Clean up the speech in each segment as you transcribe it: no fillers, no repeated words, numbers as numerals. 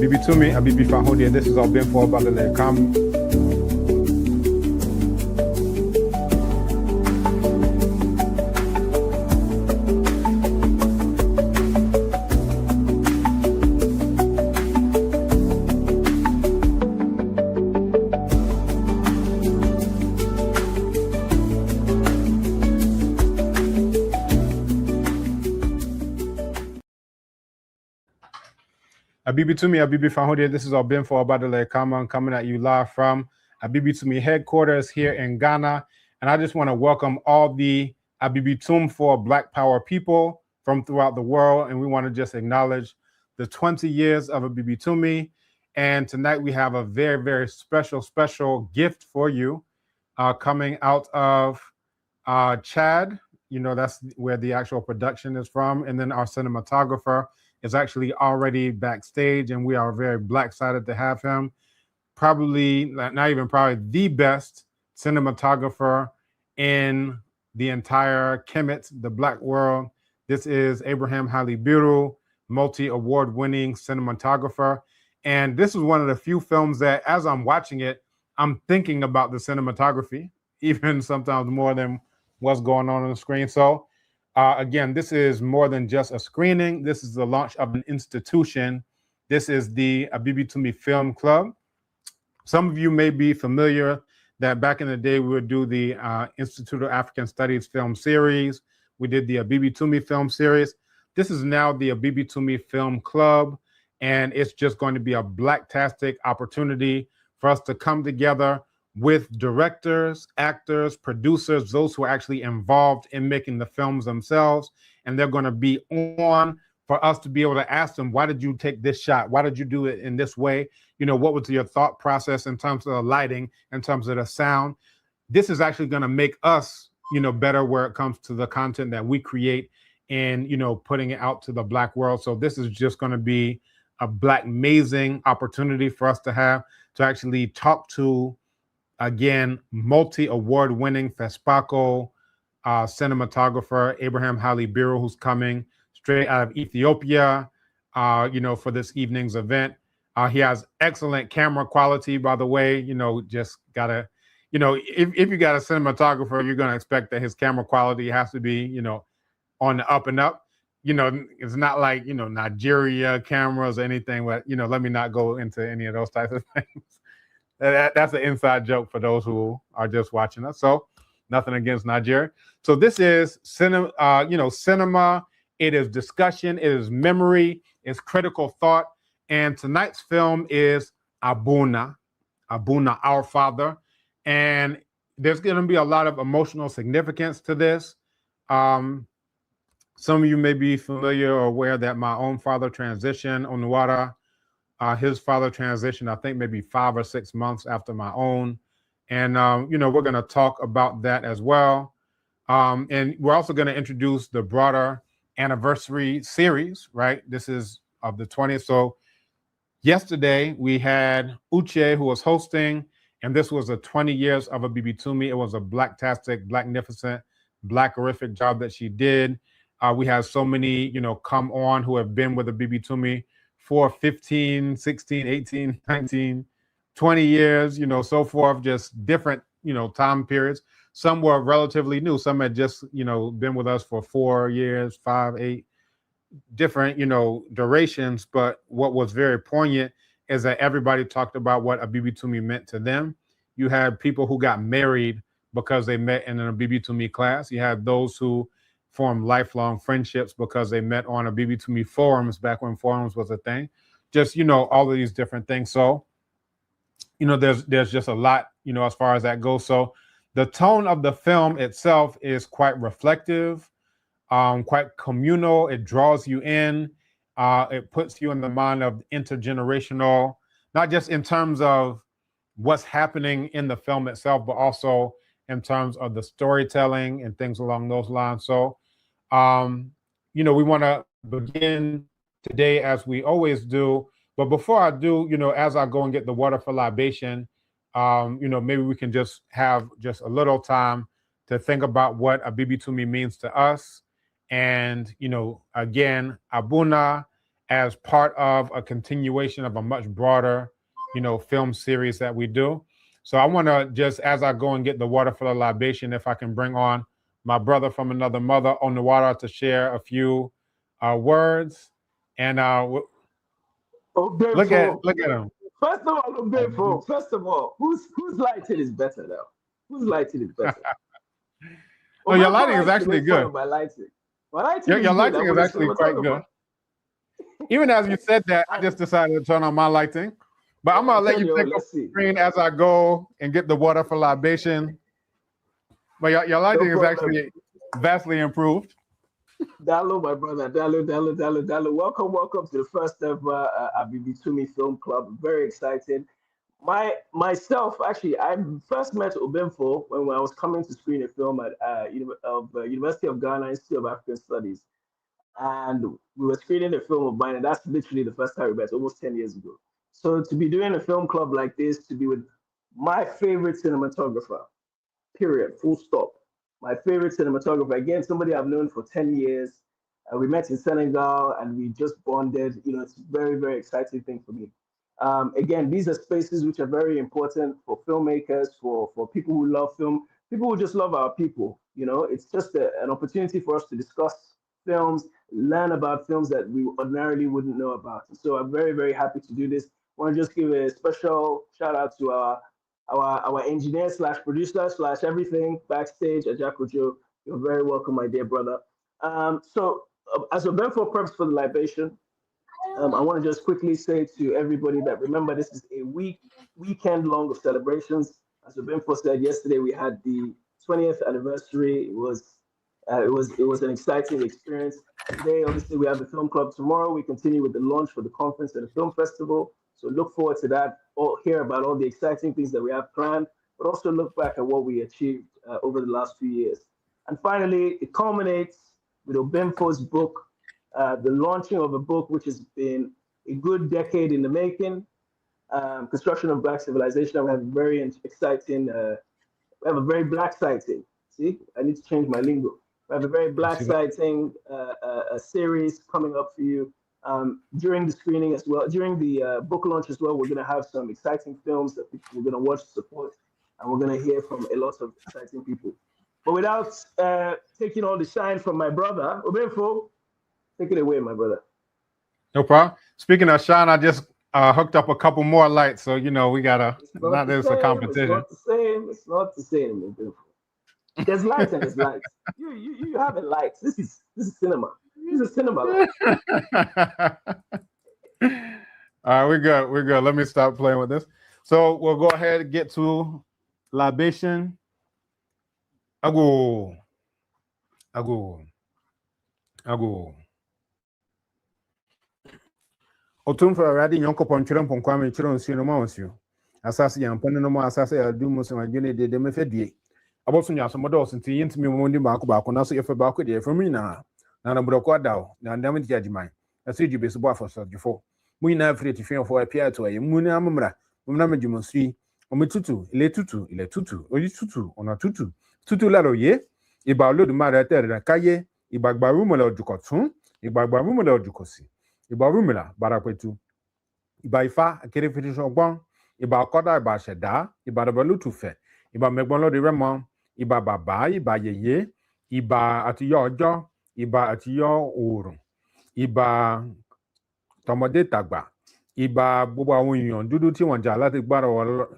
Abibitumi, Abibifahodia, this is all been for about the come. Abibitumi, Abibifahodia, this is all been for about the come coming at you live from Abibitumi headquarters here in Ghana. And I just want to welcome all the Abibitum for Black Power people from throughout the world. And we want to just acknowledge the 20 years of Abibitumi. And tonight we have a very, very special gift for you coming out of Chad. You know, that's where the actual production is from. And then our cinematographer is actually already backstage, and we are very excited to have him. Probably, not even probably, the best cinematographer in the entire Kemet, the Black world. This is Abraham Halibiru, multi-award winning cinematographer. And this is one of the few films that, as I'm watching it, I'm thinking about the cinematography, even sometimes more than what's going on the screen. So again, this is more than just a screening. This is the launch of an institution. This is the Abibitumi Film Club. Some of you may be familiar that back in the day, we would do the Institute of African Studies film series. We did the Abibitumi film series. This is now the Abibitumi Film Club, and it's just going to be a blacktastic opportunity for us to come together with directors, actors, producers, those who are actually involved in making the films themselves. And they're going to be on for us to be able to ask them, why did you take this shot? Why did you do it in this way? You know, what was your thought process in terms of the lighting, in terms of the sound? This is actually going to make us, you know, better where it comes to the content that we create and, you know, putting it out to the Black world. So this is just going to be a Black amazing opportunity for us to have to actually talk to, again, multi-award winning FESPACO cinematographer Abraham Halibiru, who's coming straight out of Ethiopia, you know, for this evening's event. He has excellent camera quality, by the way. You know, just gotta, you know, if you got a cinematographer, you're gonna expect that his camera quality has to be, you know, on the up and up. You know, it's not like, you know, Nigeria cameras or anything, but, you know, let me not go into any of those types of things. That's an inside joke for those who are just watching us. So nothing against Nigeria. So this is cinema, you know, cinema. It is discussion. It is memory. It's critical thought. And tonight's film is Abuna, Our Father. And there's going to be a lot of emotional significance to this. Some of you may be familiar or aware that my own father transitioned, Onuwara. His father transitioned, I think, maybe 5 or 6 months after my own. And, you know, we're going to talk about that as well. And we're also going to introduce the broader anniversary series, right? This is of the 20th. So yesterday we had Uche, who was hosting, and this was a 20 years of Abibitumi. It was a blacktastic, blacknificent, blackerific job that she did. We had so many, you know, come on who have been with Abibitumi for 15, 16, 18, 19, 20 years, you know, so forth, just different, you know, time periods. Some were relatively new. Some had just, you know, been with us for 4 years, 5, 8, different, you know, durations. But what was very poignant is that everybody talked about what Abibitumi meant to them. You had people who got married because they met in an Abibitumi class. You had those who formed lifelong friendships because they met on Abibitumi forums back when forums was a thing. Just, you know, all of these different things. So, you know, there's just a lot, you know, as far as that goes. So the tone of the film itself is quite reflective, quite communal. It draws you in. It puts you in the mind of intergenerational, not just in terms of what's happening in the film itself, but also in terms of the storytelling and things along those lines. So, you know, we want to begin today as we always do. But before I do, you know, as I go and get the water for libation, you know, maybe we can just have just a little time to think about what Abibitumi means to us. And, you know, again, Abuna as part of a continuation of a much broader, film series that we do. So I want to just, as I go and get the water for the libation, if I can bring on my brother from another mother on the water to share a few words. And look at him. First of all, whose lighting is better now? Whose lighting is better? Oh, your lighting is actually good. My lighting. Your lighting is actually quite good. Even as you said that, I just decided to turn on my lighting. But I'm gonna let you take off the screen as I go and get the water for libation. But your lighting is actually vastly improved. Dalo, my brother, Dalo. Welcome to the first ever Abibitumi Film Club. Very excited. Myself, actually, I first met Obemfo when I was coming to screen a film at University of Ghana Institute of African Studies. And we were screening a film of mine, and that's literally the first time we met, almost 10 years ago. So to be doing a film club like this, to be with my favorite cinematographer, period, full stop. My favorite cinematographer, again, somebody I've known for 10 years. We met in Senegal and we just bonded. It's a very, very exciting thing for me. Again, these are spaces which are very important for filmmakers, for people who love film, people who just love our people. It's just an opportunity for us to discuss films, learn about films that we ordinarily wouldn't know about. So I'm very, very happy to do this. I want to just give a special shout out to our engineer / producer / everything backstage, Ajakojo. You're very welcome, my dear brother. So as a Benfo preps for the libation, I want to just quickly say to everybody that remember this is a weekend long of celebrations. As Benfo said yesterday, we had the 20th anniversary. It was an exciting experience. Today, obviously, we have the film club. Tomorrow, we continue with the launch for the conference and the film festival. So look forward to that, or hear about all the exciting things that we have planned, but also look back at what we achieved over the last few years. And finally, it culminates with Obemfo's book, the launching of a book which has been a good decade in the making, Construction of Black Civilization. We have a very exciting, we have a very black sighting. See, I need to change my lingo. We have a very black sighting a series coming up for you. During the screening as well, during the book launch as well, we're going to have some exciting films that we're going to watch, support, and we're going to hear from a lot of exciting people. But without taking all the shine from my brother, Obenfo, take it away, my brother. No problem. Speaking of shine, I just hooked up a couple more lights, so we gotta. Not there's a competition. It's not the same. Obenfo. There's lights and there's lights. You have a light. This is cinema. This is cinema. All right, we're good. Let me stop playing with this. So we'll go ahead and get to libation. Ago. Otumfa already yonko ponchiro ponkwame chiro nsino ma onsio. Asase yampone no mo asase adumo so adwene de mefedie. Aboso nya so modo so nti yintimi mo ndi baako na so yefe baako de from nyina. Na broko adaw na ndam di adjiman. Aso djube so bo afoso djufo. Mu nyina afre tifin fo apia to aye mu na ammra. Mu na medjumosui. Ometutu, ile tutu, oyi tutu, ona tutu. Tutu la roye. Iba lodu mara terra kaye, iba gbarumo la ojukotun, iba gbarumo la ojukosi. Iba rumila barakwetu. Iba ifa akere fitisho ogbon, iba akoda iba sheda, iba dabalutufe, iba megbon lo de remo, iba baba, iba yeye, iba atiyo ojo, iba atiyo oorun, iba tomode tagba, iba gbogbo àwọn èèyàn dúdú tí wọ́n jà láti gbára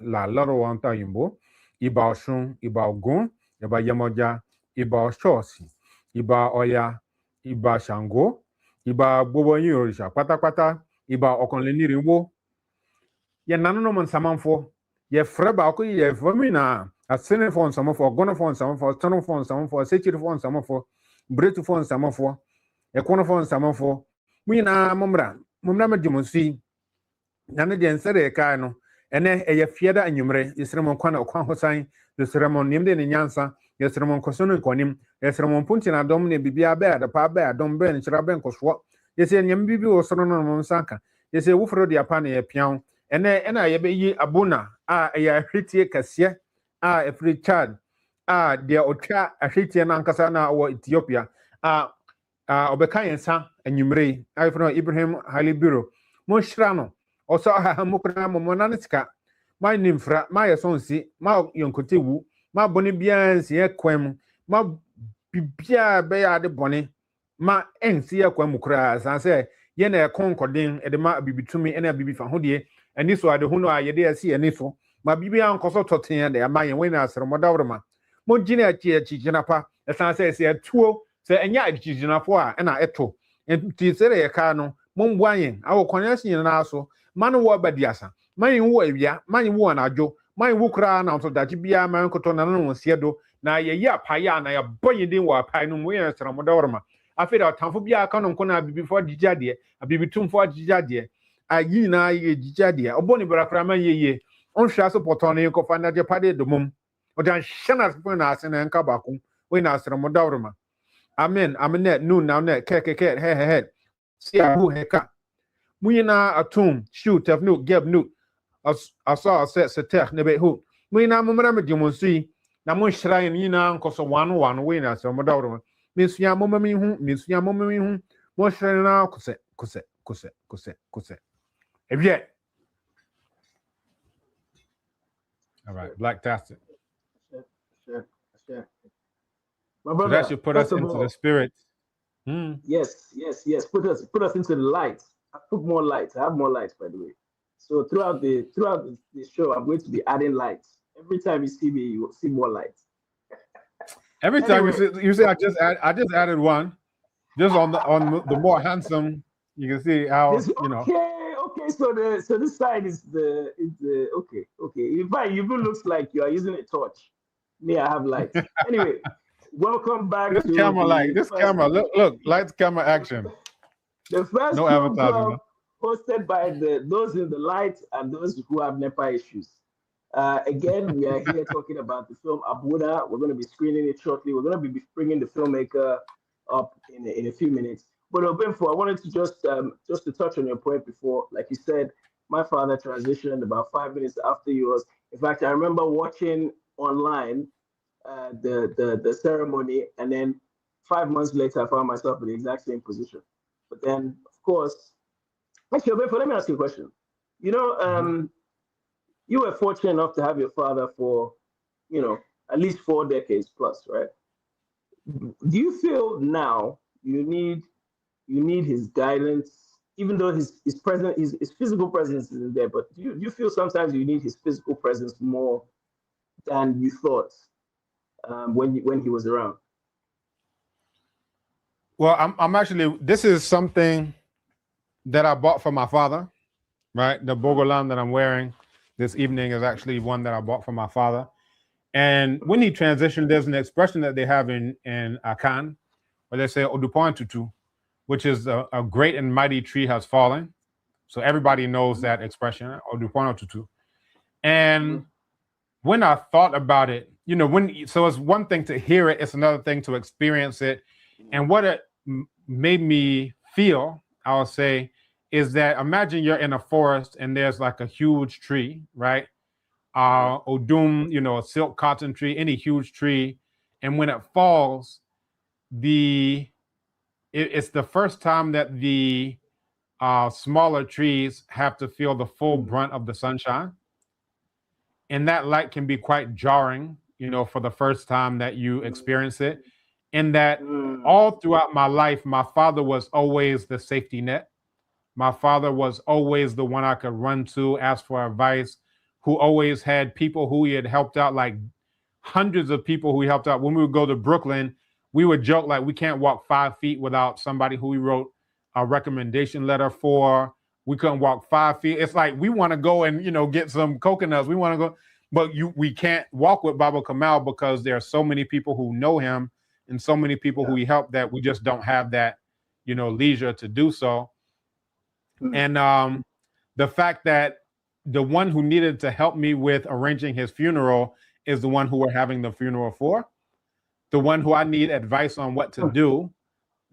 là lọ́rọ̀ wọn ta òyìnbó, iba Ọ̀ṣun, iba Ògún, iba Yemọja, iba Ọ̀ṣọ́ọ̀sì, iba Ọya, iba Ṣàngó, iba gbogbo yín òrìṣà pátápátá, iba ọ̀kànlénírínwó. Yẹ nanu no mo nsamanfo, yẹ frɛ baako yɛ fomina, asenefo nsamafo, ɔgɔnofo nsamafo, ɔtɔnofo nsamafo, asekyirefo nsamafo, bretufo nsamafo, ɛkɔnofo nsamafo. Mu nyinaa mommra medwumosi. Nane de nsere kai no, ene eye fieda anwumre, yesremo kwana okwan hosan, yesremo nimde ne nyansa, yesremo nkosono nkonim, yesremo mpunti na dom ne bibia ba da pa ba dom be ne chira be nkoso. Yese nyam bibi wo soro no mo nsanka. Yese wufro de apa na ye pian. Ena ye be yi abuna a ye ahwetie kase a efri Chad a de otwa ahwetie na nkasa na wo Ethiopia a obeka yensa enyumre I from Ibrahim Halibiro mo shirano also ha mokra mo na nsika ma nimfra ma yesonsi ma yonkote wu ma boni bia nsi ekwem ma bibia be ya de boni ma ensi ekwem kura san se ye na ekonkoden e de ma Abibitumi ene Abibifa ho de eni so ade hu no a ye de ase eni so ma bibia nkoso toten de ama ye we na asere modawroma mo gina achigina pa san se se atuo se enya achigina fo a na eto enti sere ye ka no mo mbuayen awo kwanyasi na aso manu wo badiasa man wo awia man wo anajo man wo kra na so dachi bia man koto na no siedo na ye ya paya na ya boyidin wo apai no mo ye sra modawroma afida tamfo bia ka no nkona bibifo digade Abibitumfo digade ayi na ye digade oboni brakra man ye onhwa so potone ko fa na je pade domum odan shana so na ase na nka bako we na sra modawroma amen amene nu na na ke he si abu heka muyina atum shoot have no geb no I saw a set setech nebe ho muyina momra me demonsui na mo shrine yina nkoso one we na so modawro mesua momami hu mo shrine na kose ebye all right black tastic Sure. My so brother, that should put us into the spirit. Yes. Put us into the light. I put more lights. I have more lights, by the way. So throughout the show, I'm going to be adding lights. Every time you see me, you will see more lights. Every time you say I just added one, just on the more handsome, you can see how Okay. So this side is the okay. In fact, you looks like you are using a torch. Me, I have lights. Anyway, welcome back this to camera light. This camera look lights, camera, action. The first no film advertising, club hosted by those in the light and those who have NEPA issues. Again, we are here talking about the film Abuda. We're going to be screening it shortly. We're going to be bringing the filmmaker up in a few minutes. But Obenfo, I wanted to just to touch on your point before. Like you said, my father transitioned about 5 minutes after yours. In fact, I remember watching online the ceremony, and then 5 months later, I found myself in the exact same position. But then, of course, actually, Obenfo, let me ask you a question. You know, you were fortunate enough to have your father for, at least 4 decades plus, right? Do you feel now you need his guidance, even though his presence, his physical presence isn't there, but do you feel sometimes you need his physical presence more than you thought when he was around? Well, I'm actually, this is something that I bought for my father, right? The Bogolam that I'm wearing this evening is actually one that I bought for my father. And when he transitioned, there's an expression that they have in Akan, where they say Odupan Tutu, which is a great and mighty tree has fallen. So everybody knows that expression, Odupan Tutu. And when I thought about it, so it's one thing to hear it, it's another thing to experience it. And what it made me feel, I'll say, is that imagine you're in a forest and there's like a huge tree, right? Odum, a silk cotton tree, any huge tree. And when it falls, it's the first time that the smaller trees have to feel the full brunt of the sunshine. And that light can be quite jarring, for the first time that you experience it. In that all throughout my life, my father was always the safety net. My father was always the one I could run to, ask for advice, who always had people who he had helped out, like hundreds of people who he helped out. When we would go to Brooklyn, we would joke like we can't walk 5 feet without somebody who we wrote a recommendation letter for. We couldn't walk 5 feet. It's like we want to go and get some coconuts. We want to go, but we can't walk with Baba Kamal because there are so many people who know him and so many people who he helped that we just don't have that leisure to do so. And the fact that the one who needed to help me with arranging his funeral is the one who we're having the funeral for, the one who I need advice on what to do,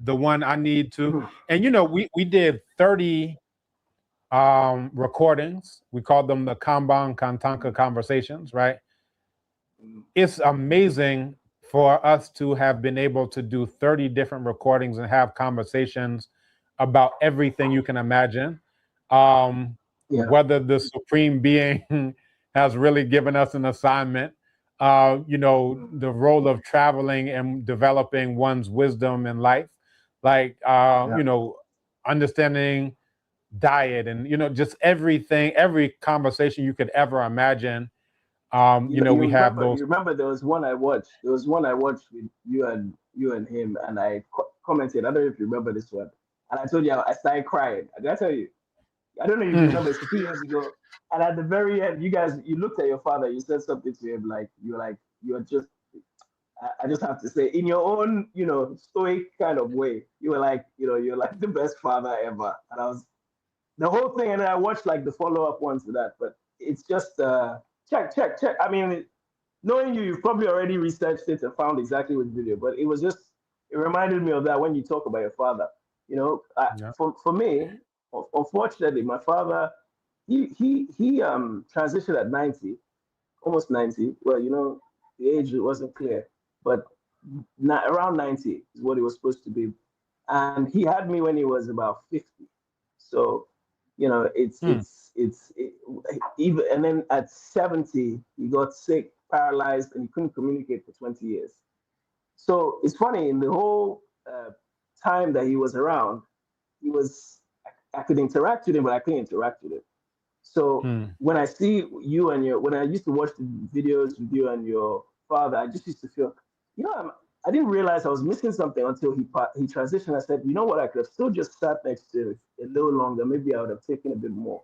the one I need to, and we did 30 recordings. We called them the Kanban Kantanka conversations, right? It's amazing for us to have been able to do 30 different recordings and have conversations about everything you can imagine. Yeah. Whether the supreme being has really given us an assignment, the role of traveling and developing one's wisdom in life, like, Yeah. understanding diet and, just everything, every conversation you could ever imagine. We have those. You remember there was one I watched. There was one I watched with you and him, and I commented. I don't know if you remember this one. And I told you I started crying. Did I tell you? I don't know if you remember. It's a few years ago. And at the very end, you looked at your father. You said something to him like you're just. I just have to say, in your own stoic kind of way, you were like you're like the best father ever. And I was the whole thing, and then I watched like the follow up ones to that. But it's just check. I mean, knowing you've probably already researched it and found exactly which video, but it reminded me of that when you talk about your father. Yeah. For me, unfortunately, my father he transitioned at 90, almost 90. Well, the age wasn't clear, but not around 90 is what he was supposed to be, and he had me when he was about 50. So Hmm. even, and then at 70 he got sick, paralyzed, and he couldn't communicate for 20 years. So it's funny, in the whole time that he was around, he was I could interact with him, but I couldn't interact with him. So Hmm. when I see you and when I used to watch the videos with you and your father, I just used to feel, I didn't realize I was missing something until he transitioned. I said, you know what, I could have still just sat next to him a little longer. Maybe I would have taken a bit more,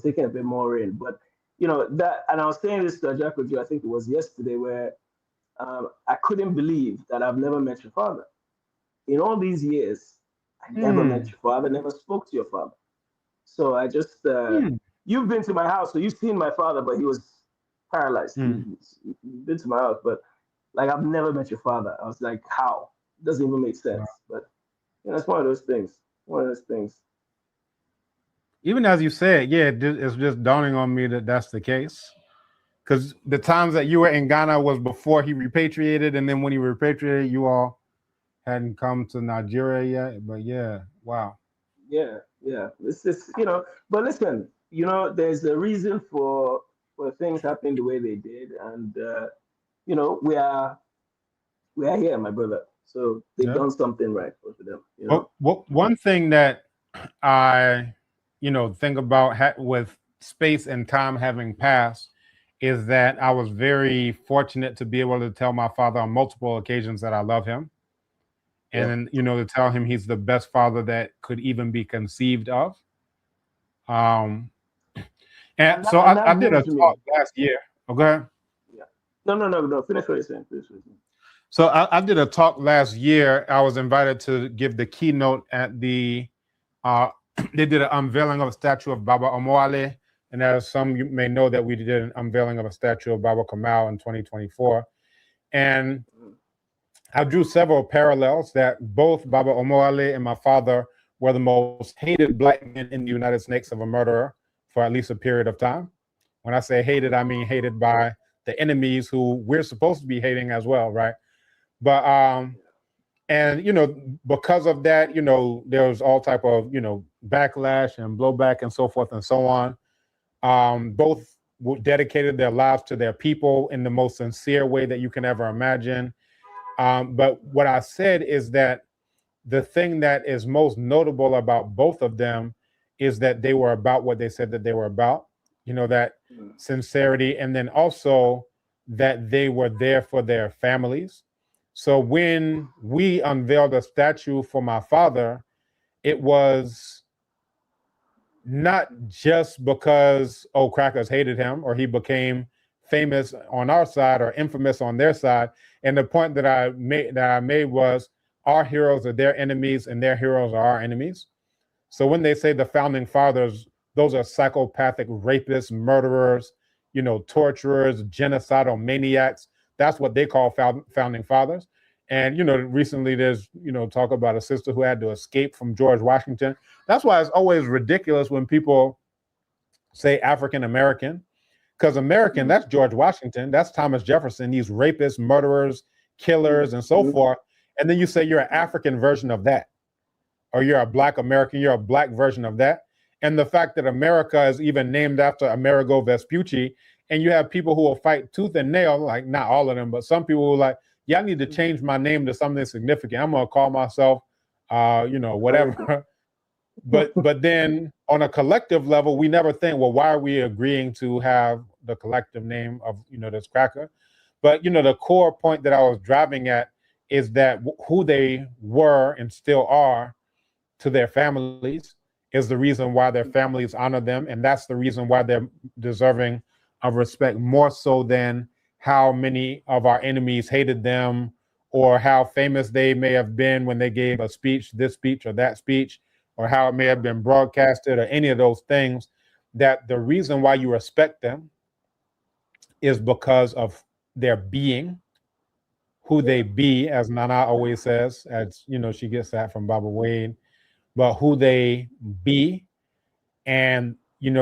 taken a bit more in. But that, and I was saying this to Ajakoju, I think it was yesterday, where I couldn't believe that I've never met your father. In all these years, I never met Hmm. your father, never spoke to your father. So I just, Hmm. you've been to my house, so you've seen my father, but he was paralyzed. Hmm. You've been to my house, but like I've never met your father. I was like, how? It doesn't even make Wow. sense. But it's one of those things. One of those things. Even as you said, yeah, it's just dawning on me that that's the case. Because the times that you were in Ghana was before he repatriated, and then when he repatriated, you all hadn't come to Nigeria yet. But yeah, wow. Yeah. This is, but listen, there's a reason for things happening the way they did, and we are here, my brother. So they've Yeah. done something right for them. What one thing that I, think about with space and time having passed is that I was very fortunate to be able to tell my father on multiple occasions that I love him, Yeah. and to tell him he's the best father that could even be conceived of. Um, and so And I that did a brings me. talk last year. Oh, go ahead. Yeah. No. Finish what you're saying. Finish what you're saying. So I did a talk last year. I was invited to give the keynote at the. Uh, they did an unveiling of a statue of Baba Omoale, and as some you may know that we did an unveiling of a statue of Baba Kamal in 2024. And Mm. I drew several parallels that both Baba Omoale and my father were the most hated black men in the United States of a murderer for at least a period of time. When I say hated, I mean hated by the enemies who we're supposed to be hating as well, right? But and because of that, there was all type of backlash and blowback and so forth and so on. Both dedicated their lives to their people in the most sincere way that you can ever imagine. But what I said is that the thing that is most notable about both of them is that they were about what they said that they were about. That Mm. sincerity, and then also that they were there for their families. So when we unveiled a statue for my father, it was not just because crackers hated him or he became famous on our side or infamous on their side. And the point that I made was our heroes are their enemies and their heroes are our enemies. So when they say the founding fathers, those are psychopathic rapists, murderers, torturers, genocidal maniacs. That's what they call founding fathers. And recently there's talk about a sister who had to escape from George Washington. That's why it's always ridiculous when people say African American, because American, that's George Washington, that's Thomas Jefferson. These rapists, murderers, killers, and so forth. And then you say you're an African version of that, or you're a Black American, you're a Black version of that. And the fact that America is even named after Amerigo Vespucci, and you have people who will fight tooth and nail, like not all of them, but some people who are like, yeah, I need to change my name to something significant. I'm gonna call myself, whatever. But then on a collective level, we never think, well, why are we agreeing to have the collective name of this cracker? But the core point that I was driving at is that who they were and still are to their families is the reason why their families honor them, and that's the reason why they're deserving of respect, more so than how many of our enemies hated them or how famous they may have been when they gave a speech, this speech or that speech, or how it may have been broadcasted or any of those things. That the reason why you respect them is because of their being, who they be, as Nana always says, as she gets that from Baba Wade, but who they be, and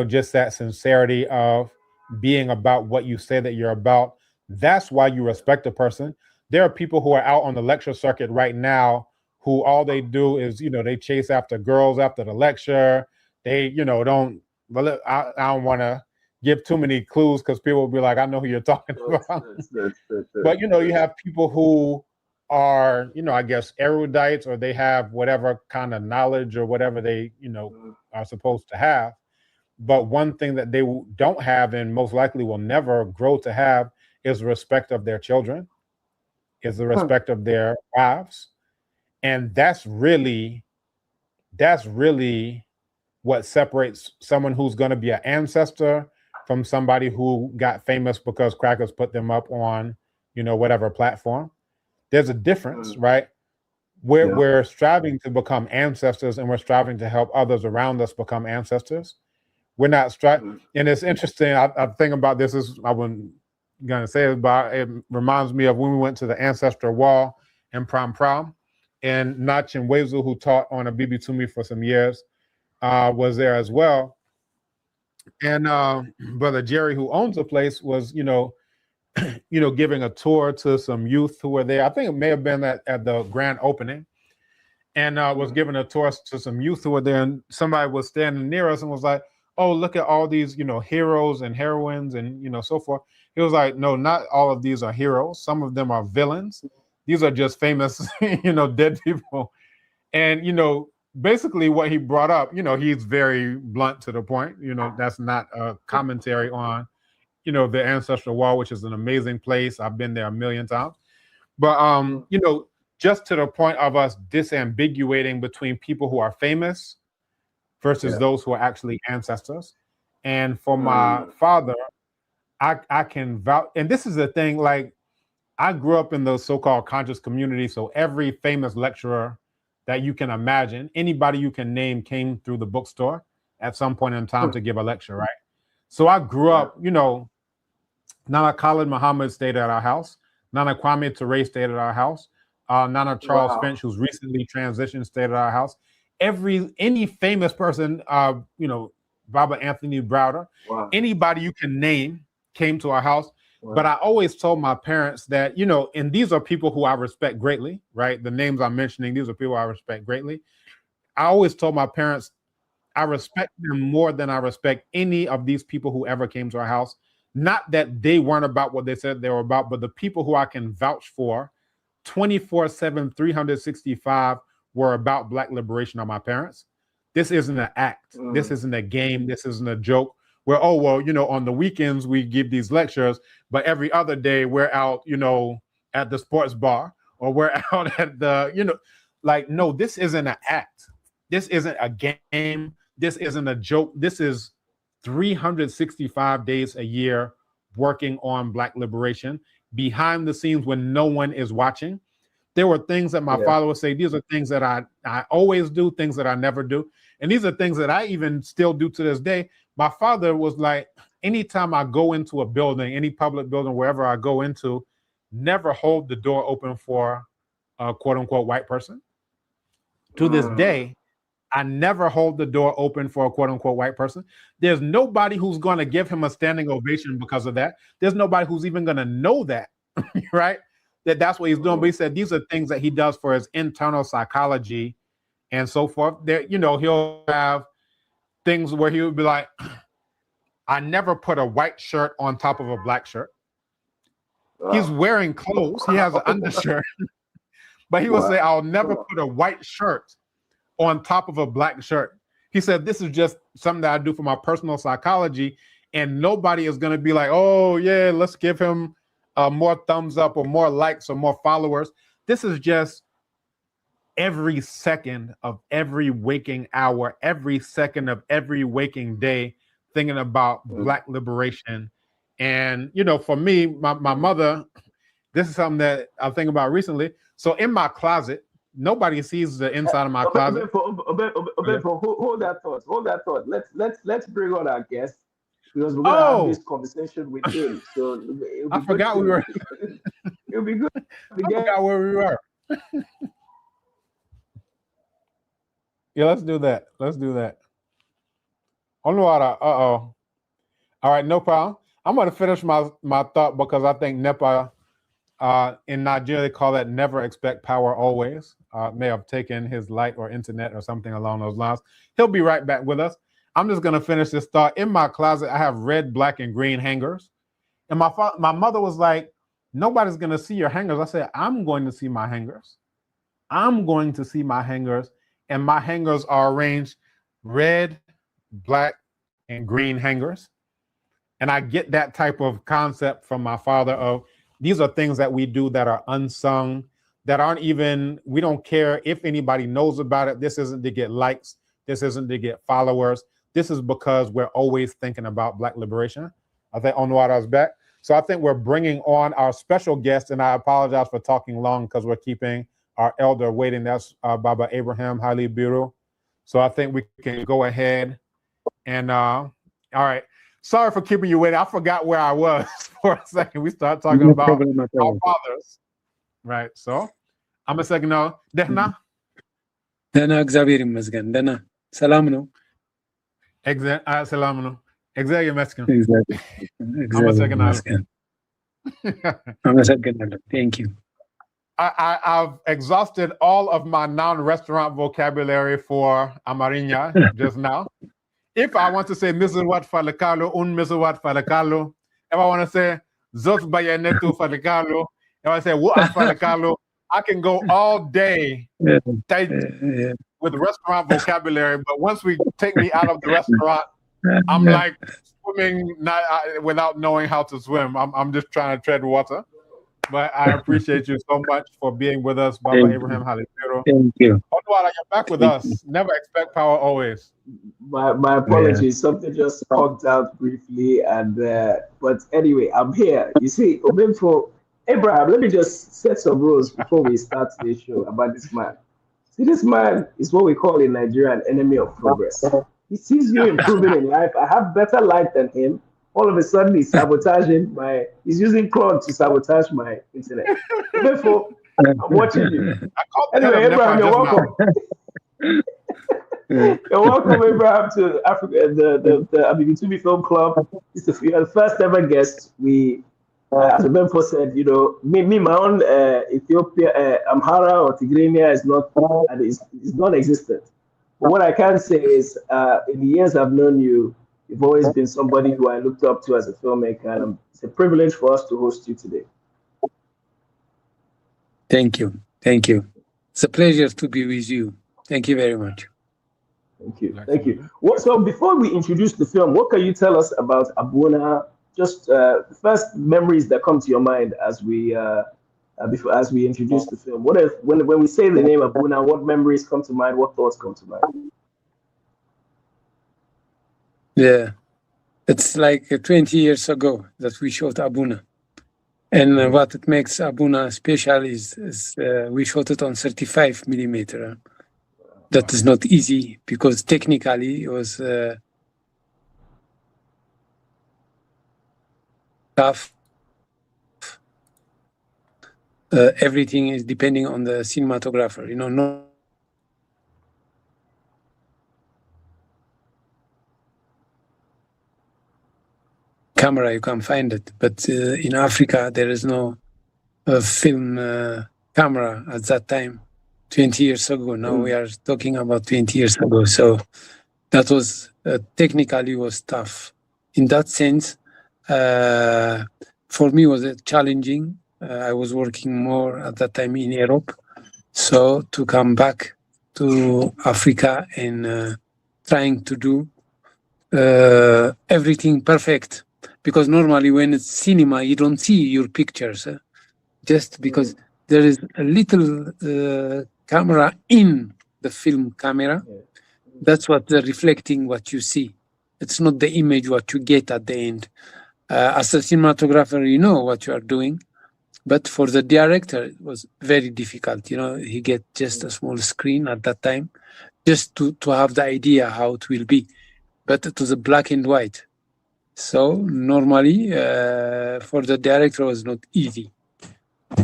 just that sincerity of being about what you say that you're about. That's why you respect a person. There are people who are out on the lecture circuit right now who all they do is they chase after girls after the lecture. They don't. Well, I don't want to give too many clues because people will be like, I know who you're talking about. But you have people who are I guess erudites, or they have whatever kind of knowledge or whatever they are supposed to have. But one thing that they don't have, and most likely will never grow to have, is respect of their children, is the respect of their wives. And that's really what separates someone who's going to be an ancestor from somebody who got famous because crackers put them up on whatever platform. There's a difference, right? We're striving to become ancestors, and we're striving to help others around us become ancestors. We're not striving. And it's interesting. I think about this. I wasn't going to say it, but it reminds me of when we went to the Ancestor Wall in Prom, and Nach Wezu, who taught on Abibitumi for some years, was there as well. And Brother Jerry, who owns the place, was giving a tour to some youth who were there. I think it may have been at the grand opening, and was giving a tour to some youth who were there. And somebody was standing near us and was like, "Oh, look at all these, heroes and heroines and so forth." He was like, "No, not all of these are heroes. Some of them are villains. These are just famous, dead people." And basically what he brought up, he's very blunt to the point. That's not a commentary on the Ancestral Wall, which is an amazing place. I've been there a million times. But just to the point of us disambiguating between people who are famous versus those who are actually ancestors. And for my father, I can vouch, and this is the thing, like, I grew up in the so-called conscious community, so every famous lecturer that you can imagine, anybody you can name, came through the bookstore at some point in time to give a lecture, right? So I grew up, Nana Khalid Muhammad stayed at our house. Nana Kwame Ture stayed at our house. Nana Charles Finch, who's recently transitioned, stayed at our house. Any famous person, Baba Anthony Browder, anybody you can name came to our house. But I always told my parents that, and these are people who I respect greatly, right? The names I'm mentioning, these are people I respect greatly. I always told my parents, I respect them more than I respect any of these people who ever came to our house. Not that they weren't about what they said they were about, but the people who I can vouch for 24/7, 365 were about Black liberation are my parents. This isn't an act. This isn't a game. This isn't a joke. Where, on the weekends we give these lectures, but every other day we're out, at the sports bar, or we're out at the, no, this isn't an act. This isn't a game. This isn't a joke. This is 365 days a year working on Black liberation behind the scenes when no one is watching. There were things that my father would say, these are things that I always do, things that I never do. And these are things that I even still do to this day. My father was like, anytime I go into a building, any public building, wherever I go into, never hold the door open for a quote unquote white person. To this day, I never hold the door open for a quote unquote white person. There's nobody who's going to give him a standing ovation because of that. There's nobody who's even going to know that, right? that's what he's doing. But he said these are things that he does for his internal psychology and so forth. There, he'll have things where he would be like, I never put a white shirt on top of a black shirt. He's wearing clothes. He has an undershirt. But he will say, I'll never put a white shirt on top of a black shirt. He said, this is just something that I do for my personal psychology. And nobody is going to be like, oh, yeah, let's give him more thumbs up or more likes or more followers. This is just every second of every waking hour, every second of every waking day, thinking about Black liberation. And, for me, my mother, this is something that I'm thinking about recently. So in my closet, nobody sees the inside of my closet. Hold that thought. Let's bring on our guest because we're gonna have this conversation with him. So I forgot we were. It'll be good. I forgot where we were. Yeah, let's do that. Onwara. All right, no problem. I'm gonna finish my thought because I think Nepa. In Nigeria, they call that never expect power always. May have taken his light or internet or something along those lines. He'll be right back with us. I'm just going to finish this thought. In my closet, I have red, black, and green hangers. And my mother was like, nobody's going to see your hangers. I said, I'm going to see my hangers. I'm going to see my hangers. And my hangers are arranged red, black, and green hangers. And I get that type of concept from my father of, these are things that we do that are unsung, that aren't even, we don't care if anybody knows about it. This isn't to get likes. This isn't to get followers. This is because we're always thinking about Black liberation. I think Onwara's back. So I think we're bringing on our special guest, and I apologize for talking long because we're keeping our elder waiting. That's Baba Abraham Haile Biru. So I think we can go ahead and, all right. Sorry for keeping you waiting. I forgot where I was for a second. We started talking about our fathers. Right. So I'm a second now. Dehna? Dehna እግዚአብሔር ይመስገን ደህና ሰላም ነው። ሰላም ነው። እግዚአብሔር ይመስገን። አመሰግናለሁ። Thank you. I've exhausted all of my non-restaurant vocabulary for Amarinya just now. If I want to say Mrs. Wat Falakalo, Mrs. Wat Falakalo, if I want to say Zot Bayanetu Falakalo, if I say Wat Falakalo, I can go all day with restaurant vocabulary. But once we take me out of the restaurant, I'm like swimming without knowing how to swim. I'm just trying to tread water. But I appreciate you so much for being with us, Baba Abraham Halifero. Thank you. Onwara, you're back with us. Never expect power always. My apologies. Something just popped out briefly, and but anyway, I'm here. You see, for Abraham, let me just set some rules before we start today's show about this man. See, this man is what we call in Nigeria an enemy of progress. He sees you improving in life. I have better life than him. All of a sudden, he's sabotaging he's using Claude to sabotage my internet. Therefore, I'm watching you. Anyway, Abraham, you're welcome. You're welcome, Abraham, to Africa, the Abibitumi Film Club. You're the first ever guest. As Benfo said, me, my own Ethiopia, Amhara or Tigrinya is non-existent. But what I can say is, in the years I've known you, you've always been somebody who I looked up to as a filmmaker, and it's a privilege for us to host you today. Thank you. It's a pleasure to be with you. Thank you very much. Thank you. So before we introduce the film, what can you tell us about Abuna? Just the first memories that come to your mind as we introduce the film. What if when we say the name Abuna, what memories come to mind? What thoughts come to mind? Yeah, it's like 20 years ago that we shot Abuna. And what it makes Abuna special is we shot it on 35 millimeter. That is not easy because technically it was tough. Everything is depending on the cinematographer, no camera you can find it, but in Africa there is no film camera at that time, 20 years ago. Now we are talking about 20 years ago. So that was technically was tough. In that sense, for me was challenging. I was working more at that time in Europe. So to come back to Africa and trying to do everything perfect, because normally when it's cinema, you don't see your pictures, just because there is a little camera in the film camera. That's what reflecting what you see. It's not the image what you get at the end. As a cinematographer, you know what you are doing, but for the director, it was very difficult. You know, he get just a small screen at that time, just to have the idea how it will be. But it was a black and white. So normally, for the director, it was not easy.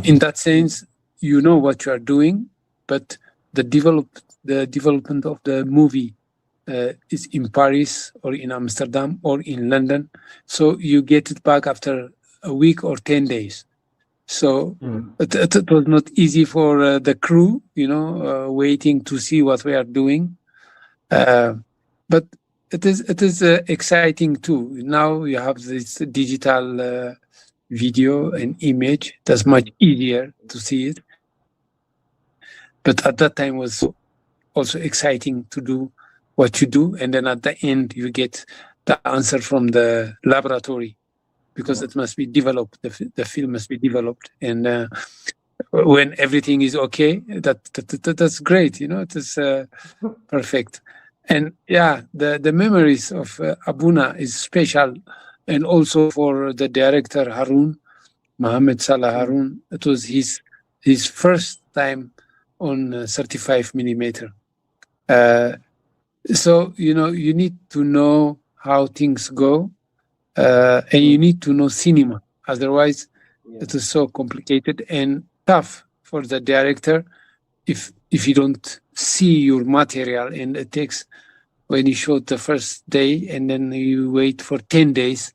In that sense, you know what you are doing, but the development of the movie is in Paris or in Amsterdam or in London. So you get it back after a week or 10 days. So it was not easy for the crew, you know, waiting to see what we are doing. But it is exciting too. Now you have this digital video and image. That's much easier to see it. But at that time was also exciting to do what you do, and then at the end you get the answer from the laboratory, because it must be developed. The film must be developed, and when everything is okay, that's great. You know, it is perfect. And yeah, the memories of Abuna is special, and also for the director Harun, Mohammed Salah Harun. It was his first time on 35 millimeter. So you know, you need to know how things go, and you need to know cinema. Otherwise, it is so complicated and tough for the director if you don't see your material, and it takes, when you shot the first day and then you wait for 10 days,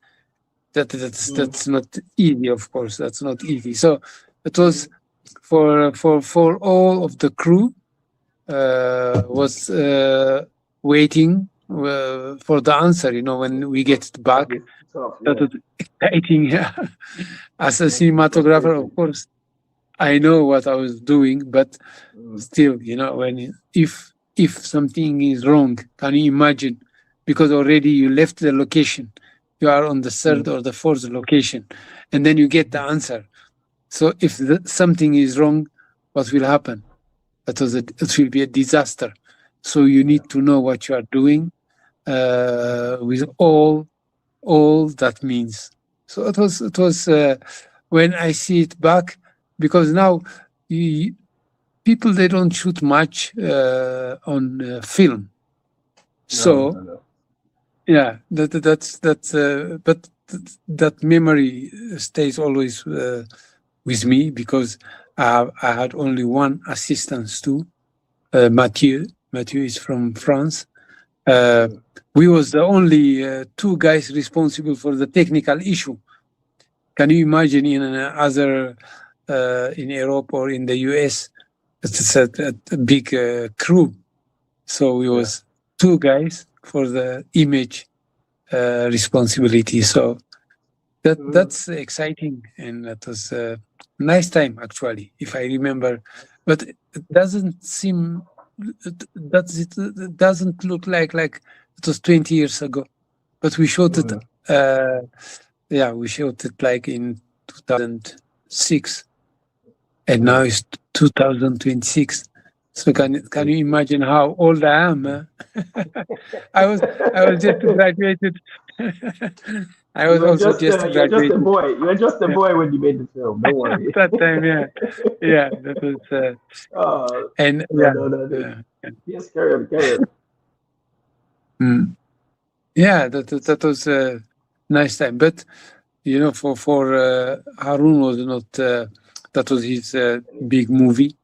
that's not easy. Of course, that's not easy. So it was for all of the crew was waiting for the answer. You know, when we get it back, that was exciting. Yeah. As a cinematographer, of course, I know what I was doing, but still, you know, when if something is wrong, can you imagine? Because already you left the location, you are on the third or the fourth location, and then you get the answer. So if something is wrong, what will happen? It will be a disaster. So you need to know what you are doing with all that means. So it was when I see it back, because now people, they don't shoot much on film. So yeah, that's but that memory stays always with me, because I had only one assistant too, Mathieu. Mathieu is from France. We was the only two guys responsible for the technical issue. Can you imagine in other in Europe or in the US, it's a big crew. So we was two guys for the image responsibility. So that's exciting, and that was a nice time actually, if I remember. But it doesn't seem it doesn't look like it was 20 years ago. But we shot it. We shot it like in 2006, and now it's 2026. So can you imagine how old I am? I was just graduated. I was also just graduated. You're just a boy. You were just a boy when you made the film. Don't worry. That time, yeah, that was. And no. Yes, carry on. Yeah, that was a nice time. But you know, for Harun was not. That was his big movie.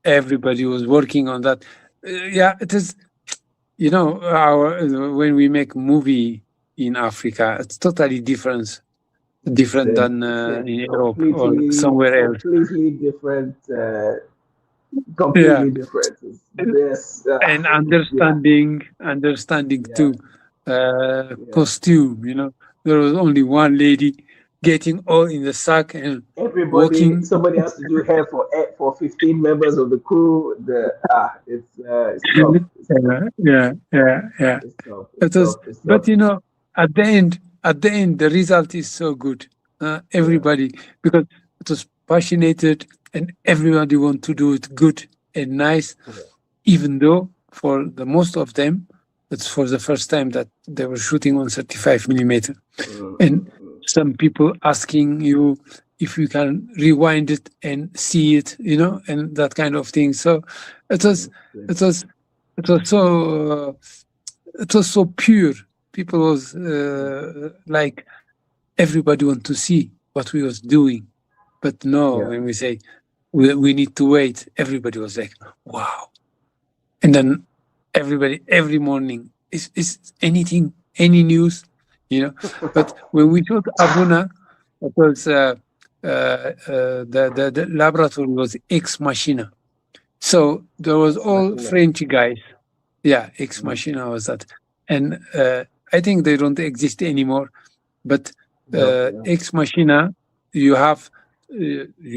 Everybody was working on that. It is. You know, when we make movie in Africa, it's totally different different than in Europe or somewhere else. Completely different. Yeah, Completely different. Yes. and understanding Yeah. too. Costume, there was only one lady getting all in the sack and walking. Somebody has to do hair for 15 members of the crew. It's tough. It's tough. Yeah. It's tough. It It's was, tough. It's but tough. at the end, the result is so good. Everybody, because it was passionate and everybody want to do it good and nice, even though for the most of them, it's for the first time that they were shooting on 35 millimeter. And some people asking you if you can rewind it and see it, and that kind of thing. So it was so pure. People was like everybody want to see what we was doing, but no, when we say we need to wait, everybody was like, wow. And then everybody every morning is anything, any news, But when we shot Abuna, it was the laboratory was ex machina, so there was all French guys. Yeah, ex machina was that, and I think they don't exist anymore. But ex machina, you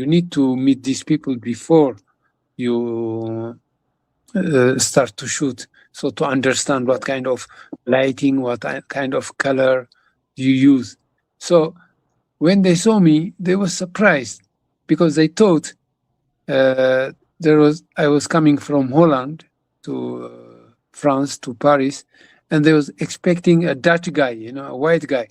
need to meet these people before you start to shoot, so to understand what kind of lighting, what kind of color you use. So when they saw me, they were surprised because they thought I was coming from Holland to France to Paris, and they was expecting a Dutch guy, a white guy.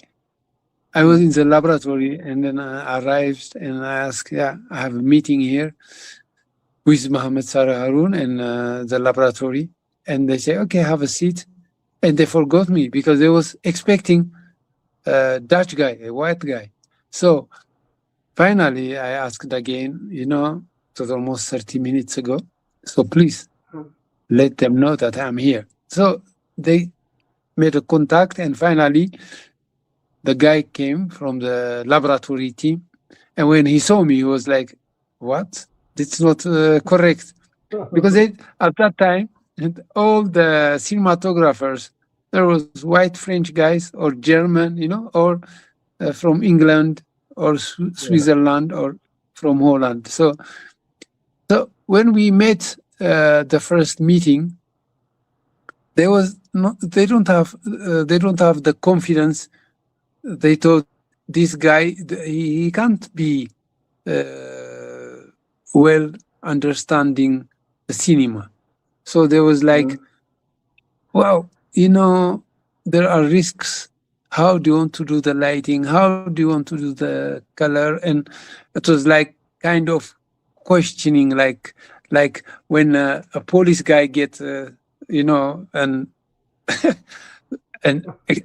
I was in the laboratory, and then I arrived and I asked, I have a meeting here with Mohammed Sarah Haroun and the laboratory. And they say, okay, have a seat. And they forgot me because they was expecting a Dutch guy, a white guy. So finally, I asked again, it was almost 30 minutes ago. So please let them know that I'm here. So they made a contact, and finally, the guy came from the laboratory team. And when he saw me, he was like, what? That's not correct. Because at that time, all the cinematographers, there was white French guys or German, or from England or Switzerland or from Holland. So when we met the first meeting, they don't have the confidence. They thought this guy, he can't be well understanding the cinema. So there was like, wow, there are risks. How do you want to do the lighting? How do you want to do the color? And it was like kind of questioning, like when a police guy gets, an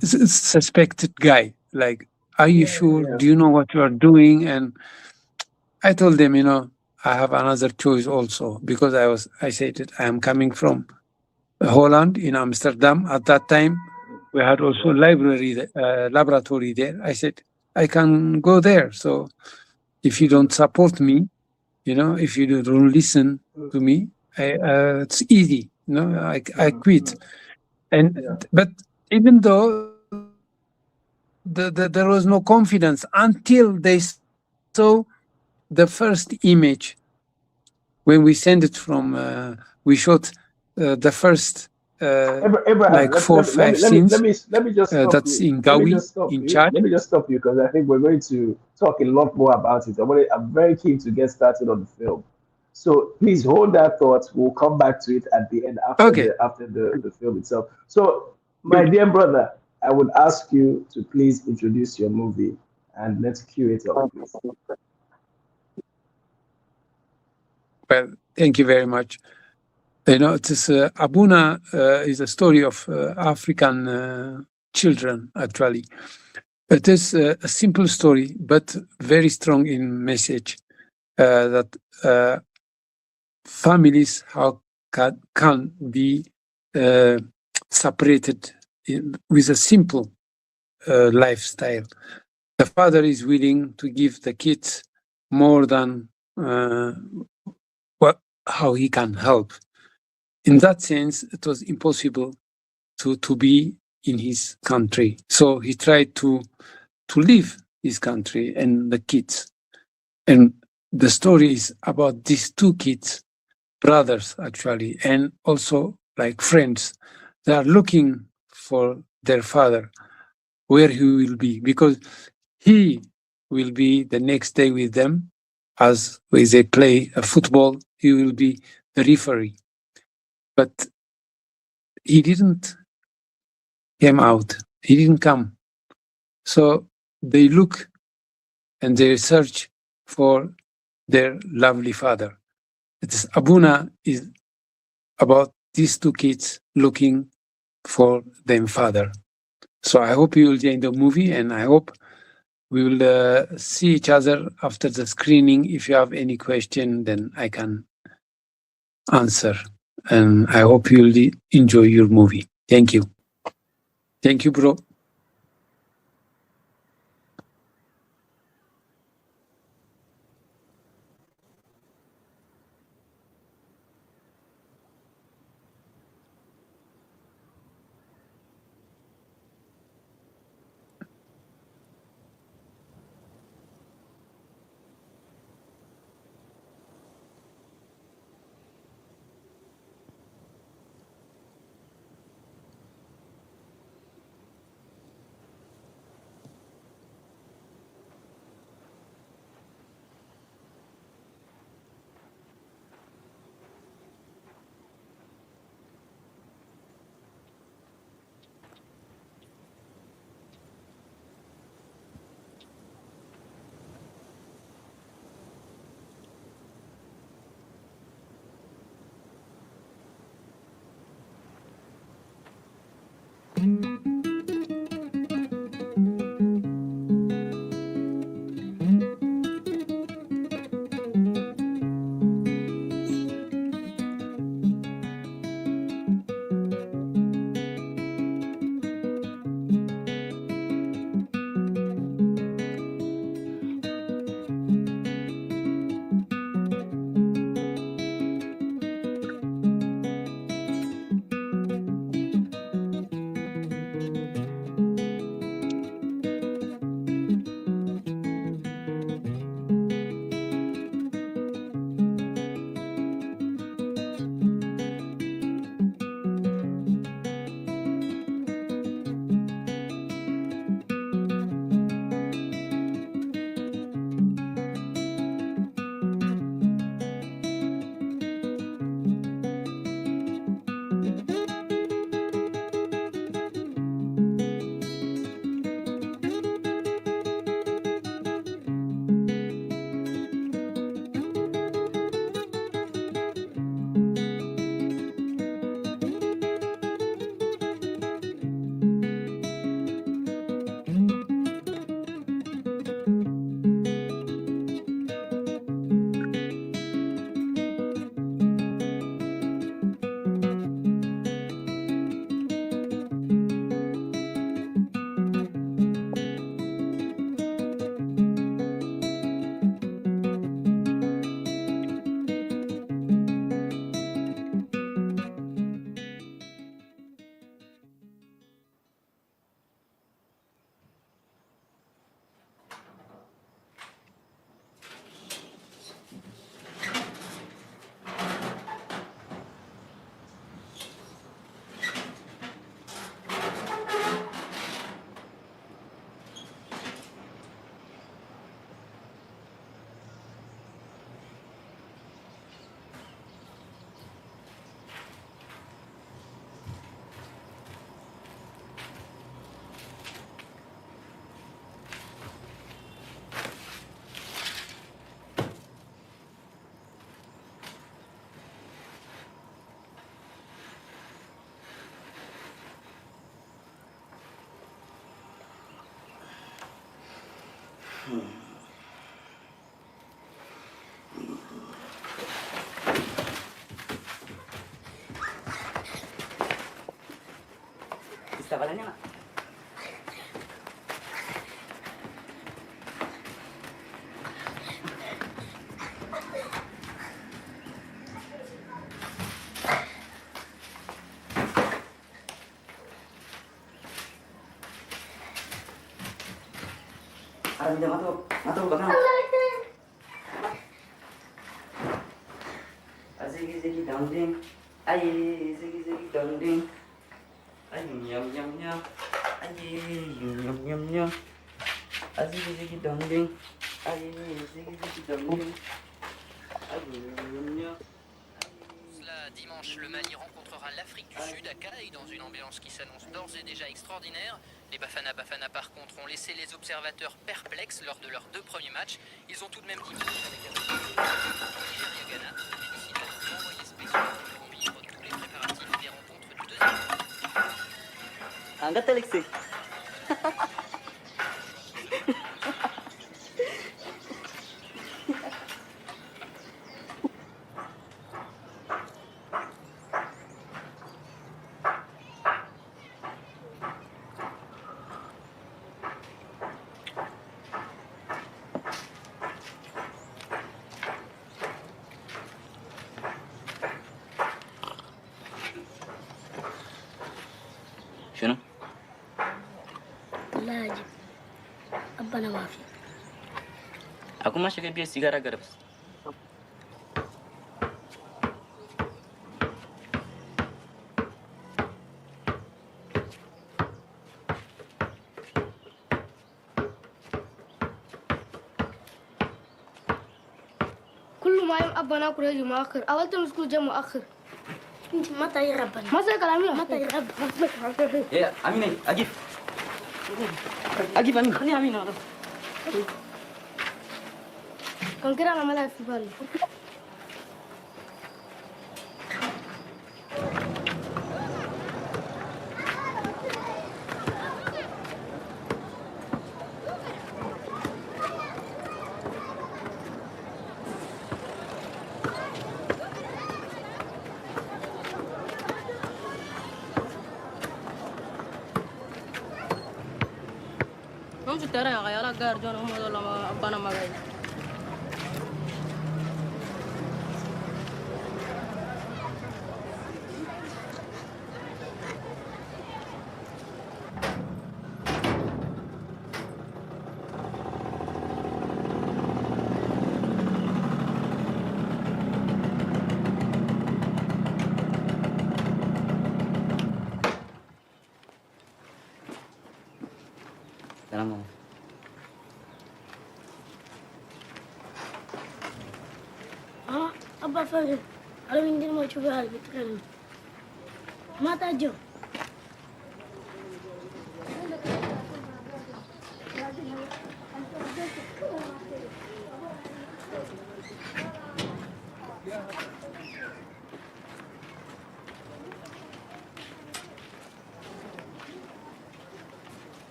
suspected guy, like, are you sure? Yeah. Do you know what you are doing? And I told them, I have another choice also, because I said it, I am coming from Holland, in Amsterdam. At that time, we had also laboratory there. I said, I can go there. So if you don't support me, if you don't listen to me, it's easy. I quit. But even though there was no confidence until they saw the first image. When we sent it from, we shot the first Abraham, 4 or 5 scenes. Let me just stop that's you. in Gawi, in Chad. Let me just stop you because I think we're going to talk a lot more about it. I'm very keen to get started on the film. So please hold that thought. We'll come back to it at the end after the film itself. So my dear brother, I would ask you to please introduce your movie and let's cue it up, please. Well, thank you very much. It is Abuna is a story of African children, actually. It is a simple story, but very strong in message that families can be separated with a simple lifestyle. the father is willing to give the kids more than how he can help. In that sense, it was impossible to be in his country. So he tried to leave his country and the kids. And the story is about these two kids, brothers actually, and also like friends. They are looking for their father, where he will be, because he will be the next day with them as they play a football. He will be the referee. But he didn't came out. He didn't come. So they look and they search for their lovely father. It is Abuna is about these two kids looking for their father. So I hope you will enjoy the movie, and I hope we will see each other after the screening. If you have any question, then I can answer. And I hope you will enjoy your movie. Thank you. Thank you, bro. Está balanya na. Arabida mato bakang. Ziggy ziggy dunding. Aye, ziggy dunding. Aye, yum yum yum. Aye, yum yum yum. Ziggy dunding. Aye, ziggy dunding. Aye, yum yum. Dimanche, le Mali rencontrera l'Afrique du Sud à Kalaï dans une ambiance qui s'annonce d'ores et déjà extraordinaire. Les Bafana Bafana par contre ont laissé les observateurs perplexes lors de leurs 2 premiers matchs. Ils ont tout de même dit Nigeria-Ghana. Les décideurs ont envoyé spéciaux pour vivre tous les préparatifs des rencontres du deuxième. Angkat Alexei. شنو؟ لا أجب أبنا ما في. Aku masih kayak biasa sigara garap. كل ما يوم أبنا كل يجي مؤخر أول تمسكوا جا مؤخر. أنت ما تغير ربنا. ما تغير كلامي. ما تغير ربنا. يا أمينة أجيب. أجيب أمين خليها أمينة. كان كده أنا مالها في بالي. هم في الترى يا غيالا قار جون هم ولا ما أبانا ما غير. Salam. أبا فاهم. أنا من دين ما أشوفها بتكلم. ما تأجو.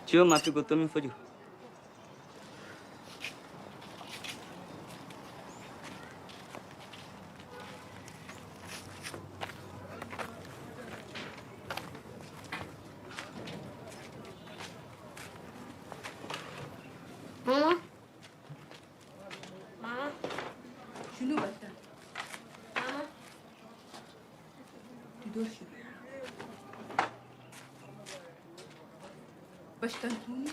Cio mati gue temen fojo. ماما. ماما. شنو بدك؟ ماما. تدور شنو؟ باش تنتوني؟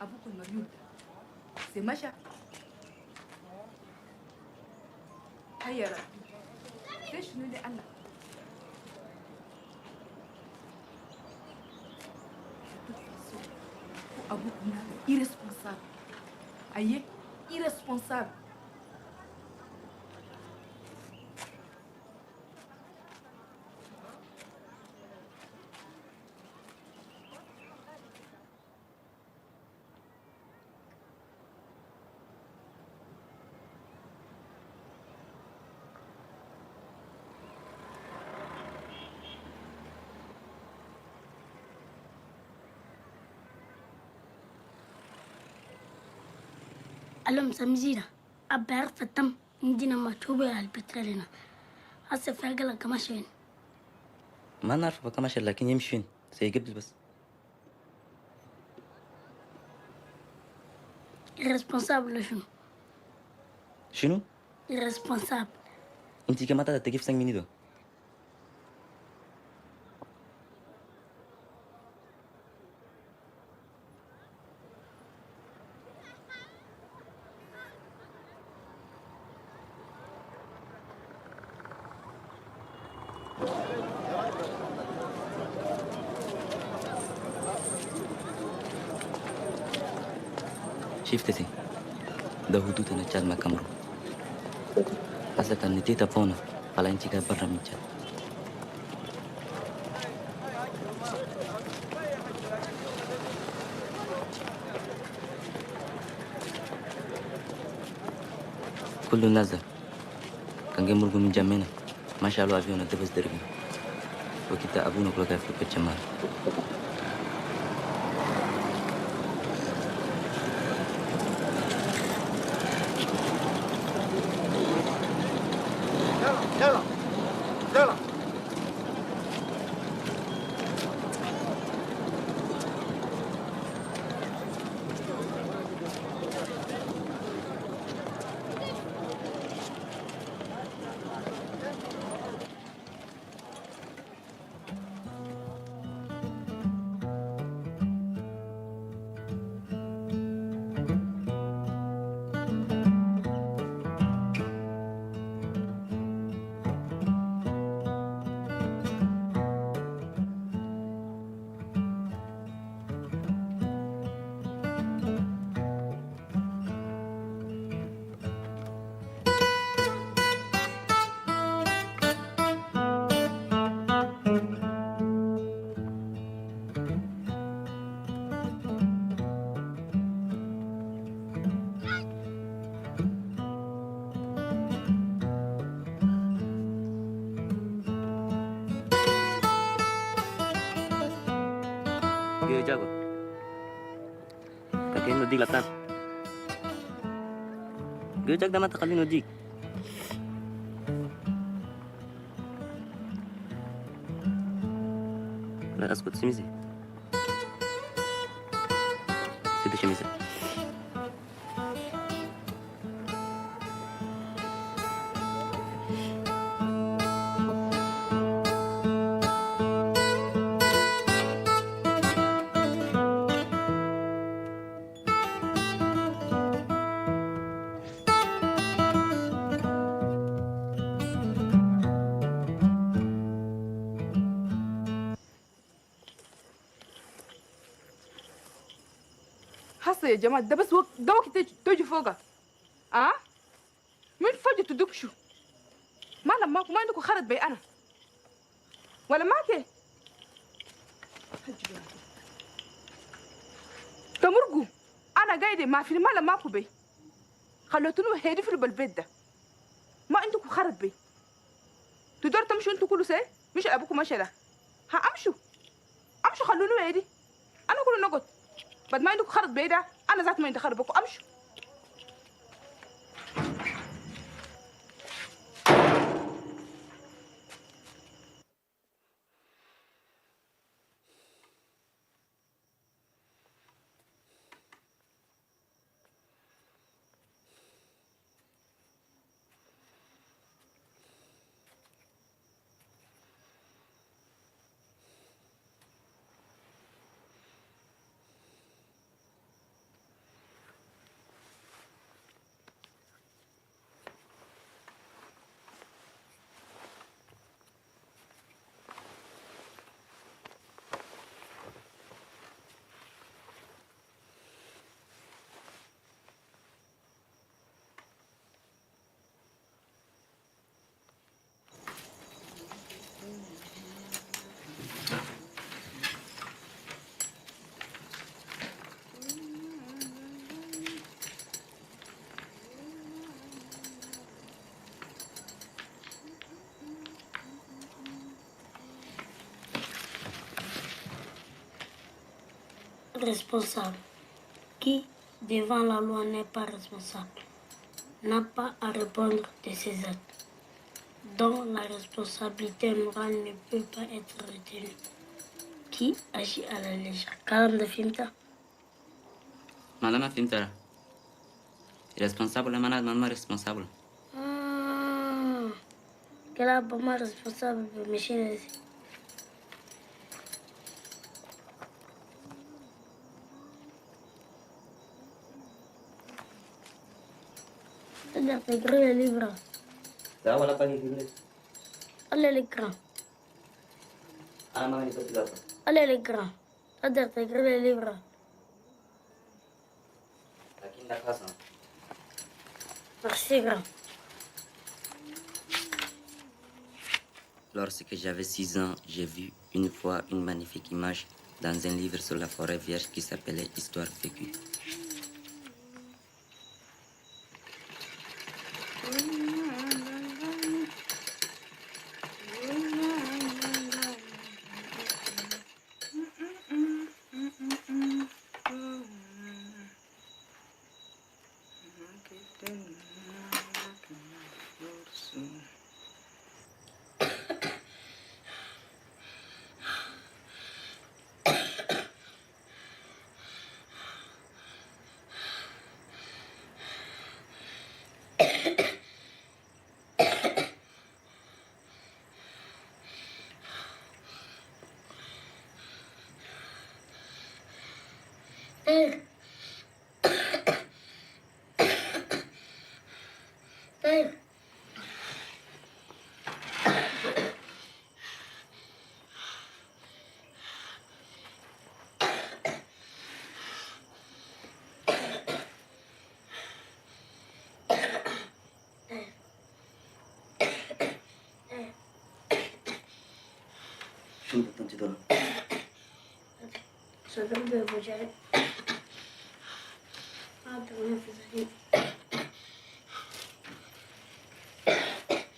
أبوك المريض سي مشى هيا ربي ليش شنو اللي أنا أبوك irresponsável أيه irresponsável. ألم سمزينا أبى عرف التم عندنا ما تشوبه على البترولنا هسه فاقلة كماشين ما نعرف بقى ماشي لكن يمشين سيجيب بس. irresponsável شنو شنو؟ irresponsável انتي كمان تجيب 5 مينيدو. shiftete da huduta na Chad makamro. Asa kan nitita pona pala inchi ka barra micha. كله نزل كان جاي مرقو من جمينا ما شاء الله أفيونا دبس دربي وكتا أبونا كله كيف في الجمال يلا يلا Gue jago kakek nudik latan gue jag damat kali nudik لا اسكت سميزي سيدي شميزي هسه يا جماعة ده بس ده وقت تجي فوقها من فجأة تدكشوا ما لماكم ما عندكم خرط بي أنا ولا ماكي تمرقوا أنا قايدة ما في ما لماكم بي خلوتوني هيدي في بالبيت ده ما عندكم خرط بي تقدروا تمشوا انتوا كله سي مش أبوكم ماشي ده امشوا خلوني هيدي أنا كله نقط بعد ما عندكم خرط بعيدة أنا ذات ما عندي خرط بكم أمشوا Responsable. Qui, devant la loi, n'est pas responsable, n'a pas à répondre de ses actes, dont la responsabilité morale ne peut pas être retenue. Qui agit à la légère. Kalam de Fimta. Malama Fimta. Responsable, man responsable. Quel est le responsable de mes chiens? C'est-à-dire t'écris le livre. Ça va la page de Allez l'écran. Ah, maman, il faut que tu Allez l'écran. C'est-à-dire t'écris le livre. Lakin Merci, grand. Lorsque j'avais 6 ans, j'ai vu une fois une magnifique image dans un livre sur la forêt vierge qui s'appelait Histoire vécue. Père. Père. Saudade do Evangelho.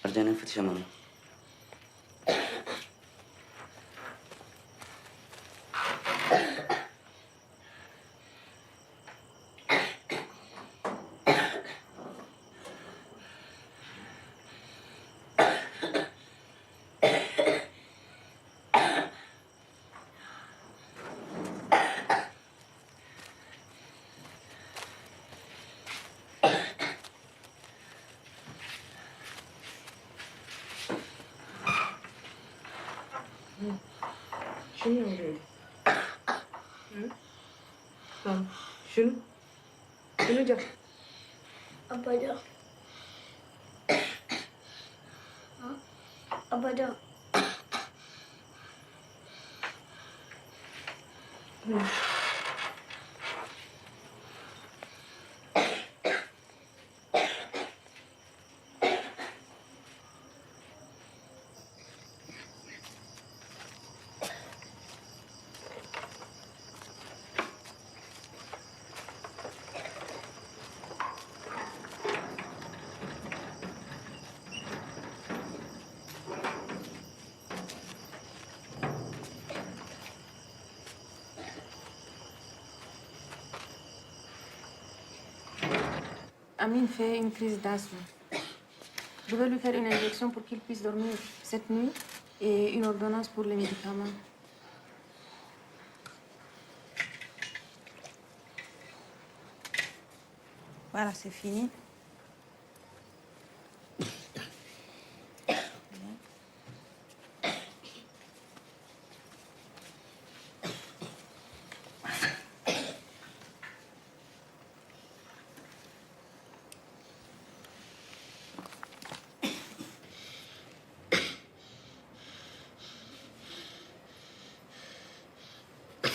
Arjana Fatisha mama. شنو يا وليدي؟ ماما شنو؟ شنو جا؟ أبدا. أبدا. Amine fait une crise d'asthme. Je vais lui faire une injection pour qu'il puisse dormir cette nuit et une ordonnance pour les médicaments. Voilà, c'est fini.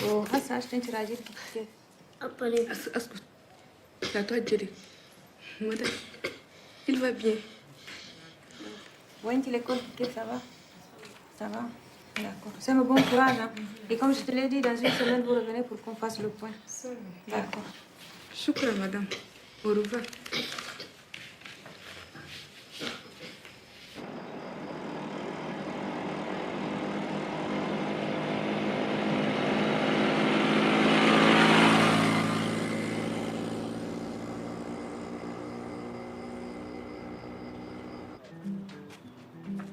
وهسه عشان انت راجل كيف؟ Appelez. اسكت لا تهجري مدى il va bien. وانت l'école كيف ça va? Ça va? D'accord. C'est un bon courage. Hein? Et comme je te l'ai dit, dans une semaine, vous revenez pour qu'on fasse le point. D'accord. شكرا مدام. Au revoir.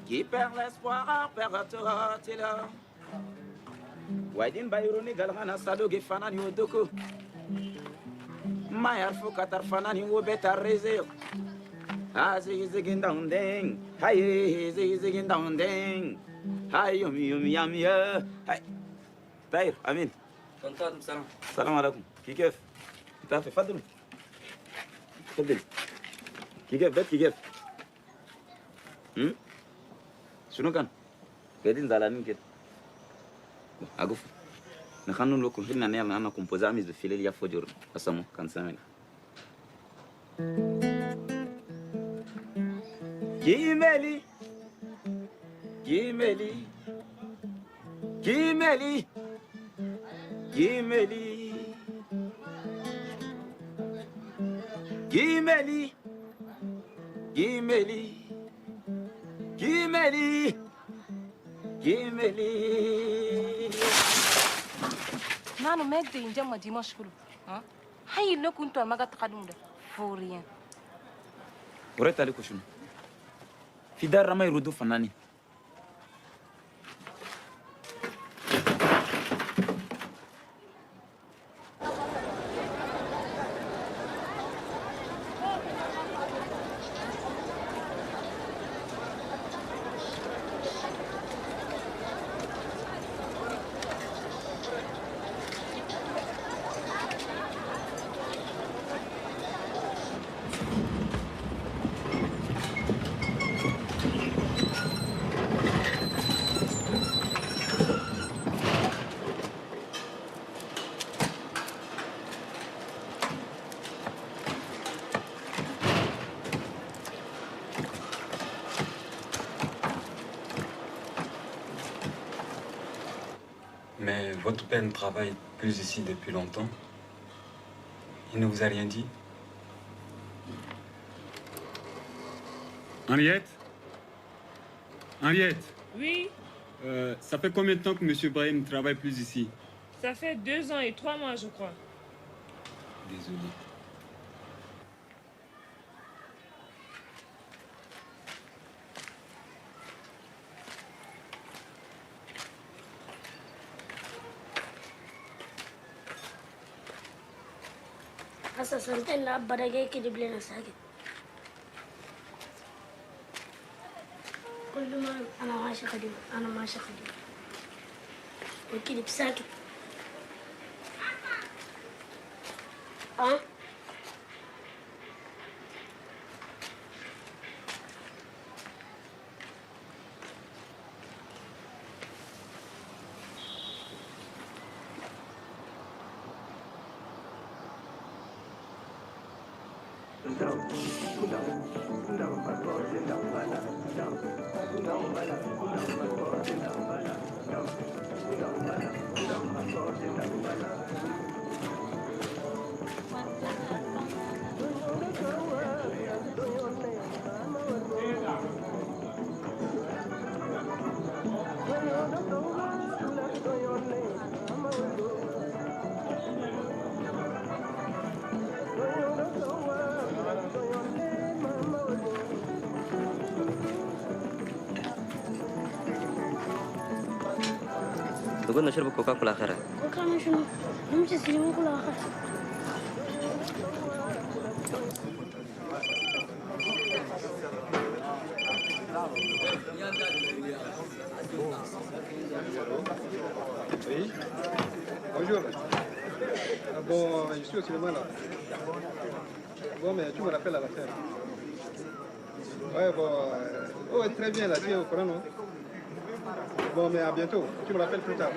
Qui perd l'espoir perdra tila. Waidin bayruni galhana sadoge fanani odoko. Mayar fo katar fanani wo betar rezeo. Hazi zigin down ding. Haye zigin down ding. Hay yum yam ya. Hay. طاير امين. السلام عليكم. كيف؟ انت تفضل. تفضل. كيف بيت كيف؟ شنو كان؟ قاعدين زعلانين كده. أقف. نخلنا لكم هنا نعمل أنا كومبوزاميز بفيليا فجر أسمه كان سامي. Kimeli, Kimeli, Kimeli, Kimeli, Kimeli, Kimeli, Kimeli, Kimeli. Nanu meg de inja ma dimanche kulu. Hayi ne kuntu amaga takadum da. For rien. وريت عليكم شنو؟ في دار ما يردوا فنانين. Mais votre père ne travaille plus ici depuis longtemps. Il ne vous a rien dit? Henriette? Henriette? Oui, Ça fait combien de temps que M. Brahim ne travaille plus ici? ça fait 2 ans et 3 mois, je crois. Désolé. Asa santen na barage ki dible na sake. Kullu ma ana masha khadim, ana masha khadim. Waki dib sake. Ah? تقول نشرب كوكاكولا آخرها. Kokana shunu. Numchi silimu kula akhar. Oui. Bonjour. Bon, je suis au cinéma là. Bon, mais tu me rappelles à la fin. Ouais, bon. Ouais, très bien là, tu es au courant, non? Bon, mais à bientôt. Tu me rappelles plus tard.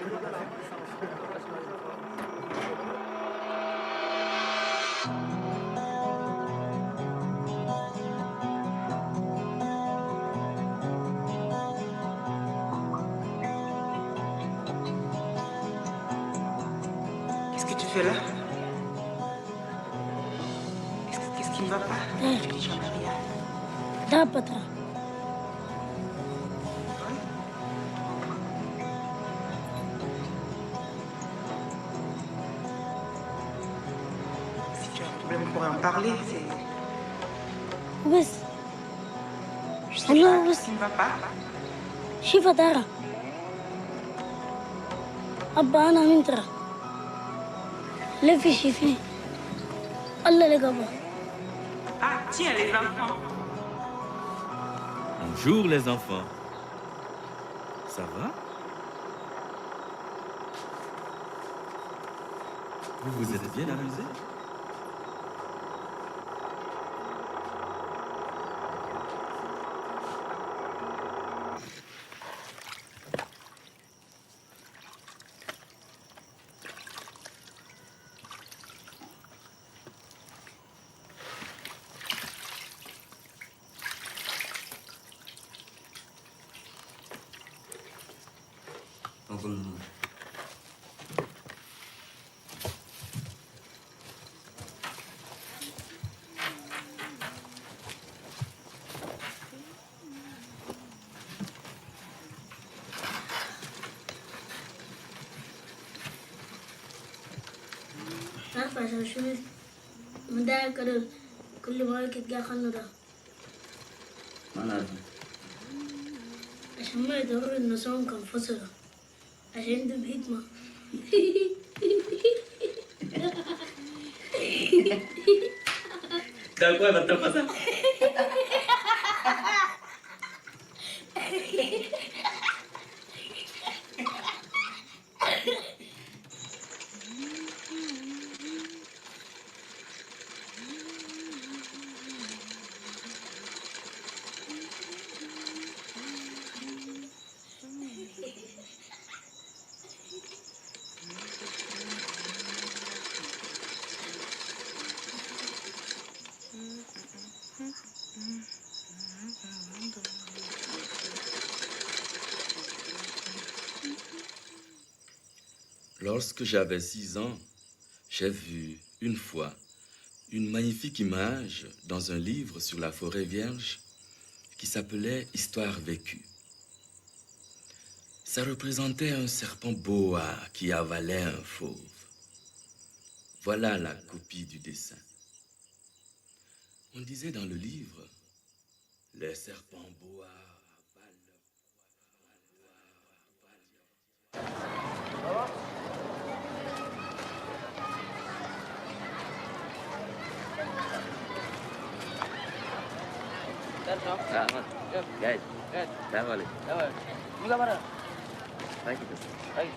Qu'est-ce que tu fais là? Qu'est-ce qui ne va pas? Tu dis jamais rien. Da patra. Si tu as un problème, on pourrait en parler. Bas. Je sais pas, qu'est-ce qui ne va pas? Shifa dara. Abba ana min tara. Lefi shifi. Allah le gaba. Ah, tiens, les enfants. Bonjour les enfants. Ça va? Vous vous êtes bien amusés? تعرف عشان شو مدايق كل ما يلقى خندا ما نعرف. عشان ما يدور النسوان كان فصلة عشان عندهم حكمة. ده كويس بتفصل. Lorsque j'avais 6 ans, j'ai vu une fois une magnifique image dans un livre sur la forêt vierge qui s'appelait Histoire vécue. Ça représentait un serpent boa qui avalait un fauve. Voilà la copie du dessin. On disait dans le livre, les serpents boa Guys, السلام عليكم. Juga mana? Baik. Baik.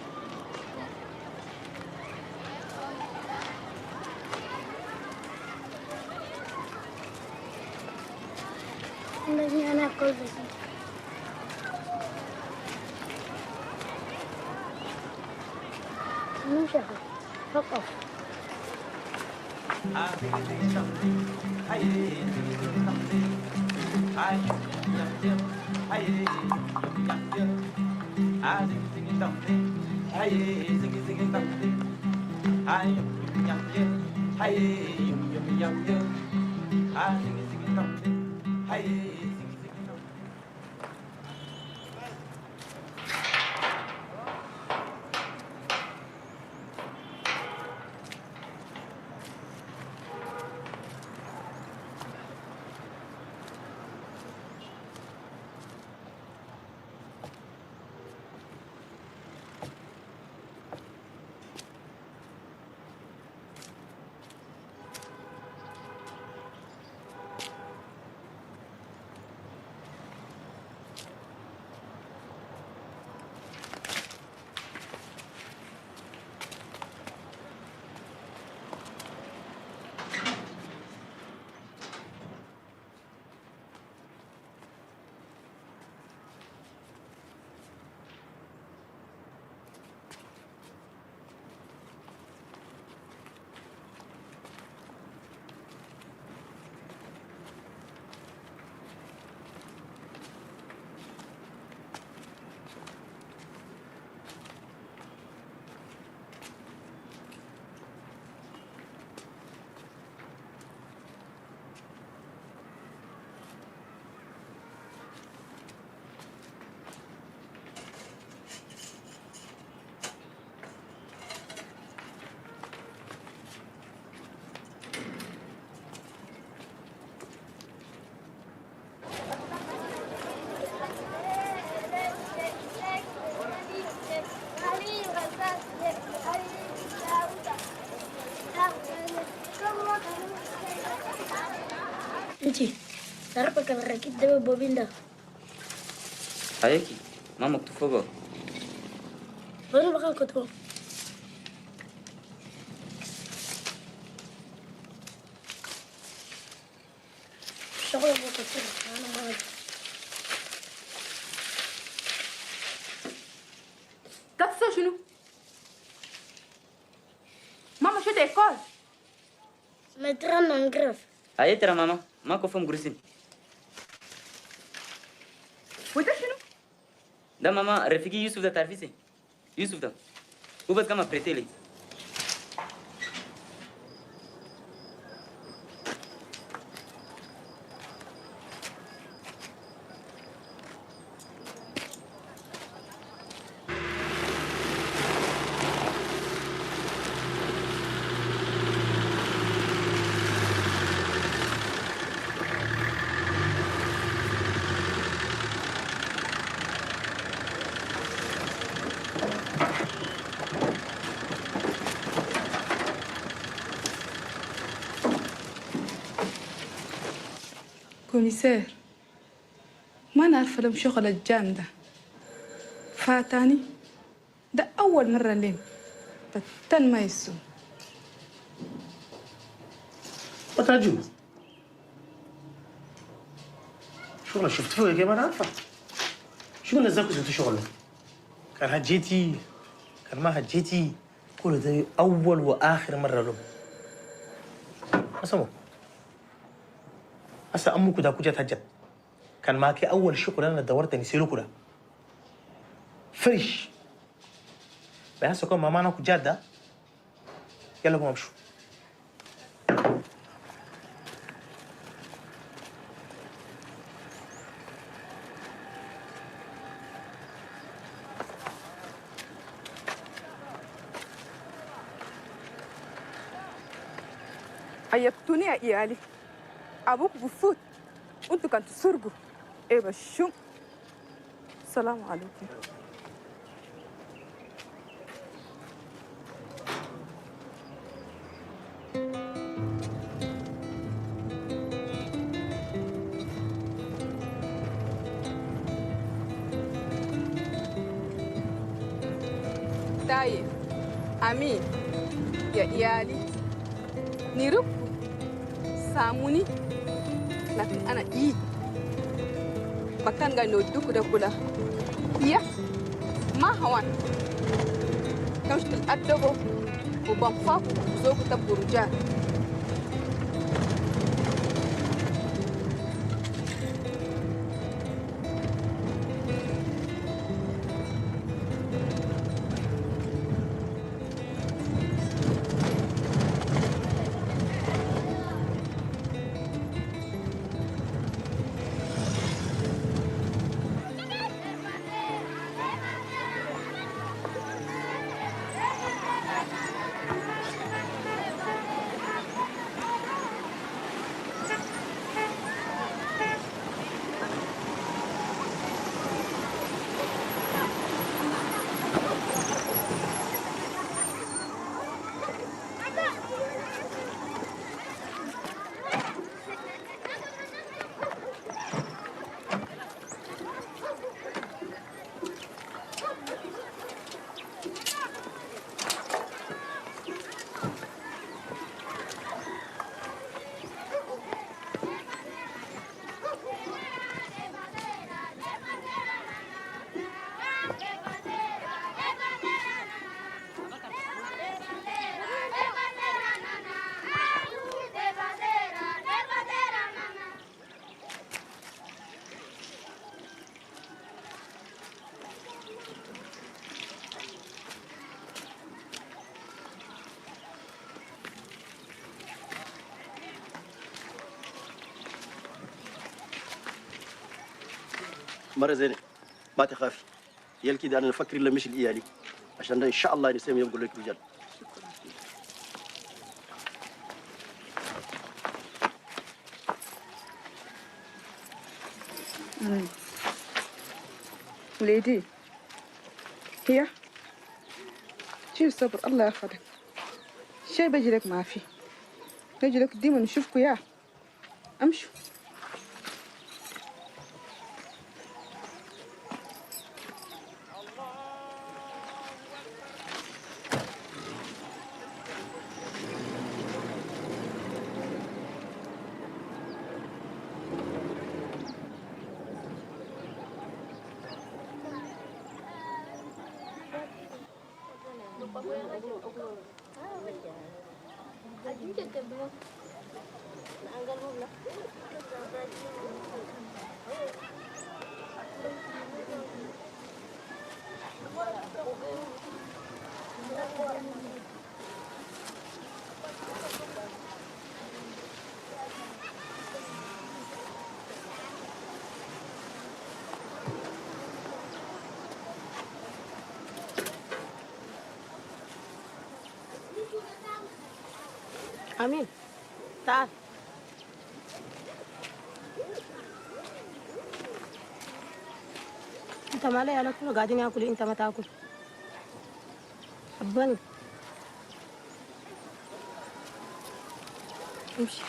لازم أنا أكل بس. مو شغل فقط. انتي تعرفك الركيب ده بوبين ده هيكي ما مكتوب فوقه. وانا بقى كتبه شغل بكتير انا ما أعرف. تتصل شنو؟ ماما شو تأكل؟ مترنا نقرف هاي ترى ماما ما كفهم جرسين. وده شنو؟ ده ماما رفيقي يوسف ده تعرفيه. Yusuf da. Ubas kama pretele. كوميسير ما نعرف لهم شغل الجام ده فاتاني ده أول مرة لين تتن ما يسو وترجم شغل شفت فيه كيف انا عارفه شو نزلكوا سويتوا شغل كان هجيتي كان ما هجيتي كل ده اول واخر مره له اسمعوا هسه امك ده كوجت هجت كان معك اول شغل انا دورت نسيلو كده فريش بس كون ماما انا كجاد ده يلا قوم امشوا عيبتوني يا إيالي أبوك بفوت وأنتوا كنتوا تسرقوا إيه بشو السلام عليكم طيب أمين يا إيالي نيرو ساموني لكن أنا إيه مكان قاعد نودوك ده كله يا ما هوان كمش تتأدبوا وبنفاقوا وزوجوا تبقوا رجال مرة زينة ما تخافي يل كده أنا نفكر إلا مش الإيالي عشان ده إن شاء الله نسمي يوم يقول لك رجال ليدي هي شيل صبر الله يحفظك شيء بيجي لك ما في بيجي لك ديما نشوفكوا يا امشوا أمين تعال. أنت ما لي أنا كله قاعدين ياكل أنت ما تاكل. حبني امشي.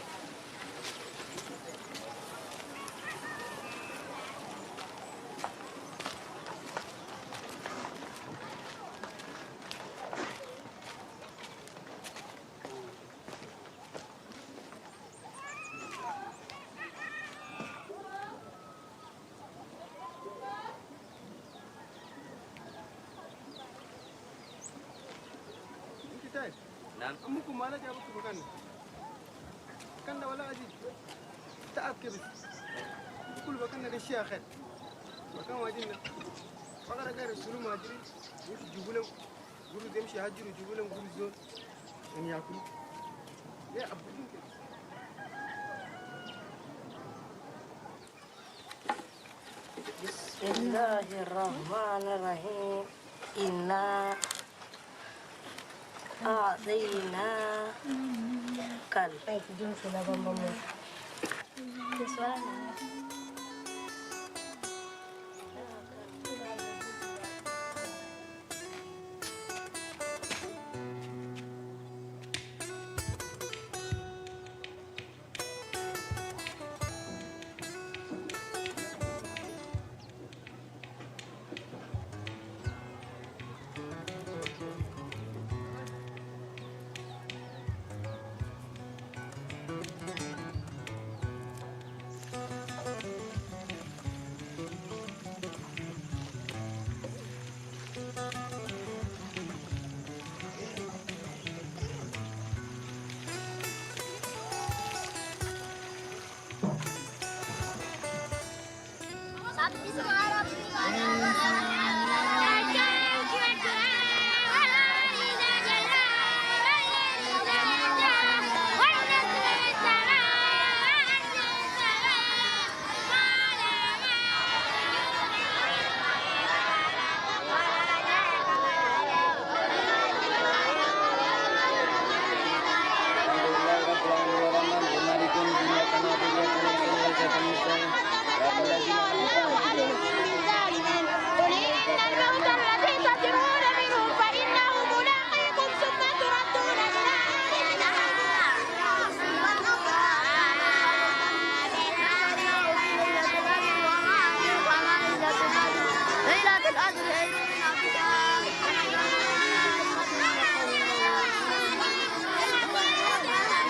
نعم. أمكم ما لا جابتكم مكان كان ولا عزيز تعب كبس كل مكان ده الشيء آخر مكان واجدنا فقط غير السلو ما أدري يجيبوا لهم يقولوا يمشي هاجر يجيبوا لهم يقولوا زول أن يأكلوا يا أبوهم كده. بسم الله الرحمن الرحيم. إنا أعطيناك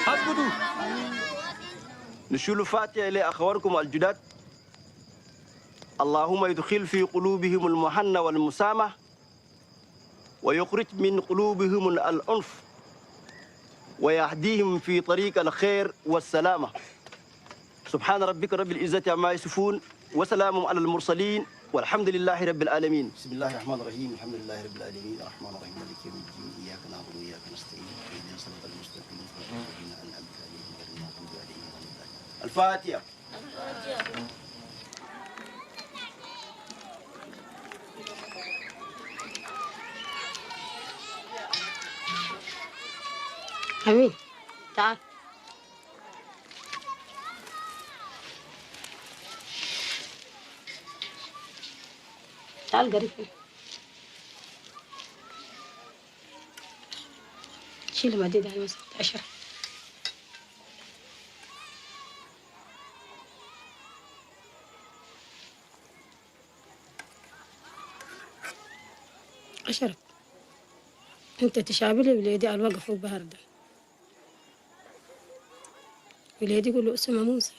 اسكتوا. نشيل الفاتحة لأخوانكم الجداد. اللهم يدخل في قلوبهم المحنة والمسامح ويخرج من قلوبهم العنف ويهديهم في طريق الخير والسلامة. سبحان ربك رب العزة عما يصفون وسلام على المرسلين والحمد لله رب العالمين. بسم الله الرحمن الرحيم. الحمد لله رب العالمين الرحمن الرحيم مالك يوم الدين إياك نعبد وإياك نستعين اهدنا الصراط المستقيم صراط الذين أنعمت عليهم غير المغضوب عليهم ولا الضالين. الفاتحة. أمين تعال. تعال قريب. شيل المديد على مسافة 10. أشرب أنت تشابلي وليدي على الوقف والبهر ده. وليدي يقول له اسمه موسى.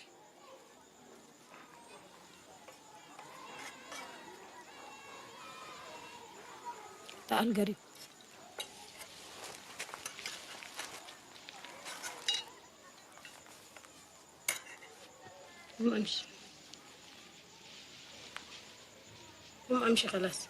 تعال قريب. قوم امشي. قوم امشي خلاص.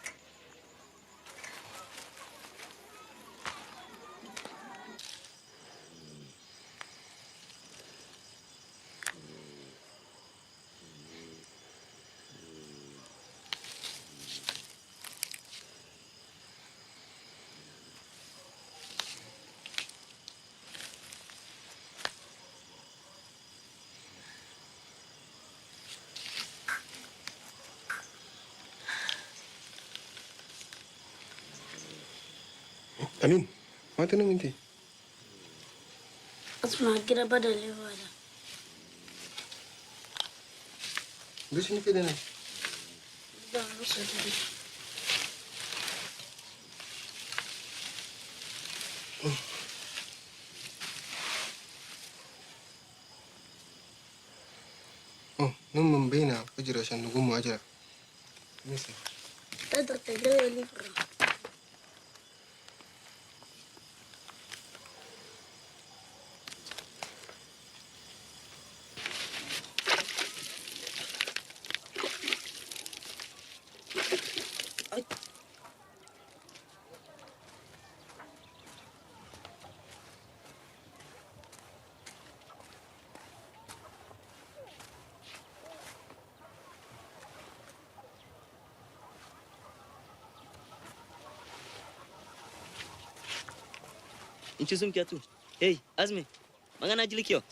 Amin, mata na minti. Asma kira pada lewat. Di sini pede nih. Dah rusak tadi. Oh, nung membina pejelasan nunggu aja. Misi. Kita tertegal ini bro. Inchuzum kia tu. Hey, Azmi. Mangana ajili kyo.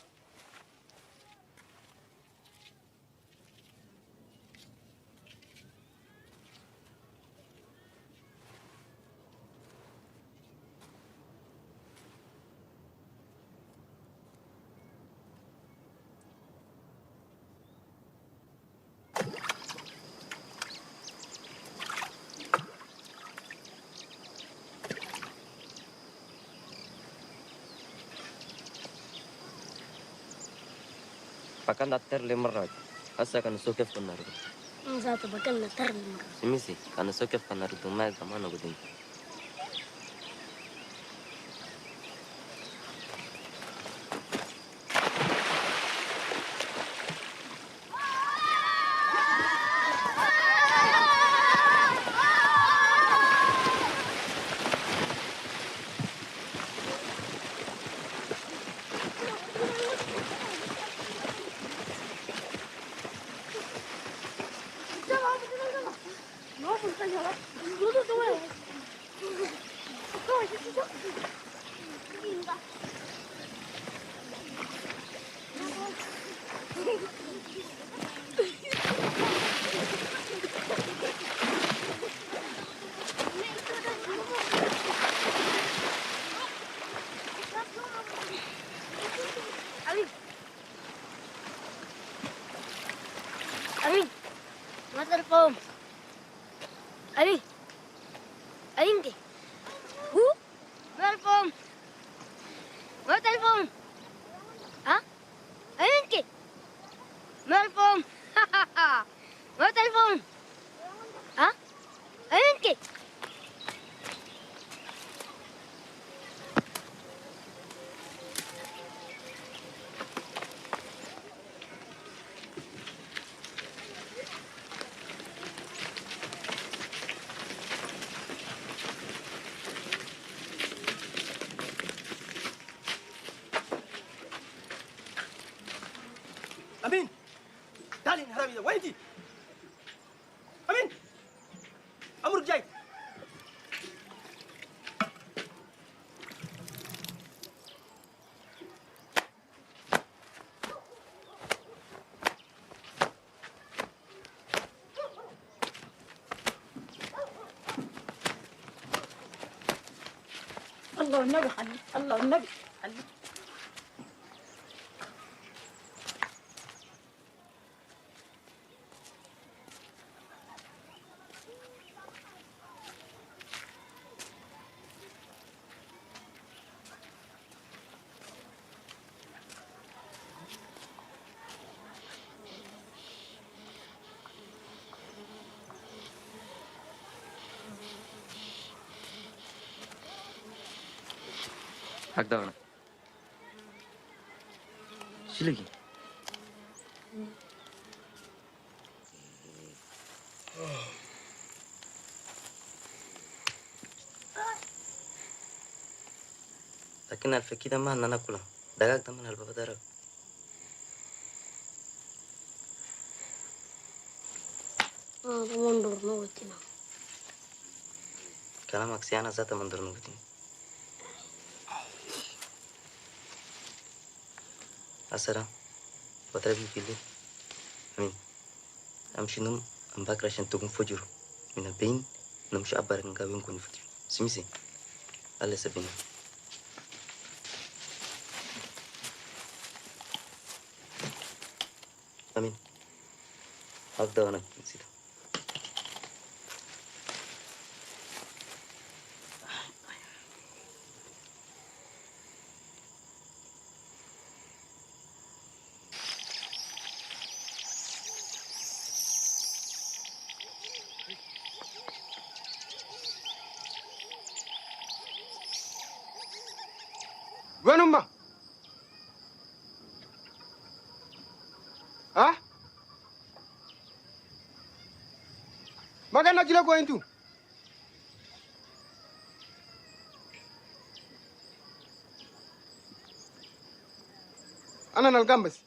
Pakan datar lemar raj. Asa kan sokef kanar. Satu bakal natar lemar. Simisi kan sokef kanar tu mai kamana gudin. Amin, mau telepon. Amin, Amin ke? Telepon. Mau telepon. Hah? Amin ke? Telepon. Mau telepon. Hah? Amin ke? أمين تعالي هربي ده وين انتي؟ أمين أمرك جاي. الله النبي خليك، الله النبي خليك. Hakda. Silagi. Lakin alfa kita mah nana kula. Dagak taman alfa badara. Mundur nugutina. Kana maksiana zata mundur nugutin. Asara. Batrabi pilih. Amin. Amshinum ambak rashan tukun fujur. Mina bain namshu abar ngawin kun fujur. Simisi. Allah sabina. Amin. Abda anak nsitu. Wenumma? Ah? Magana kila going to? Ana nalgambas.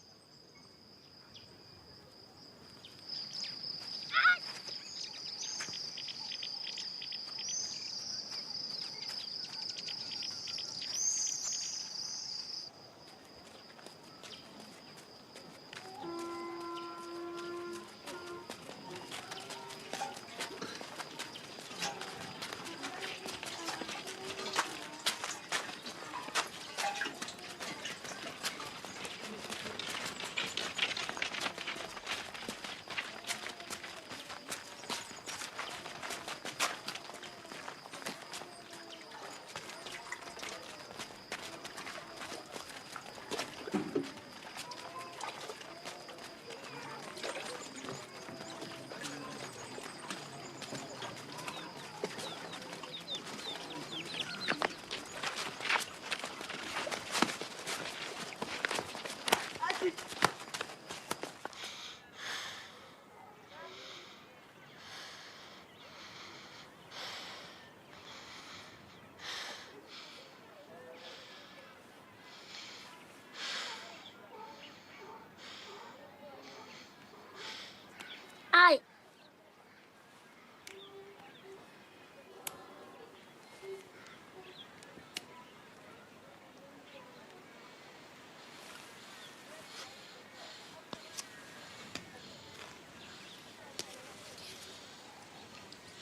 Ay.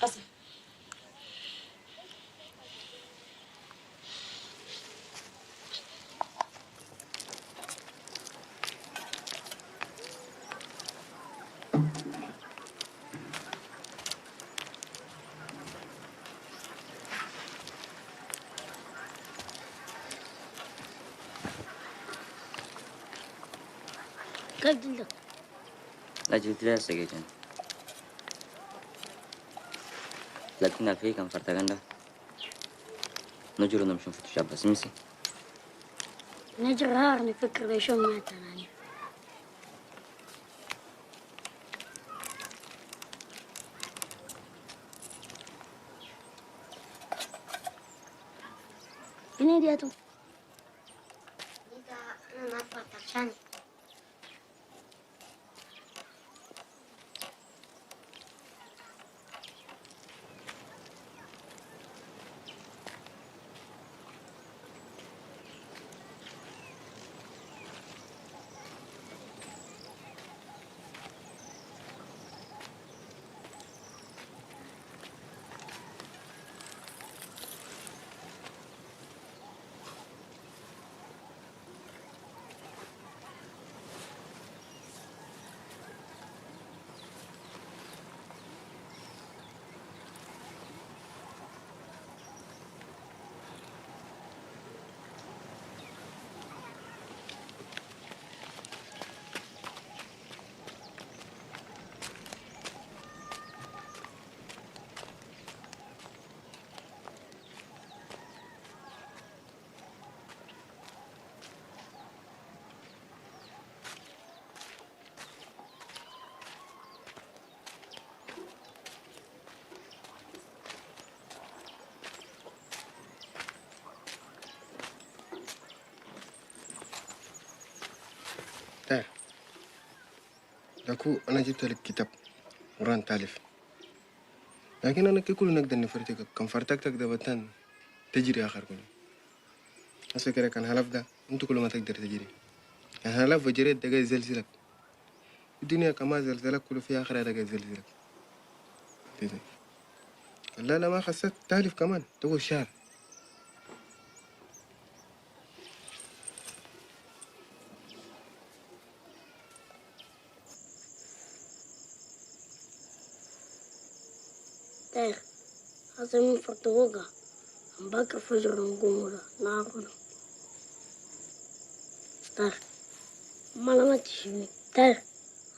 Así. كيف جلدك؟ لا جلد لا سجيتين. لكن الفي كان فرتغندا. نجرو نمشي في الشاب بس ميسي. نجر هار نفكر بشو مات أنا. Ini dia tuh. Ini apa tercani? Aku أنا جبت لك كتاب قرآن تالف لكن أنا كل نقدر نفرتك كم فرتك ده بتن تجري آخر كله هسه كده كان هلف ده أنت كل ما تقدر تجري كان هلف وجريت ده جاي زلزلك الدنيا كمان زلزلك كله في آخر ده جاي زلزلك لا ما خسرت تالف كمان تقول شعر Ter, als ik me vertoga, een bakker voor zo'n gomora, nagono. Ter, malamatishimi. Ter,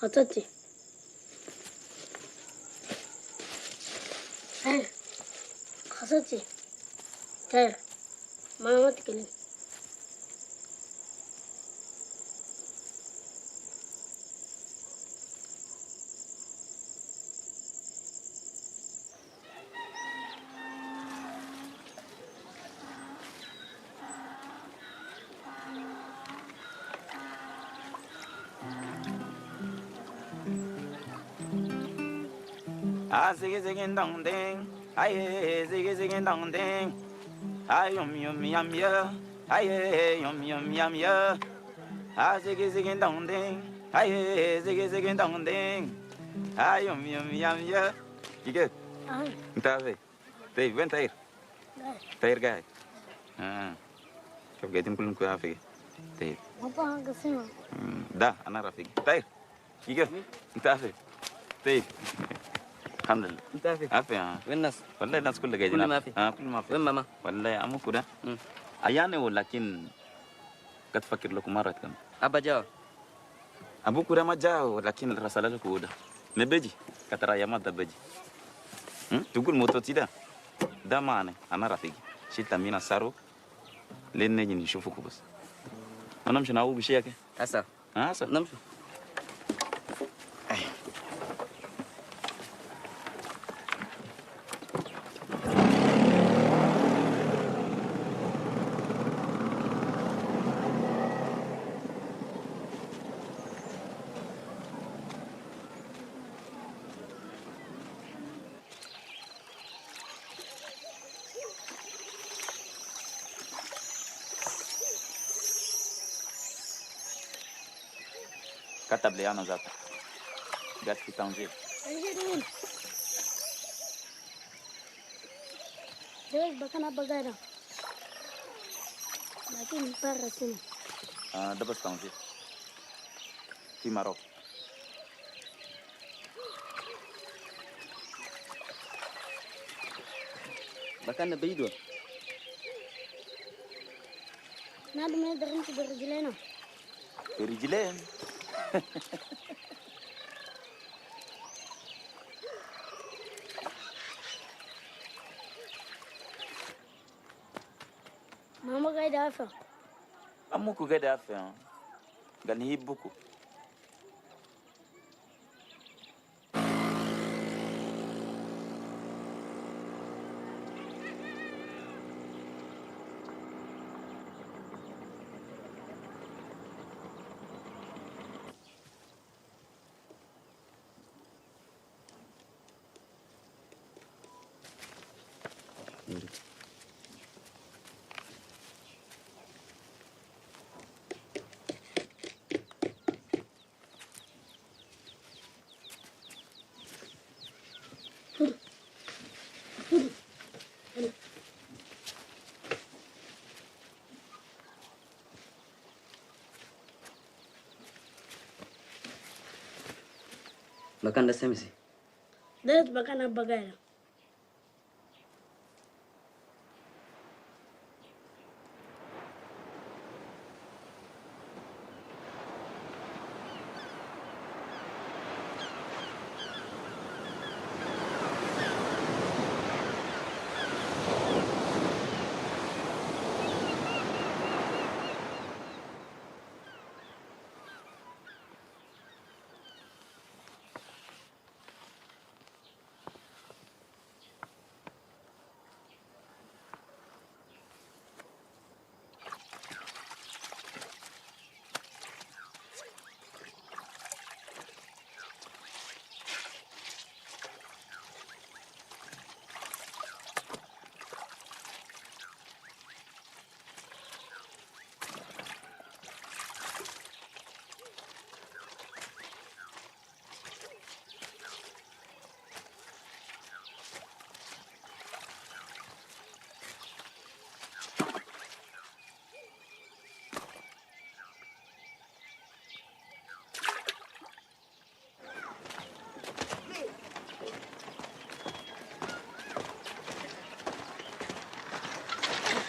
atati. Ter, atati. Ter, malamatikili. Ziggy ziggy dong ding, aye, ziggy ziggy dong ding, aye, yum yum ya, aye, yum yum ya, ziggy ziggy dong ding, aye, ziggy ziggy dong ding, aye, yum yum ya. Giga, entah apa? Teh, wen teh, teh gay. Kau gaya timpul nunggu apa? Teh, Apa kesini? dah, anak Rafiq. Teh, giga, entah apa? Teh. الحمد لله. انت عافية؟ وين الناس؟ والله الناس كلها قاعدين. كل ما في؟ كل ما في. وين ماما؟ والله عمو كده. أياني ولكن قد فكر لكم مرة كم. أبا جاو. أبو كده ما جاو ولكن الرسالة له كده. نبجي كتر أيام ده بجي. تقول موتو تيدا. ده ما أنا رفيقي. شيل تامينا سارو. لين نجي نشوفك بس. أنا مش ناوي بشيء كه. أسا. أسا. نمشي. كتب لي أنا ذاته قاعد في تنجيل. ليش بكنا بقرا لكن برا سنة. ده بس تنجيل في ماروك. بكنا بيدو. نادم ما يقدر يمشي برجلينه. برجلين. ماما قاعدة أفهم. أمك قاعدة أفهم. قال نهيبكو. بكنا سمسي. ليش بكنا بقرا؟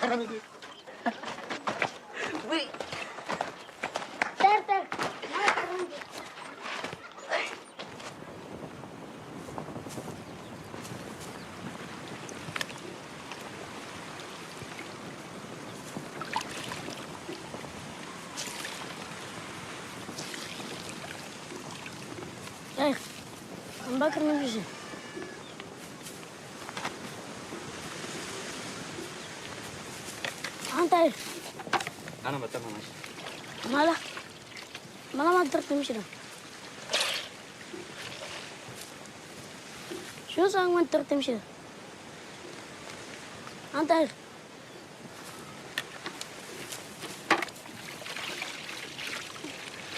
Oui. Ter. Ter. Bakar من وجهي. أنت أنا بتفهم ماشي. مالا ما تقدر تمشي ده. شو صار ما تقدر تمشي ده؟ أنت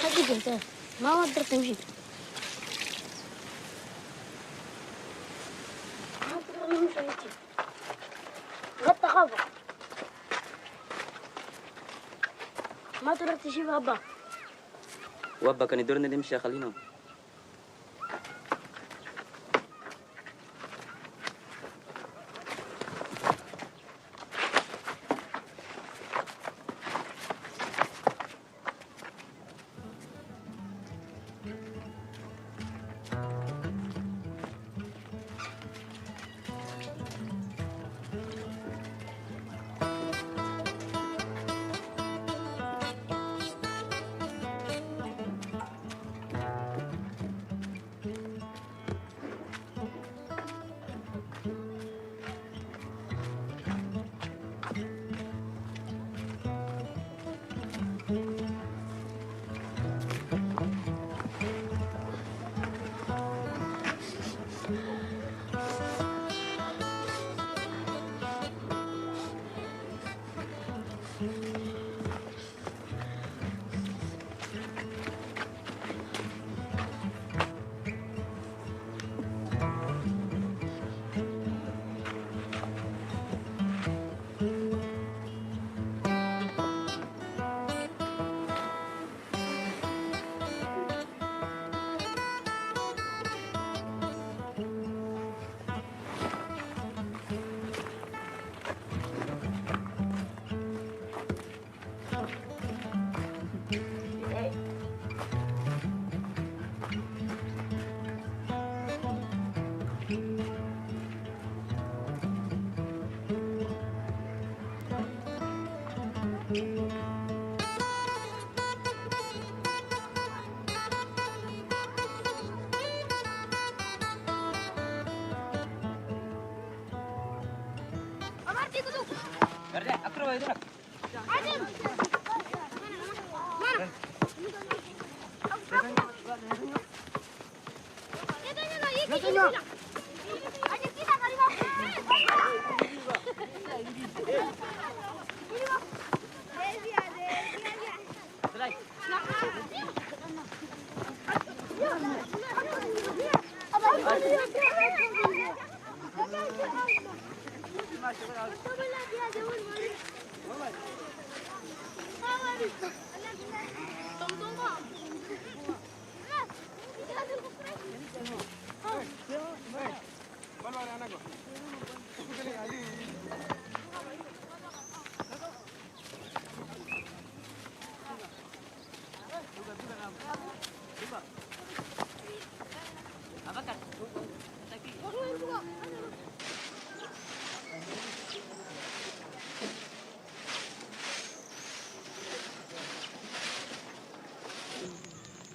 هديك أنت ما تقدر تمشي. ما تقدر تمشي أنت. غطى خافك. ما تقدر تشيل أبا. وأبا كان يدورني نمشي خلينا.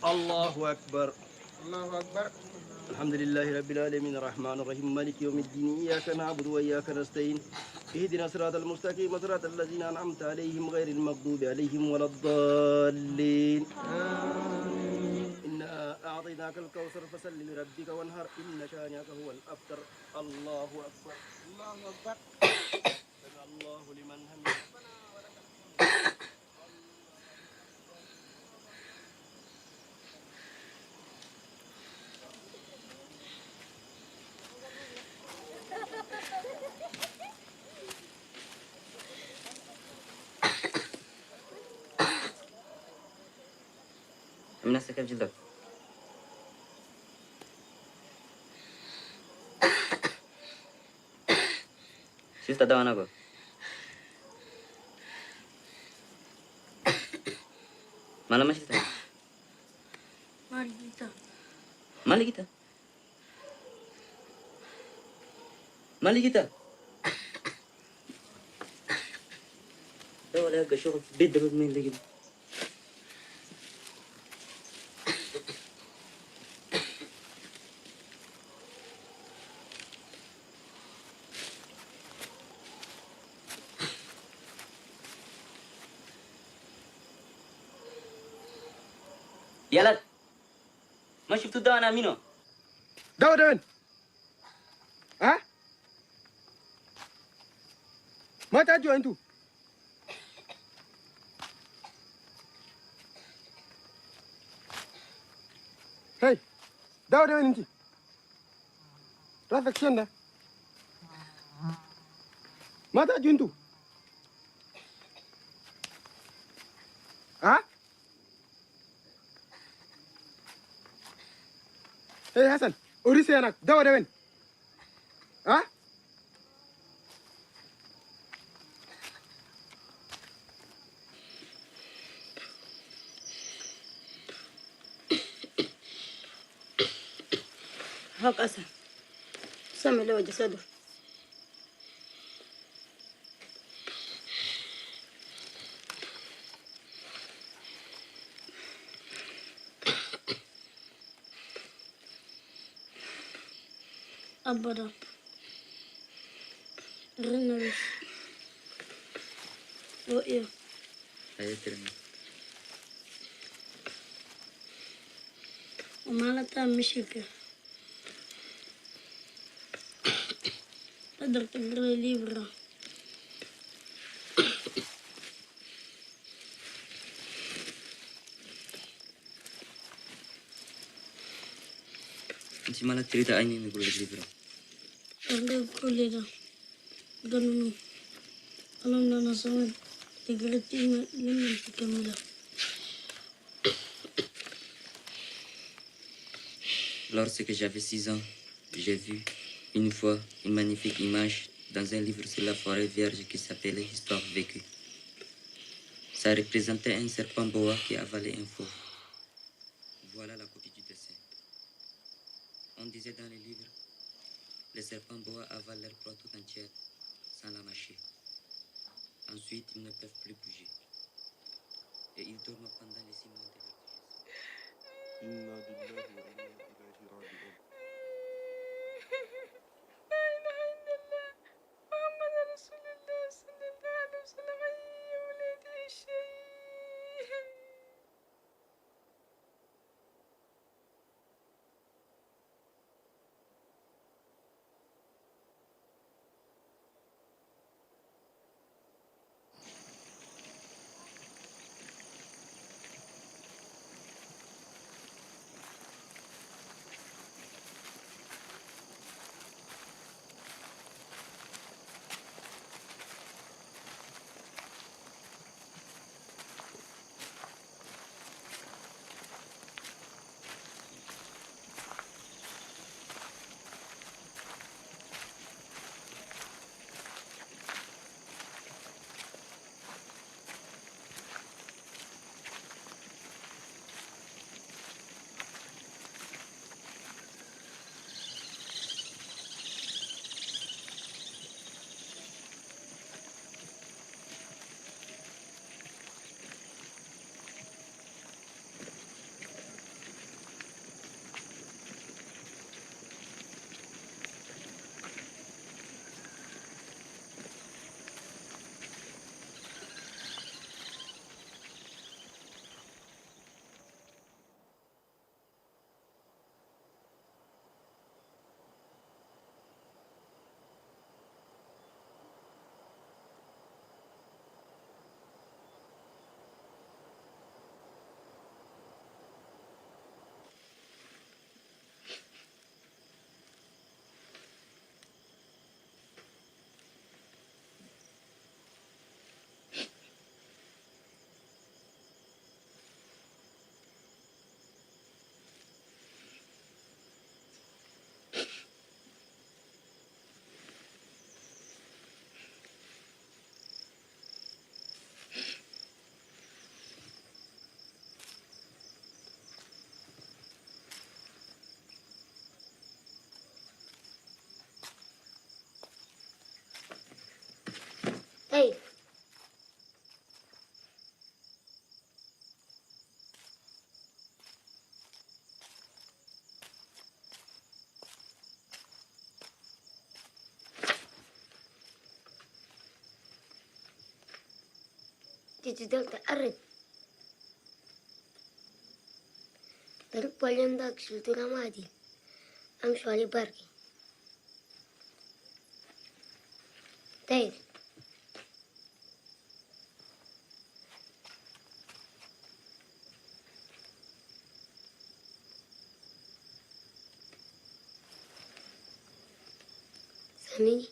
الله أكبر. الله أكبر. الحمد لله رب العالمين الرحمن الرحيم مالك يوم الدين إياك نعبد وإياك نستعين اهدنا صراط المستقيم صراط الذين أنعمت عليهم غير المغضوب عليهم ولا الضالين. إنا أعطيناك الكوثر فصل لربك وانهر إن شانئك هو الأبتر. الله أكبر. الله أكبر. سمع الله لمن حمده. من نفسك كيف جلدك؟ شفت دواء أنا Malam masih tahu. Mari kita. Mali kita. Mali kita. ده ولا هلقى شغل في البيت ده بدل ما يلاقي. يلا ما شفتوا الدواء انا امينو. دواء ده وين؟ ها؟ ما تأجوا انتوا؟ هاي دواء ده وين انت؟ راسك شنو ده؟ ما تأجوا انتوا؟ ها؟ هاي حسن أوريسي هناك دواء ده وين؟ ها؟ هاك أسد سمي له جسده. أبدا رنا بس رؤية. Ayo terima. وما لا مشكلة تقدر تقرا ليبرا. Nanti malah cerita ini nih boleh libro. أقول كل ده قالوا أنا أنا سويت تقرأتي لما تكملها. Lorsque j'avais 6 ans, j'ai vu une fois une magnifique image dans un livre sur la forêt vierge qui s'appelait Histoire vécue. Ça représentait un serpent boa qui avalait un fauve. Voilà la copie du dessin. On disait dans les livres, les serpents boa avalent leur proie tout entière sans la mâcher. Ensuite, ils ne peuvent plus bouger. Et ils dorment pendant les 6 mois de leur vie. إنا لله وإنا إليه راجعون. لا إله إلا الله محمد رسول الله صلى الله عليه وسلم. يا ولدي الشيء. Hey. Digital تعرف طريق بالين داك شلتنا مادي أمشي علي باركي طيب ثاني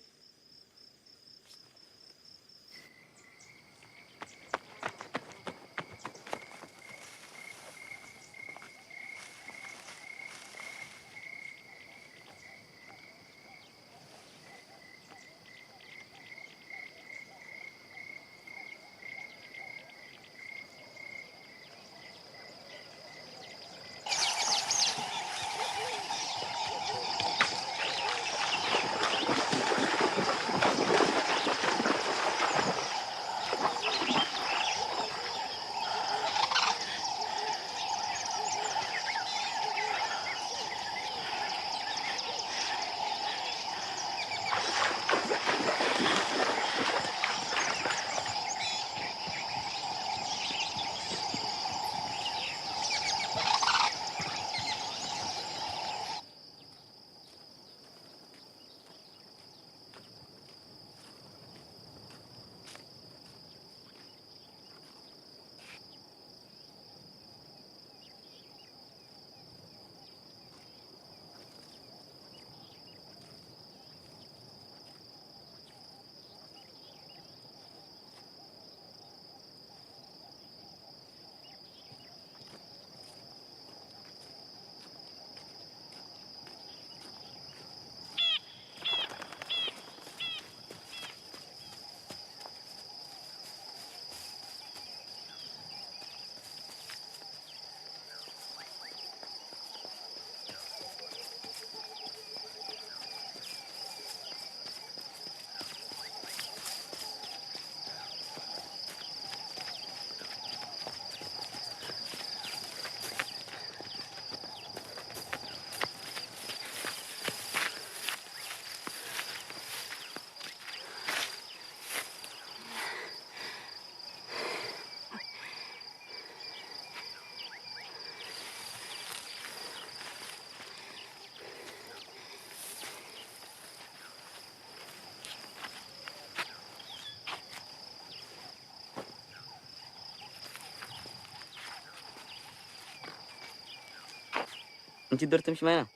أنت تقدر تمشي معنا؟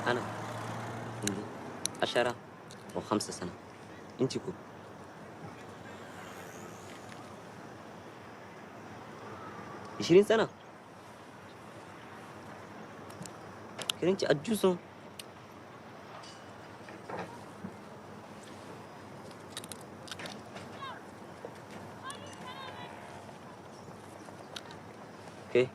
أنا عندي 15 سنة. أنت كم؟ 20 سنة. كده أنت عجوزة. اوكي.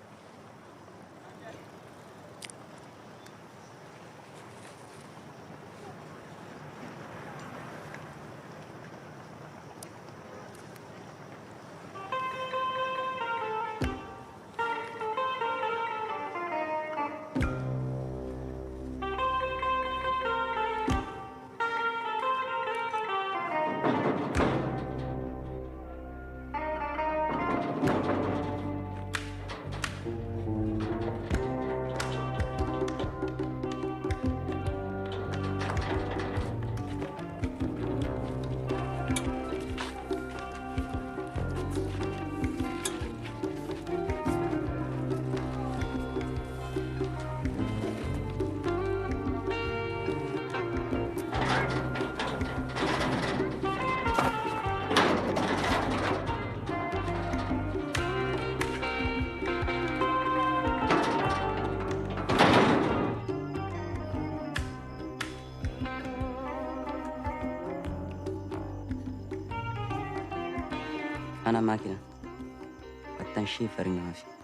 Hana máquina. Batan farinha mafi.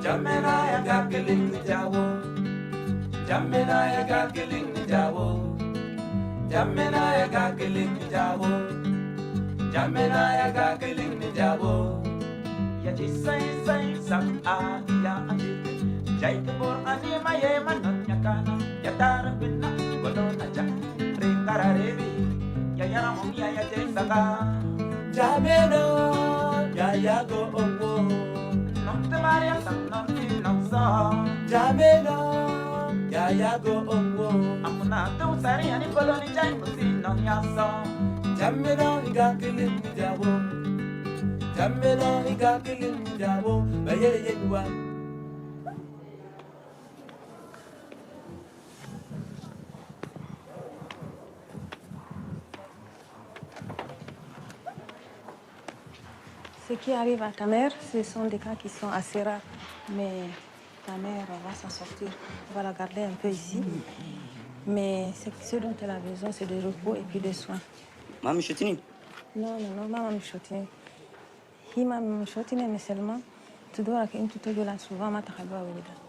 Jamena ya gakeling ni jawo. Jamena ya gakeling ni jawo. Jamena ya gakeling ni jawo. Jamena ya gakeling ni jawo. Ya jisai sai sam a ya ajite. Jai kebor ani maye manon ya kana. Ya tarabina godo na ja. Rekara rebi. Ya yara mumia ya jesaka. Jameno ya go owo. Nonte Maria San Nonti Nonsa Jameno ya go owo Amuna tu sari ani koloni jai musi non yasa Jameno higa kilin ni jawo Jameno higa kilin ni jawo Bayere yenwa Ce qui arrive à ta mère, ce sont des cas qui sont assez rares. Mais ta mère va s'en sortir. On va la garder un peu ici. Mais ce dont elle a besoin, c'est de repos et puis de soins. Mami Chotini? Non, Mama Chotini. Mama Chotini, mais seulement, tu dois avoir une toute de la souvent, ma taraba ou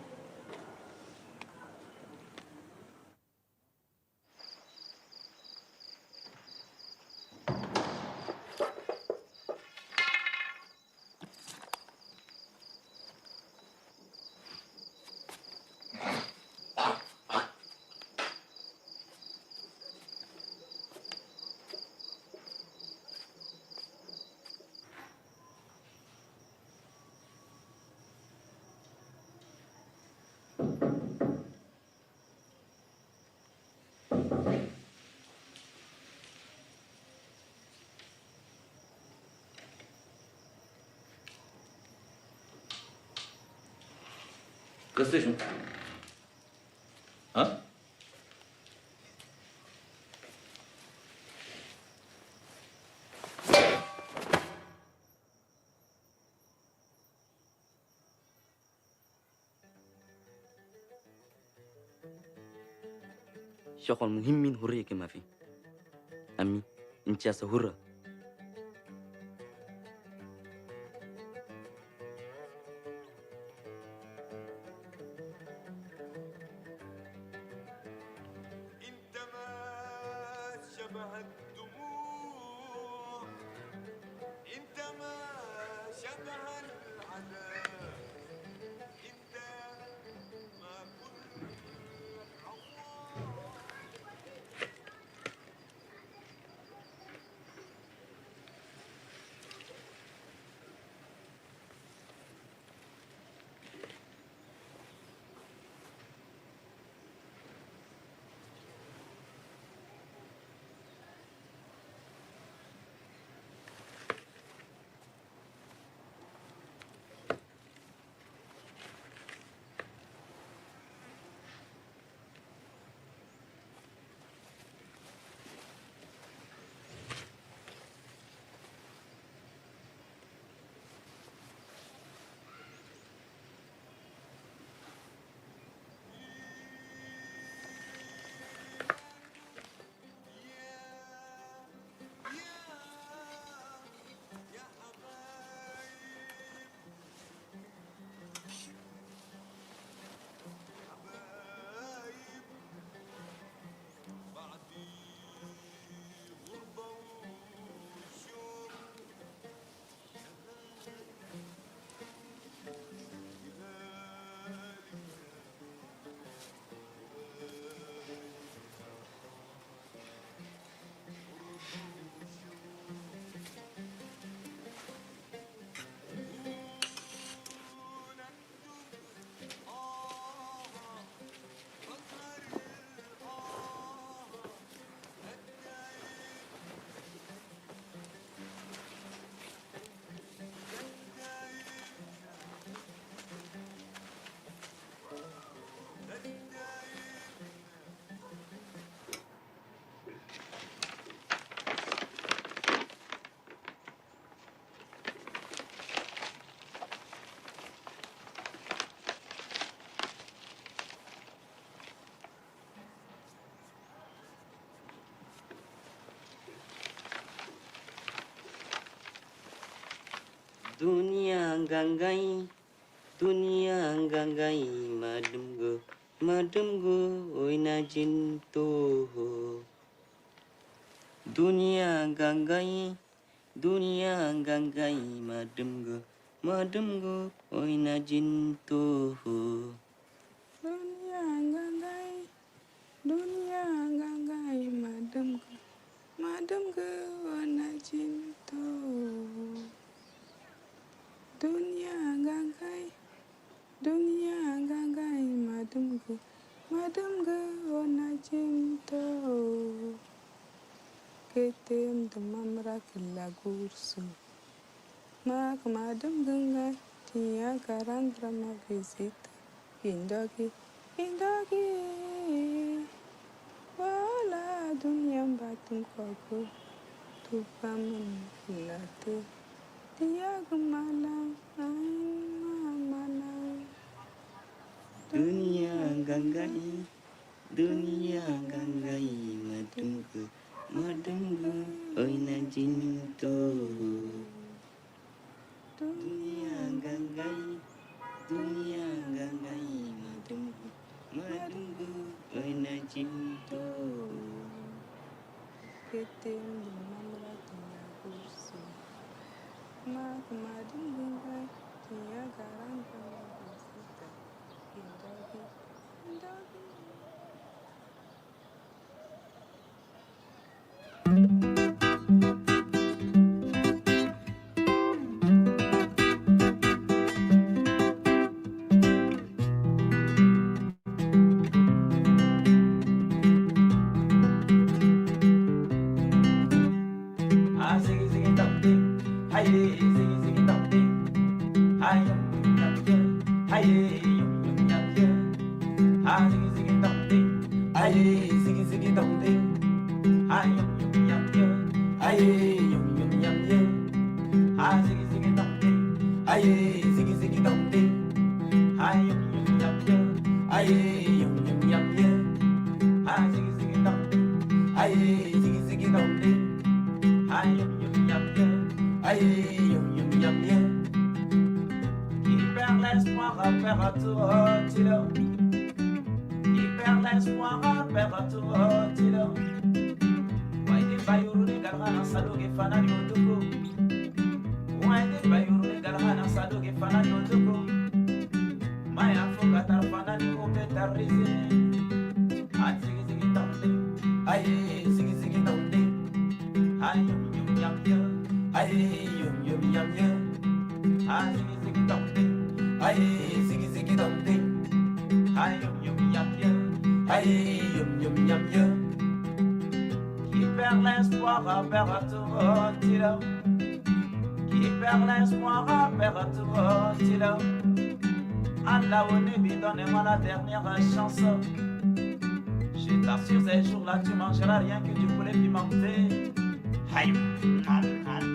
PlayStation. Hein? شغل مهم من هرية كما في أمي انت يا سهرة Dunia gangai, dunia gangai, madam go, oina jinto. Dunia gangai, madam go, oina jinto. Dunia gangai, madam go, wana jinto. Dunia gangai, madam go, wana jinto. Ketem de mamra kila gursu. Mak madam gangai, tia garandra ma visita. Indogi, wala dunia batum kogo. Tupamun late, tia gemala, mana. Dunia gangai, madam go, oina jinto. Dunia gangai, madam go, oina jinto. Ketem de mamra kila gursu. Mak madam gangai, tia garandra ma visita. Indogi. Ah, ziggy ziggy dum ding, hi ziggy ziggy dum ding, hi yum yum yum, hi yum yum yum yum. Ah, ziggy ziggy dum ding, hi ziggy ziggy dum ding, hi yum yum yum yum, hi yum yum yum yum. Ah, ziggy ziggy dum ding, hi ziggy ziggy dum ding, hi yum yum yum yum, hi yum yum yum yum. Ah, ziggy ziggy dum ding, hi ziggy ziggy dum ding. Hi yum yum yum yum, hi yum yum yum yum. Qui perd l'espoir perd tout tilo. Qui perd l'espoir perd tout tilo. Waide bayuru ne galgana salo ge fana ni otoko. Waide bayuru ne galgana salo ge fana ni otoko. Maya foka tar fana ni ope tar rize. Ah zigi zigi dum ding, hi zigi zigi dum ding. Hi yum yum yum yum, hi yum yum yum yum. Ah ziggy ziggy dum ding, hi ziggy ziggy dum ding. Hi yum yum yum yum, hi yum yum yum yum. Qui perd l'espoir perd tout tilo. Qui perd l'espoir perd tout tilo. Allah au nebi, donne-moi la dernière chance. Je t'assure, ces jours-là, tu mangeras rien que du poulet pimenté. Haïm, nom, nom.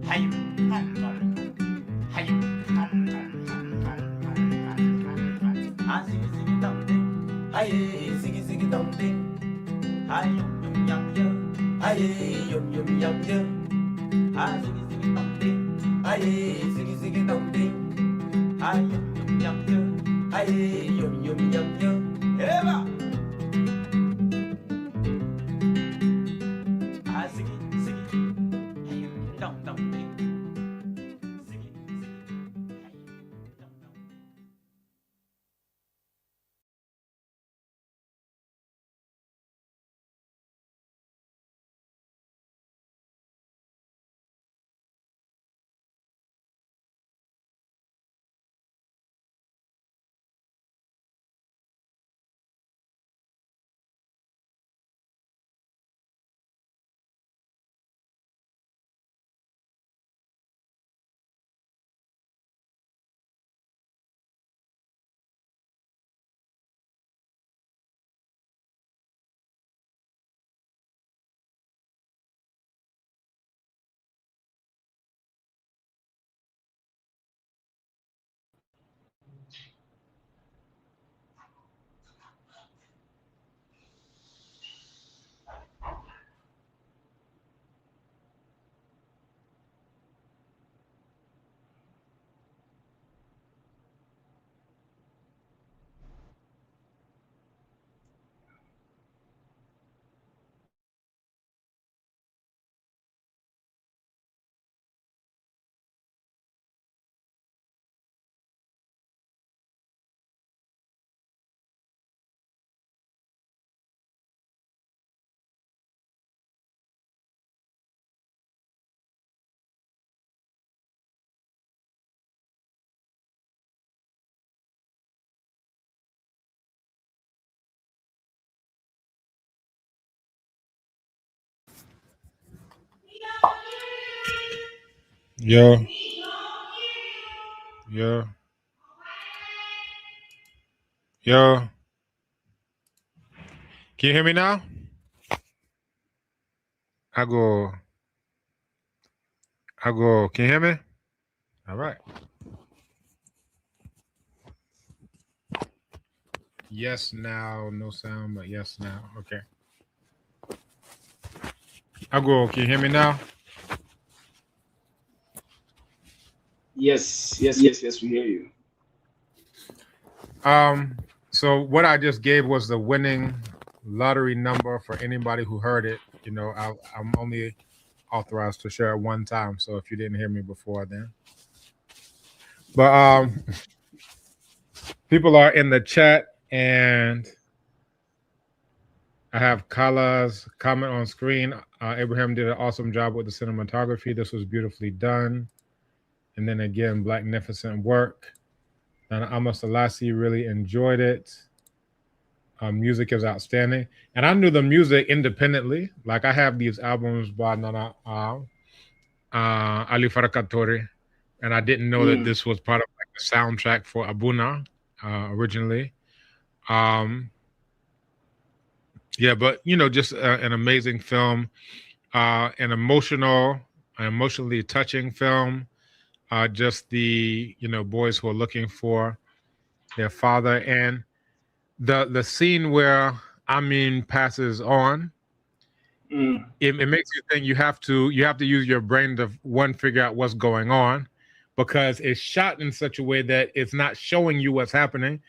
Haïm, nom, nom. Haïm, nom, nom. Ah, ziggy ziggy dum ding. Aye, ziggy ziggy dum ding. Aye, yum yum yum yum. Aye, yum yum yum yum. Ah, ziggy ziggy dum ding. Aye, ziggy ziggy dum ding. Aye, yum yum yum yum. Aye, yum yum yum yum. Eva. Yeah. Yeah. Yeah. Can you hear me now? I go. Can you hear me? All right. Yes now, no sound, but yes now. Okay. Can you hear me now? Yes, we hear you. So what I just gave was the winning lottery number for anybody who heard it. I'm only authorized to share it one time. So if you didn't hear me before then. But people are in the chat, and I have Kala's comment on screen. Abraham did an awesome job with the cinematography. This was beautifully done. And then again, magnificent work. And Amos Selassie really enjoyed it. Music is outstanding. And I knew the music independently. Like I have these albums by Nana Ali Farakatori, and I didn't know that this was part of like the soundtrack for Abuna originally. Yeah, but just an amazing film, an emotionally touching film. Just the boys who are looking for their father, and the scene where Amin passes on. It makes you think you have to use your brain to figure out what's going on, because it's shot in such a way that it's not showing you what's happening.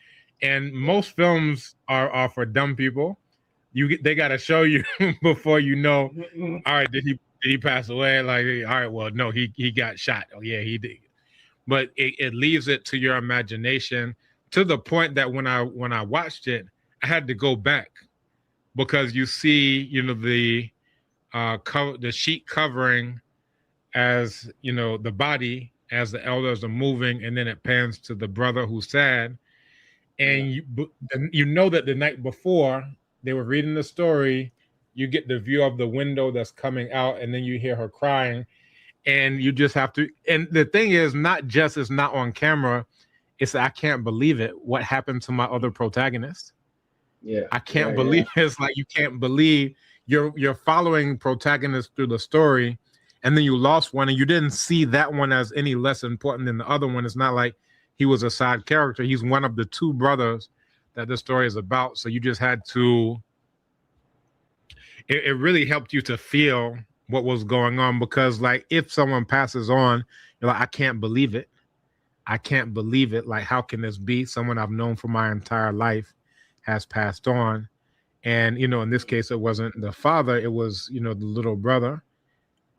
And most films are for dumb people. They got to show you before you know. All right, did he pass away? Like, all right, well, no, he got shot. Oh yeah, he did. But it leaves it to your imagination, to the point that when I watched it, I had to go back, because you see, the sheet covering as the body as the elders are moving, and then it pans to the brother who's sad, and you know that the night before they were reading the story, you get the view of the window that's coming out, and then you hear her crying, and you just have to. And the thing is, it's not on camera. It's I can't believe it. What happened to my other protagonist? Yeah, I can't believe it. It's like you can't believe you're following protagonists through the story, and then you lost one, and you didn't see that one as any less important than the other one. It's not like he was a side character. He's one of the two brothers that the story is about. So you just had to. It really helped you to feel what was going on, because like if someone passes on, you're like, I can't believe it. I can't believe it. Like, how can this be? Someone I've known for my entire life has passed on. And, in this case, it wasn't the father, it was, the little brother.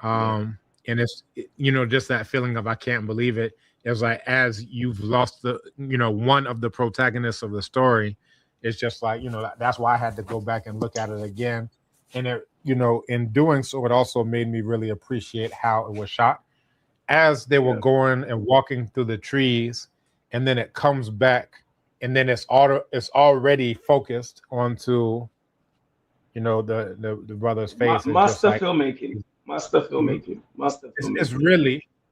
And it's, just that feeling of, I can't believe it. It's like, as you've lost one of the protagonists of the story, it's just like, that's why I had to go back and look at it again. And it, in doing so, it also made me really appreciate how it was shot. As they were going and walking through the trees, and then it comes back, and then it's already focused onto, the brother's face. Master filmmaking.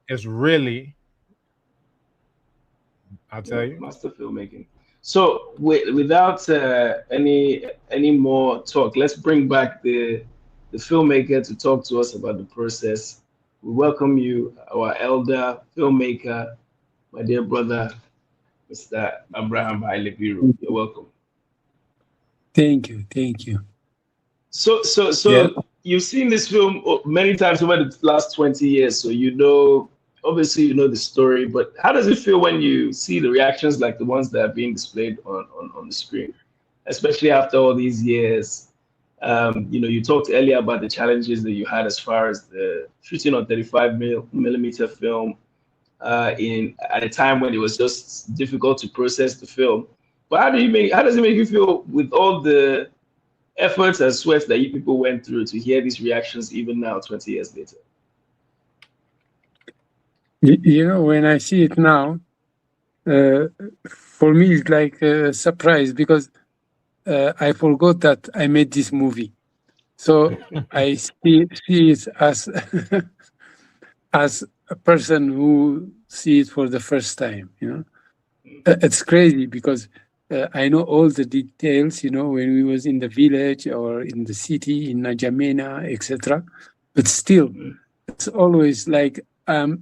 It's really, I'll tell you. Master filmmaking. So without any more talk, let's bring back the filmmaker to talk to us about the process. We welcome you, our elder filmmaker, my dear brother, Mr. Abraham Bailebiru. You're welcome. Thank you. So you've seen this film many times over the last 20 years, so obviously you know the story, but how does it feel when you see the reactions like the ones that are being displayed on the screen, especially after all these years? You talked earlier about the challenges that you had as far as the shooting on 35mm film at a time when it was just difficult to process the film. But how does it make you feel with all the efforts and sweat that you people went through to hear these reactions even now, 20 years later? When I see it now, for me it's like a surprise, because I forgot that I made this movie. So I see it as as a person who see it for the first time, It's crazy because I know all the details, when we was in the village or in the city, in N'Djamena, etc. But still, it's always like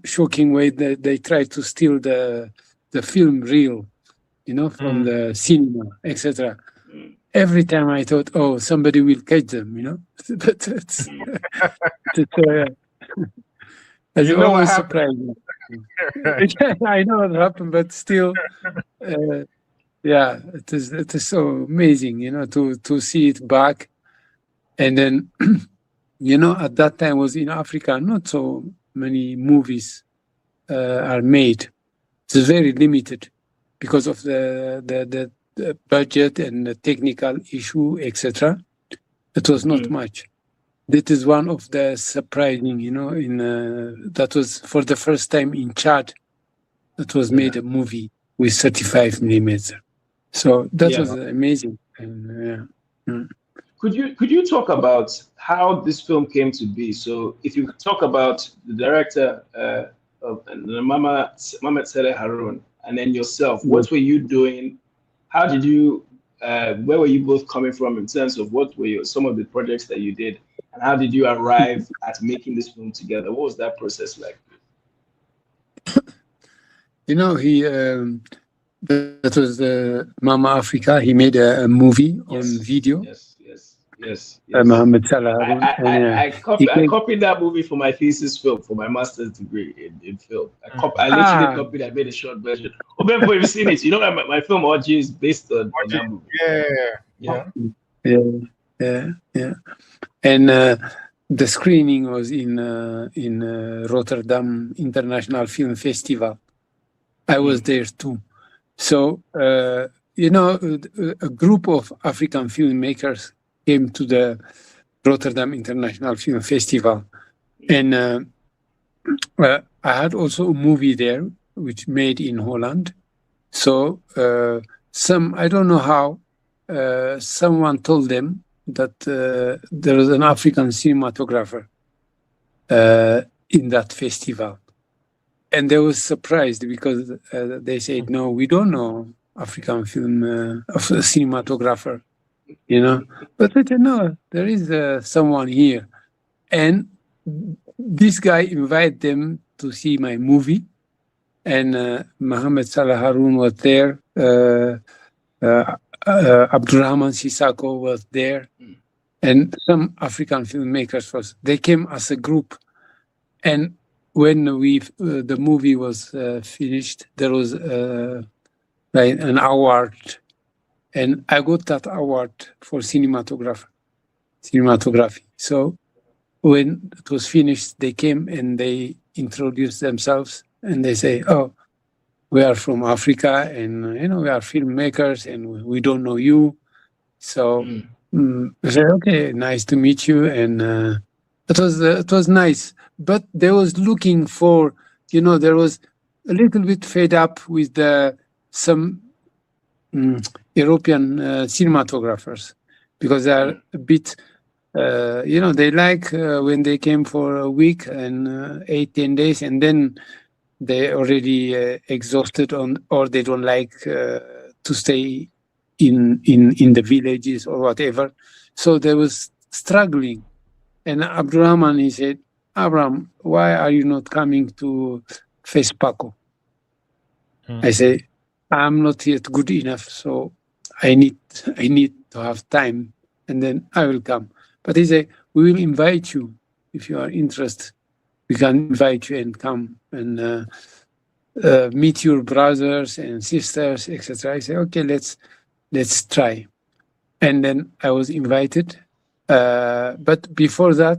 shocking way that they try to steal the film reel, from the cinema, etc. Every time I thought, oh, somebody will catch them, but it's always surprising. I know what happened, but still, yeah, it is so amazing, to see it back. And then, at that time was in Africa, not so many movies are made. It's very limited because of the budget and the technical issue, etc. It was not much. That is one of the surprising, that was for the first time in Chad, that was made a movie with 35 millimeter. So that was amazing. And, Could you talk about how this film came to be? So if you talk about the director of Mohamed Saleh Haroun, and then yourself, what were you doing? How did you? Where were you both coming from in terms of what were some of the projects that you did, and how did you arrive at making this film together? What was that process like? That was Mama Africa. He made a movie on video. Yes. Mohamed Saleh Haroun. I copied that movie for my thesis film, for my master's degree in film. I literally copied. I made a short version. Before you've seen it, my film OG is based on that movie. Yeah. And the screening was in Rotterdam International Film Festival. I was there too. So, a group of African filmmakers came to the Rotterdam International Film Festival. And I had also a movie there, which made in Holland. So I don't know how, someone told them that there was an African cinematographer in that festival. And they were surprised because they said, no, we don't know African film of a cinematographer, But I said, no, there is someone here. And this guy invited them to see my movie. And Mohamed Saleh Haroun was there. Abdurrahman Sissako was there. And some African filmmakers they came as a group. And when the movie was finished, there was an award, and I got that award for cinematography. So when it was finished, they came and they introduced themselves, and they say, "Oh, we are from Africa, and we are filmmakers, and we don't know you." So I said, "Okay, nice to meet you," and it was nice. But they was looking for, there was a little bit fed up with some European cinematographers, because they are a bit, they like when they came for a week and 8-10 days, and then they already exhausted or they don't like to stay in the villages or whatever. So they was struggling. And Abdurrahman, he said, "Abraham, why are you not coming to FESPACO?" I say, "I'm not yet good enough, so I need to have time, and then I will come." But he said, "We will invite you if you are interested. We can invite you and come and meet your brothers and sisters, etc." I say, "Okay, let's try." And then I was invited. But before that,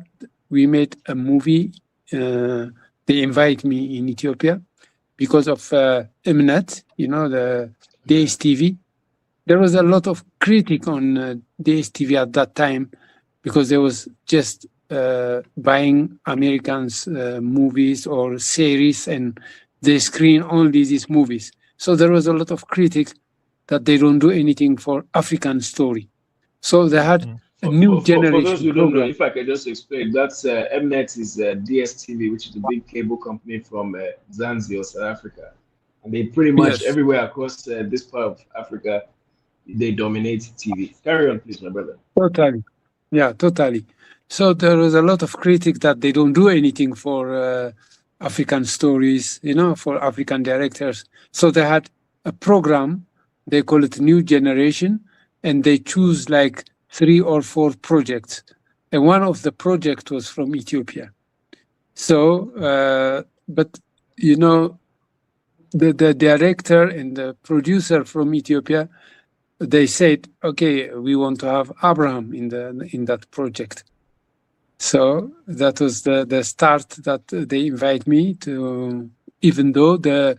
we made a movie. They invite me in Ethiopia because of Mnet, the DSTV. There was a lot of critic on DSTV at that time because they was just buying Americans' movies or series, and they screen only these movies. So there was a lot of critic that they don't do anything for African story. So they had a new For generation those who don't know, program. if I could just explain, that's Mnet is DSTV, which is the big cable company from Zanzibar, South Africa, and they pretty much Yes, everywhere across this part of Africa, they dominate TV. Carry on, please, my brother. totally. Yeah, totally. So there was a lot of critique that they don't do anything for African stories, for African directors. So they had a program, they call it New Generation, and they choose like 3 or 4 projects. And one of the projects was from Ethiopia. So, but, the director and the producer from Ethiopia, they said, okay, we want to have Abraham in that project. So that was the start that they invite me to, even though the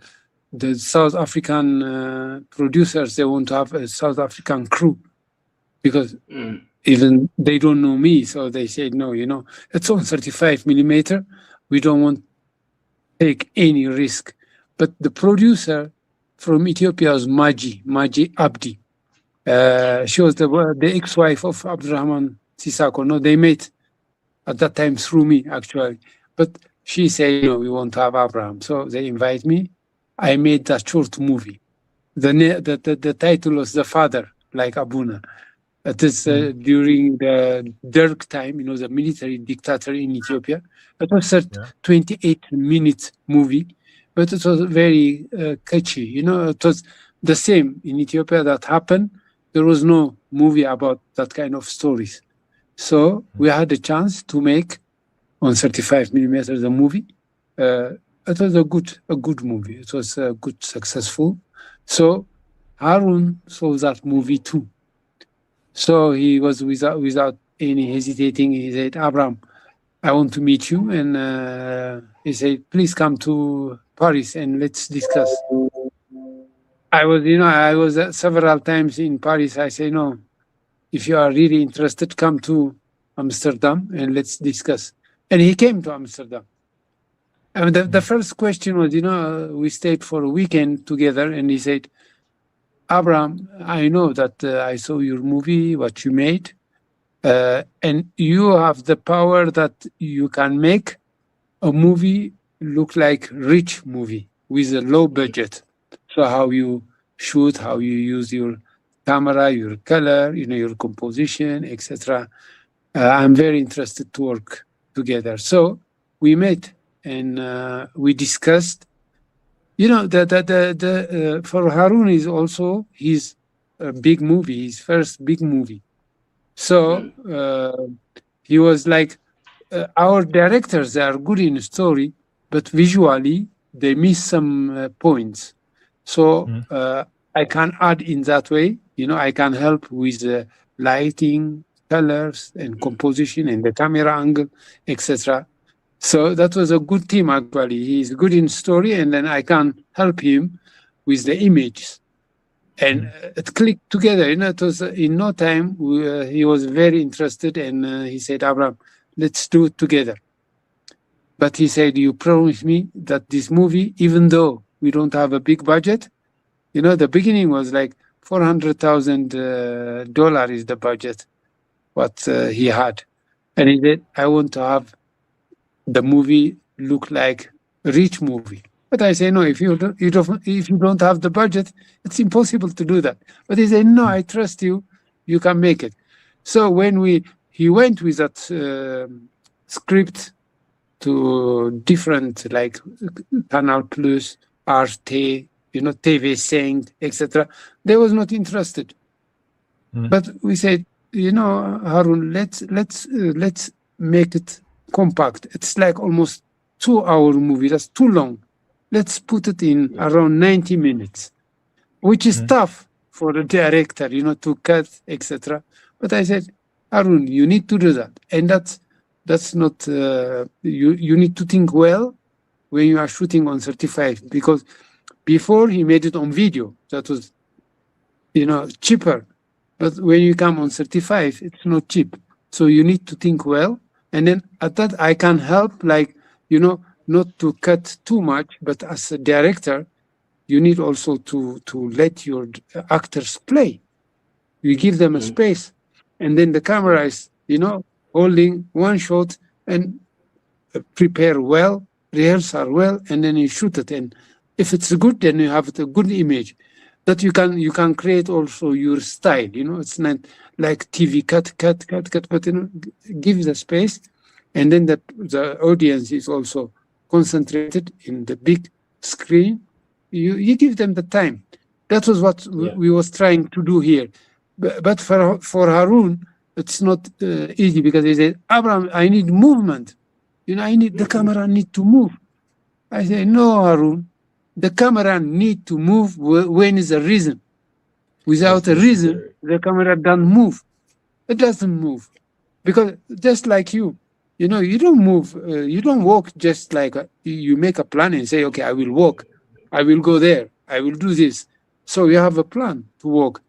South African producers, they want to have a South African crew because even they don't know me. So they said, no, it's on 35 millimeter. We don't want to take any risk. But the producer from Ethiopia was Maji Abdi. She was the ex-wife of Abdurrahman Sisako. No, they met at that time through me, actually. But she said, no, we want to have Abraham. So they invite me. I made that short movie. The title was The Father, like Abuna. It is during the Derg time, the military dictator in Ethiopia. It was a 28-minute movie, but it was very catchy. It was the same in Ethiopia that happened. There was no movie about that kind of stories. So we had a chance to make on 35 millimeters the movie. It was a good movie. It was good, successful. So Harun saw that movie too. So he was without any hesitating. He said, Abraham, I want to meet you. And he said, please come to Paris and let's discuss. I was several times in Paris. I say, no, if you are really interested, come to Amsterdam and let's discuss. And he came to Amsterdam. And the first question was, we stayed for a weekend together, and he said, Abraham, I know that I saw your movie, what you made, and you have the power that you can make a movie look like rich movie with a low budget. So how you shoot, how you use your camera, your color, your composition, etc. I'm very interested to work together. So we met and we discussed. For Harun is also his big movie, his first big movie. So he was like, our directors, they are good in story, but visually they miss some points. So I can add in that way. I can help with lighting, colors, and composition, and the camera angle, etc. So that was a good team, actually. He's good in story, and then I can help him with the images. And it clicked together. It was in no time. He was very interested, and he said, Abraham, let's do it together. But he said, you promised me that this movie, even though we don't have a big budget, the beginning was like $400,000 is the budget, what he had. And he said, I want to have the movie look like a rich movie. But I say, no, if you don't have the budget, it's impossible to do that. But he said, no, I trust you, you can make it. So when he went with that script to different, like Canal Plus, Arte, TV5, etc., they was not interested. But we said, Harun, let's make it compact. It's like almost 2-hour movie. That's too long. Let's put it in around 90 minutes, which is tough for the director, to cut, etc. But I said, Harun, you need to do that. And that's not, you need to think well when you are shooting on 35, because before he made it on video, that was, cheaper. But when you come on 35, it's not cheap. So you need to think well. And then at that, I can help, like, not to cut too much, but as a director, you need also to let your actors play. You give them a space. and then the camera is, holding one shot and prepare well, rehearsal well, and then you shoot it. And if it's good, then you have the good image that you can create also your style. It's not like TV cut, but give the space, and then the audience is also concentrated in the big screen. You give them the time. That was what we was trying to do here. But for Harun, it's not easy, because he said, Abraham, I need movement. I need the camera need to move. I say, no, Harun, the camera need to move when is a reason. Without a reason, the camera doesn't move. It doesn't move. Because just like you don't move, you don't walk just like you make a plan and say, okay, I will walk. I will go there. I will do this. So you have a plan to walk.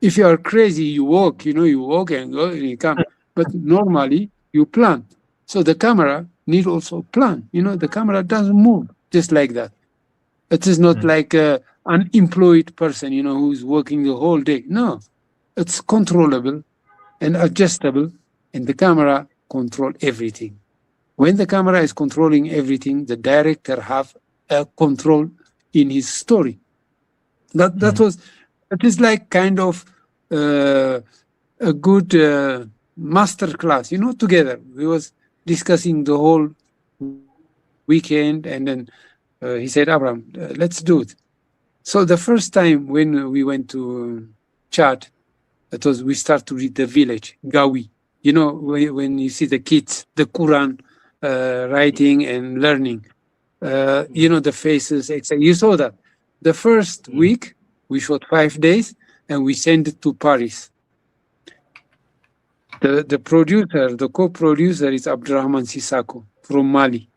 If you are crazy, you walk, you walk and go and you come. But normally you plan. So the camera need also plan. The camera doesn't move just like that. It is not like an unemployed person, who's working the whole day. No, it's controllable and adjustable, and the camera control everything. When the camera is controlling everything, the director have a control in his story. It is like kind of a good master class, together. We was discussing the whole weekend, and then he said, Abraham, let's do it. So the first time when we went to Chad, we start to read the village, Gawi. When you see the kids, the Quran writing and learning, the faces, etc. You saw that. The first week, we shot 5 days, and we sent it to Paris. The producer, the co-producer is Abdurrahman Sissako from Mali.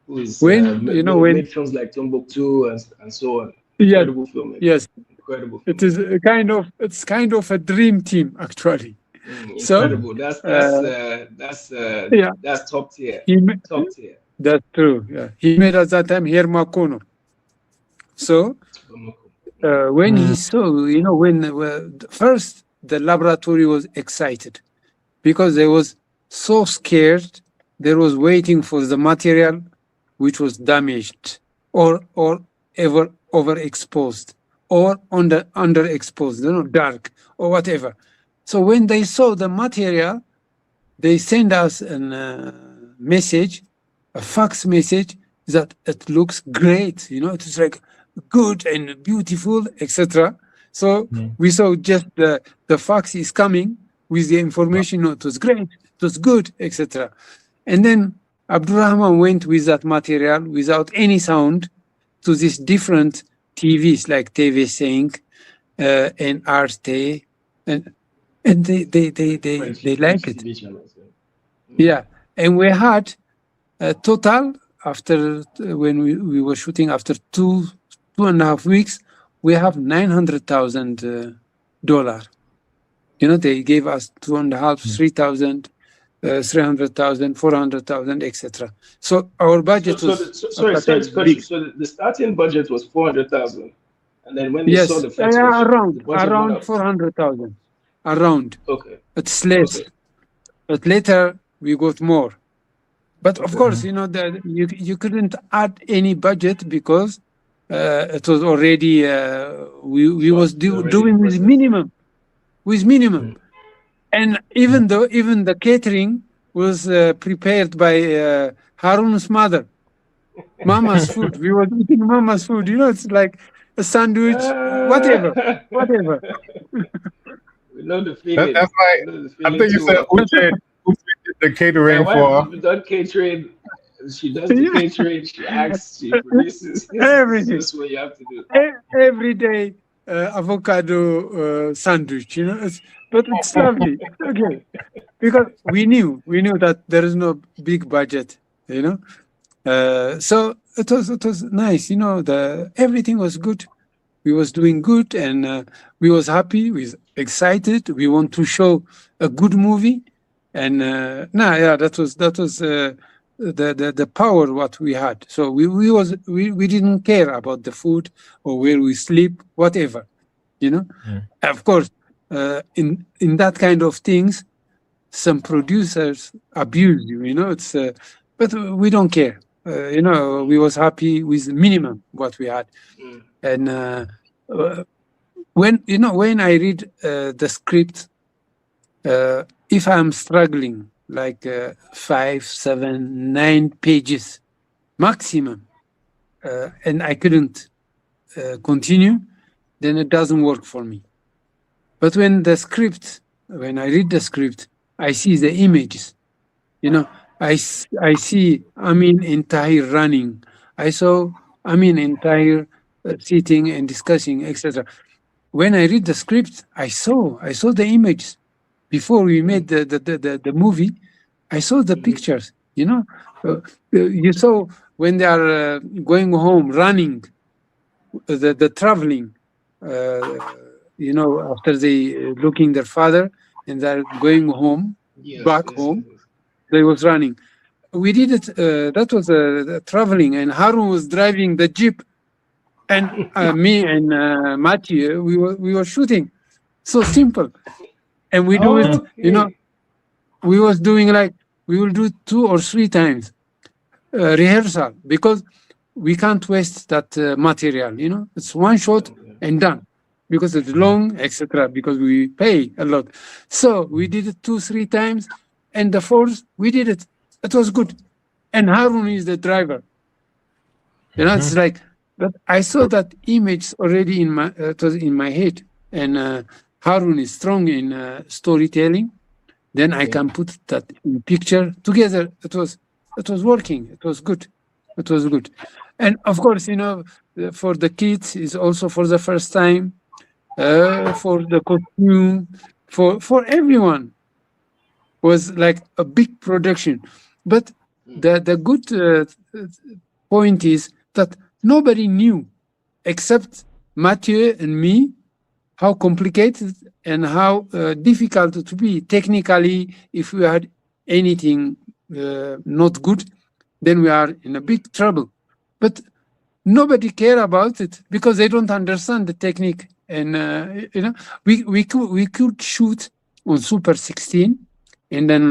Who is made films like Timbuktu and so on. Incredible filmmaker. Yes. Incredible. It is kind of a dream team, actually. Incredible. That's top tier. Top tier. That's true. Yeah. He made at that time Hermakono. So when he saw, when first the laboratory was excited, because they was so scared, they was waiting for the material which was damaged or ever overexposed or underexposed, dark or whatever. So when they saw the material, they send us a message, a fax message, that it looks great, it's like good and beautiful, etc. So we saw just the fax is coming with the information, it was great, it was good, etc. And then Abdurrahman went with that material without any sound to these different TVs like TV5 and Arte, and they like it. Yeah, and we had a total after when we were shooting after two and a half weeks, we have $900,000. They gave us 2.5, 3,000, 300,000, 400,000, etc. So our budget was sorry. So the starting budget was 400,000, and then when they saw the first around 400,000, around. Okay, it's less, but later we got more. But of course, that you couldn't add any budget because it was already we was doing with minimum. And even the catering was prepared by Harun's mother, Mama's food. We were eating Mama's food. It's like a sandwich, whatever. We know the feeling. That's like I think you said Uche did the catering for. Done catering. She does the catering. She acts. She produces. Everything. This is what you have to do. Every day, avocado sandwich. But it's lovely. Okay, because we knew that there is no big budget. So it was nice. Everything was good. We was doing good, and we was happy. We was excited. We want to show a good movie, and that was the power what we had. So we didn't care about the food or where we sleep, whatever. Of course, in that kind of things, some producers abuse you. You know, it's but we don't care. You know, we was happy with minimum what we had, and when I read the script, if I'm struggling like 5, 7, 9 pages maximum, and I couldn't continue, then it doesn't work for me. But when I read the script, I see the images. You know, I see Amin entire running. I saw Amin entire sitting and discussing, etc. When I read the script, I saw the images. Before we made the movie, I saw the pictures. You know, you saw when they are going home, running, the traveling. You know, after they looking their father and they're going home, back home, they was running. We did it. That was traveling, and Harun was driving the jeep, and me and Matthew, we were shooting. So simple, and we do it. You know, we was doing like we will do 2 or 3 times rehearsal because we can't waste that material. You know, it's one shot and done because it's long, etc. Because we pay a lot, so we did it 2, 3 times, and the 4th we did it. It was good, and Harun is the driver. You know, it's like that. I saw that image already it was in my head, and Harun is strong in storytelling. Then I can put that in picture together. It was working. It was good. It was good, and of course, you know, for the kids is also for the first time, for the costume, for everyone was like a big production. But the good point is that nobody knew except Mathieu and me how complicated and how difficult to be technically. If we had anything not good, then we are in a big trouble. But nobody care about it because they don't understand the technique. And you know, we could shoot on Super 16 and then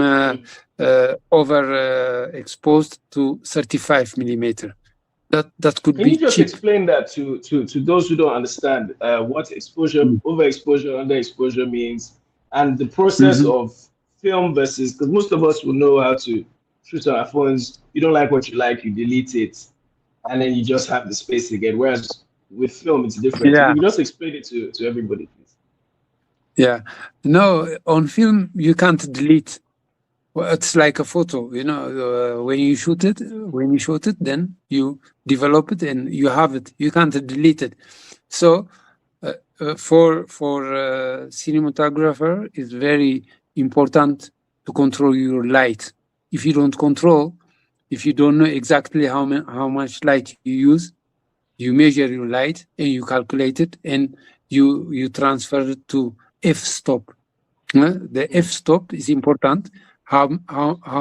overexposed to 35 millimeter. That could Can be you just cheap. explain that to those who don't understand what exposure, overexposure, underexposure means, and the process of film versus, because most of us will know how to shoot on our phones. You don't like what you like, you delete it, and then you just have the space again. Whereas with film, it's different. Yeah. Can you just explain it to everybody, please? Yeah. No, on film you can't delete. Well, it's like a photo, you know. When you shoot it, then you develop it and you have it. You can't delete it. So, for cinematographer, it's very important to control your light. If you don't control, if you don't know exactly how much light you use, you measure your light and you calculate it and you transfer it to f-stop. The f-stop is important. How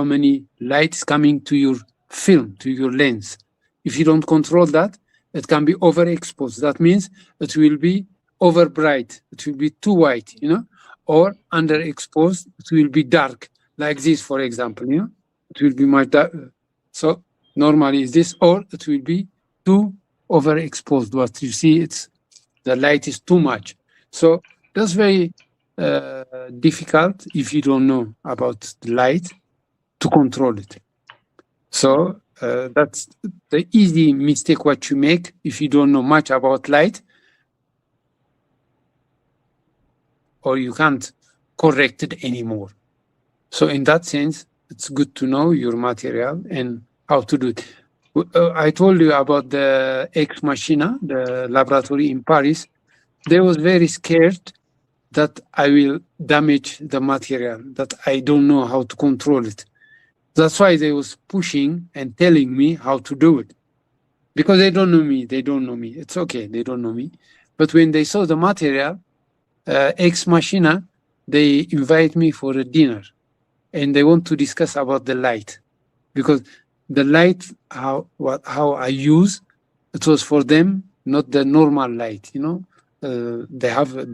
many lights coming to your film, to your lens. If you don't control that, it can be overexposed. That means it will be over bright. It will be too white, you know, or underexposed. It will be dark, like this, for example. You know, it will be much dark. So normally is this, or it will be too overexposed. What you see, the light is too much. So that's very difficult if you don't know about the light to control it. So that's the easy mistake what you make if you don't know much about light, or you can't correct it anymore. So in that sense, it's good to know your material and how to do it. I told you about the Ex Machina, the laboratory in Paris. They was very scared that I will damage the material, that I don't know how to control it. That's why they was pushing and telling me how to do it. Because they don't know me, It's okay, they don't know me. But when they saw the material, Ex Machina, they invite me for a dinner. And they want to discuss about the light. Because the light, how I use, it was for them, not the normal light, you know. They have a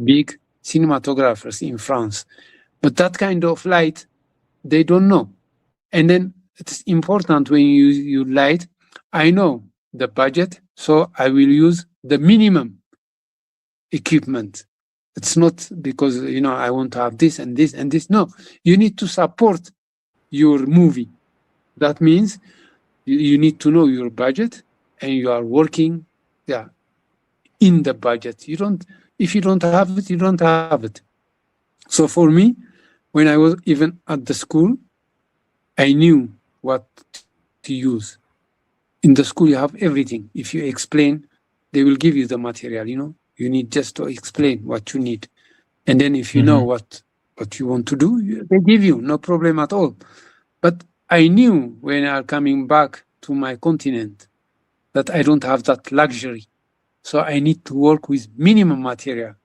big cinematographers in France. But that kind of light, they don't know. And then it's important when you use light, I know the budget, so I will use the minimum equipment. It's not because, you know, I want to have this and this and this. No, you need to support your movie. That means you need to know your budget and you are working, in the budget. If you don't have it, you don't have it. So for me, when I was even at the school, I knew what to use. In the school, you have everything. If you explain, they will give you the material, you know. You need just to explain what you need. And then if you know what you want to do, they give you, no problem at all. But I knew when I'm coming back to my continent that I don't have that luxury. So I need to work with minimum material.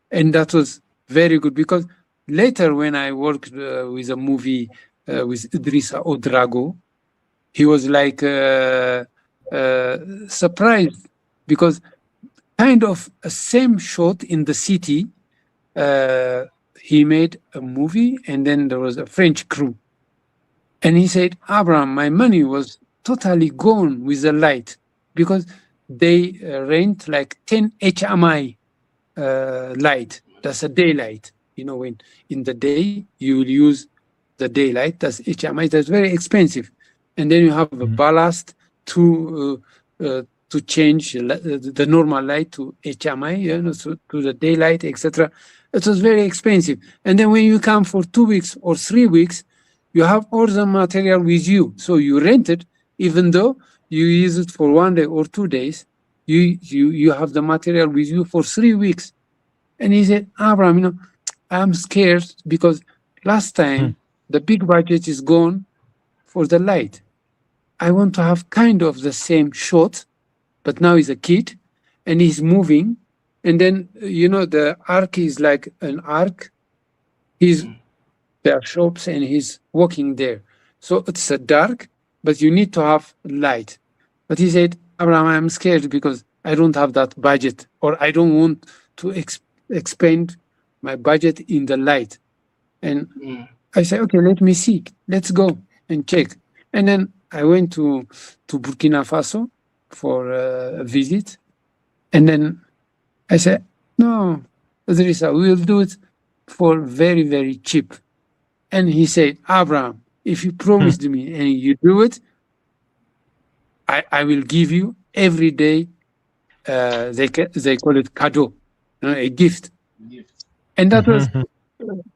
And that was very good because later when I worked with a movie with Idrissa Odrago, he was like surprised because kind of a same shot in the city, he made a movie and then there was a French crew. And he said, Abraham, my money was totally gone with the light because they rent like 10 HMI light. That's a daylight. You know, when in the day you will use the daylight, that's HMI, that's very expensive. And then you have a ballast to change the normal light to HMI, you know, to the daylight, etc. It was very expensive. And then when you come for 2 weeks or 3 weeks, you have all the material with you. So you rent it, even though you use it for 1 day or 2 days, you have the material with you for 3 weeks. And he said, Abraham, you know, I'm scared because last time the big budget is gone for the light. I want to have kind of the same shot, but now he's a kid and he's moving. And then, you know, the arc is like an arc. There are shops and he's walking there. So it's a dark, but you need to have light. But he said, Abraham, I'm scared because I don't have that budget, or I don't want to expend my budget in the light. And I said, okay, let me see. Let's go and check. And then I went to Burkina Faso for a visit. And then I said, no, Idrissa, we will do it for very, very cheap. And he said, Abraham, if you promised me and you do it, I will give you every day, they call it cadeau, a gift. And that was,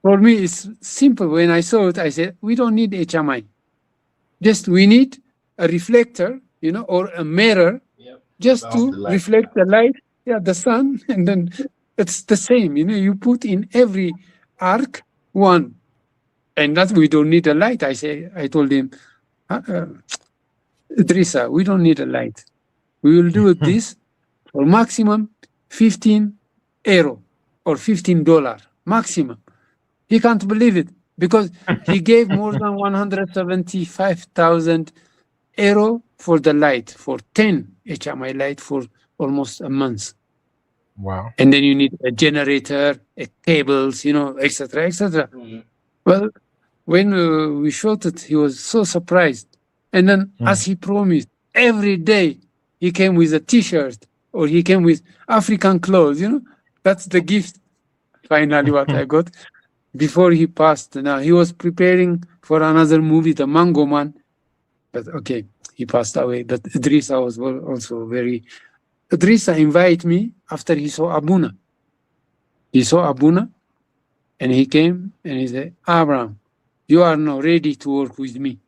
for me, it's simple. When I saw it, I said, we don't need HMI. Just we need a reflector, you know, or a mirror, just to reflect the light, the sun, and then it's the same. You know, you put in every arc one. And that we don't need a light. I told him, Idrissa, we don't need a light. We will do this for maximum 15 euro or $15 maximum. He can't believe it because he gave more than 175,000 euro for the light, for 10 HMI light for almost a month. Wow. And then you need a generator, cables, you know, etc., etc. Well, when we shot it, he was so surprised. And then, as he promised, every day he came with a T-shirt or he came with African clothes. You know, that's the gift. Finally, what I got before he passed. Now he was preparing for another movie, The Mango Man, but okay, he passed away. But Idrissa was also very. Idrissa invited me after he saw Abuna. He saw Abuna, and he came and he said, Abraham, you are now ready to work with me.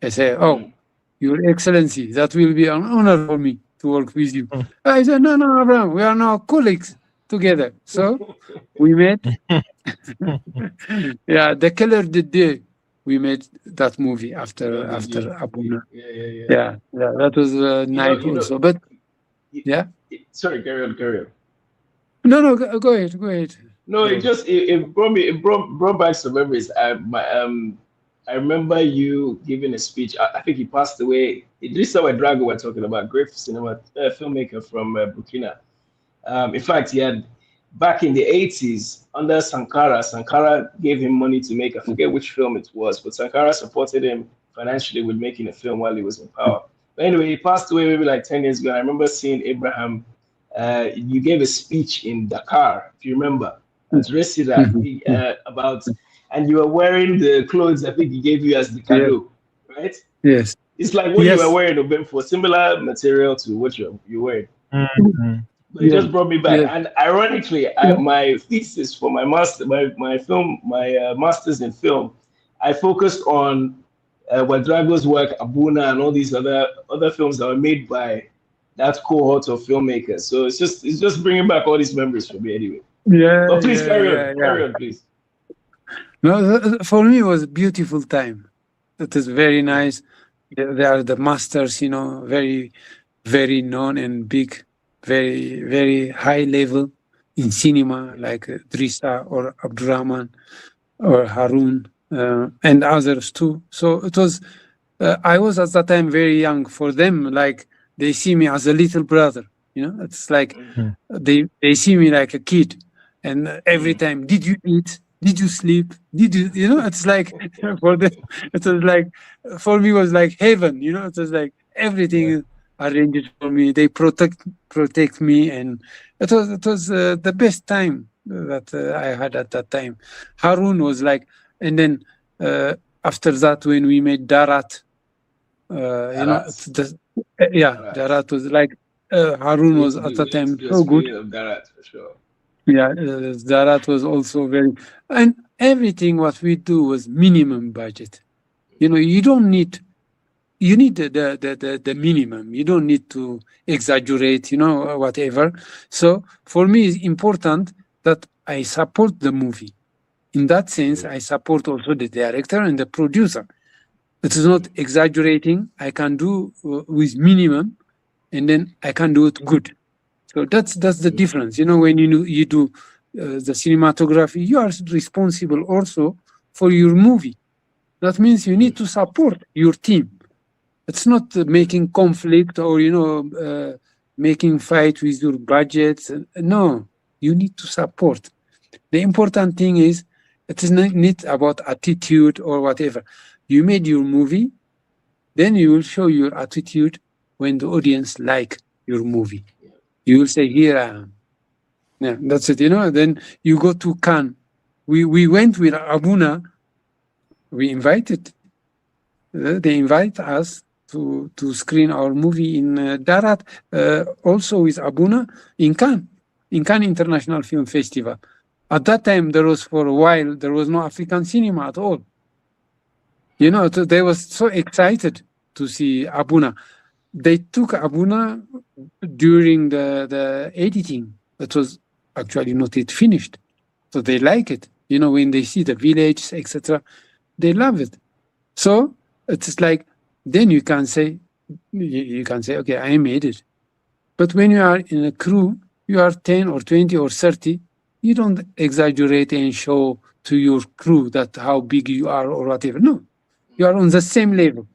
I said, oh, Your Excellency, that will be an honor for me to work with you. I said, no, Abraham, we are now colleagues together. So we met. The Killer the Day. We made that movie after Abuna. Yeah, that was nice also. But sorry, carry on. No, go ahead. No, it brought back some memories. I remember you giving a speech. I think he passed away. Idrissa Ouedraogo we're talking about, great cinema filmmaker from Burkina. In fact, he had back in the 80s under Sankara. Sankara gave him money to make, I forget which film it was, but Sankara supported him financially with making a film while he was in power. But anyway, he passed away maybe like 10 years ago. I remember seeing Abraham. You gave a speech in Dakar, if you remember, at Resida about, and you were wearing the clothes I think he gave you as the cadeau, right? Yes. It's like what you were wearing, Obem, for similar material to what you're wearing. But it just brought me back. And ironically, my thesis for my master, my master's in film, I focused on Wadrago's work, Abuna, and all these other films that were made by that cohort of filmmakers. So it's just bringing back all these memories for me anyway. But please carry on, please. No, for me it was a beautiful time. It is very nice. They are the masters, you know, very, very known and big, very, very high level in cinema, like Drissa or Abdurrahman or Harun and others too. So it was, I was at that time very young. For them, like they see me as a little brother, you know, it's like they see me like a kid. And every time, did you eat? Did you sleep? Did you, you know, it's like for them, it was like, for me, it was like heaven, you know, it was like everything arranged for me. They protect me. And it was the best time that I had at that time. Harun was like, and then after that, when we made Darat, you know, Darat was like, Harun was at the time so good. Darat, for sure. Yeah, Darat was also very, and everything what we do was minimum budget. You know, you need the minimum. You don't need to exaggerate, you know, whatever. So for me, it's important that I support the movie. In that sense, I support also the director and the producer. It is not exaggerating. I can do with minimum, and then I can do it good. So that's the difference. You know, when you do the cinematography, you are responsible also for your movie. That means you need to support your team. It's not making conflict or, you know, making fight with your budget. No, you need to support. The important thing is, it is not about attitude or whatever. You made your movie, then you will show your attitude when the audience like your movie. You will say, here I am. Yeah, that's it, you know. Then you go to Cannes. We went with Abuna. We invited. They invite us to screen our movie in Darat, also with Abuna in Cannes International Film Festival. At that time, there was for a while, there was no African cinema at all. You know, they were so excited to see Abuna. They took Abuna during the editing. It was actually not yet finished. So they like it. You know, when they see the village, etc., they love it. So it's like, then you can say, okay, I made it. But when you are in a crew, you are 10 or 20 or 30, you don't exaggerate and show to your crew that how big you are or whatever. No, you are on the same level.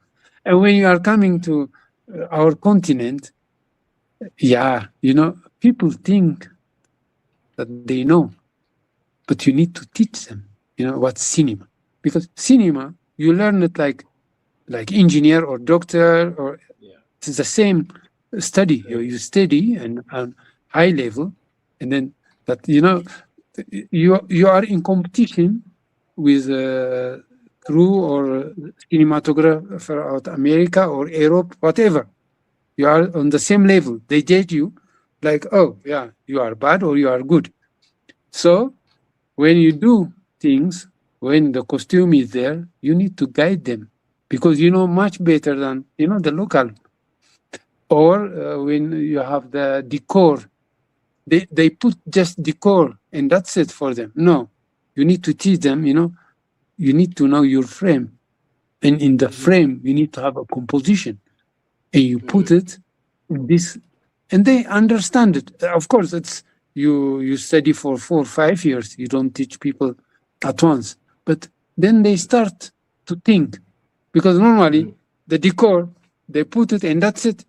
And when you are coming to our continent, yeah, you know, people think that they know, but you need to teach them, you know, what's cinema. Because cinema, you learn it like engineer or doctor, or it's the same study. You study and on high level, and then that, you know, you are in competition with a crew or cinematographer out America or Europe, whatever. You are on the same level. They judge you like, oh, yeah, you are bad or you are good. So when you do things, when the costume is there, you need to guide them because you know much better than, you know, the local. Or when you have the decor, they put just decor and that's it for them. No, you need to teach them, you know, you need to know your frame. And in the frame, you need to have a composition. And you put it in this, and they understand it. Of course, it's you study for 4 or 5 years. You don't teach people at once. But then they start to think. Because normally, the decor, they put it and that's it.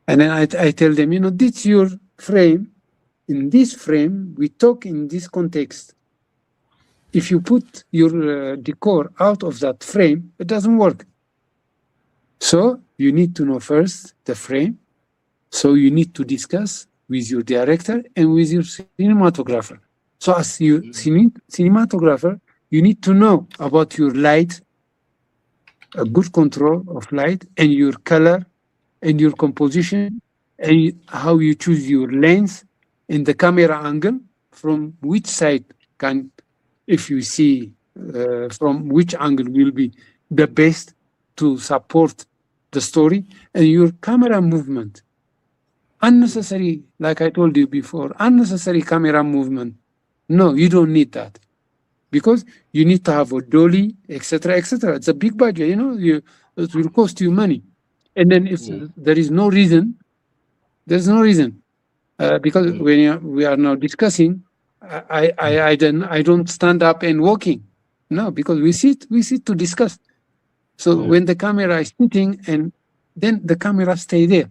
And then I tell them, you know, this is your frame. in this frame, we talk in this context. If you put your decor out of that frame, it doesn't work. So you need to know first the frame. So you need to discuss with your director and with your cinematographer. So as your cinematographer, you need to know about your light, a good control of light, and your color, and your composition, and how you choose your lens and the camera angle, from which side can, if you see from which angle will be the best to support the story, and your camera movement. Unnecessary, like I told you before, unnecessary camera movement. No, you don't need that, because you need to have a dolly, etc., etc. It's a big budget, you know. It will cost you money, and then if there is no reason, there's no reason, because when we are now discussing, I don't stand up and walking, no, because we sit to discuss. So when the camera is sitting, and then the camera stay there,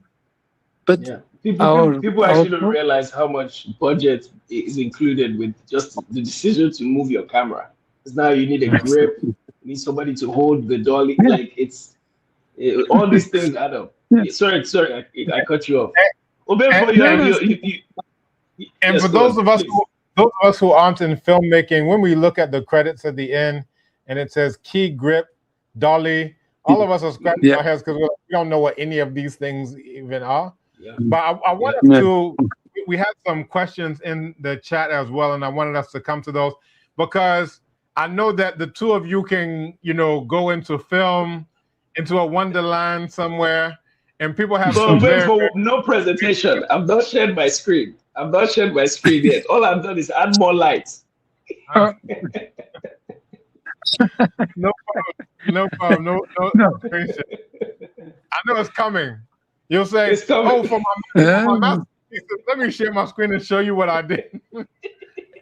but people actually don't realize how much budget is included with just the decision to move your camera. Because now you need a grip, you need somebody to hold the dolly. Like all these things add up. Sorry, I cut you off. And for those of us who aren't in filmmaking, when we look at the credits at the end and it says key grip, dolly, all of us are scratching our heads because we don't know what any of these things even are. But I wanted to, we had some questions in the chat as well, and I wanted us to come to those because I know that the two of you can, go into film, into a wonderland somewhere, and people have no presentation. I've not shared my screen. Yet. All I've done is add more lights. No problem. No. I know it's coming. You'll say, "Oh, for my masterpiece, let me share my screen and show you what I did."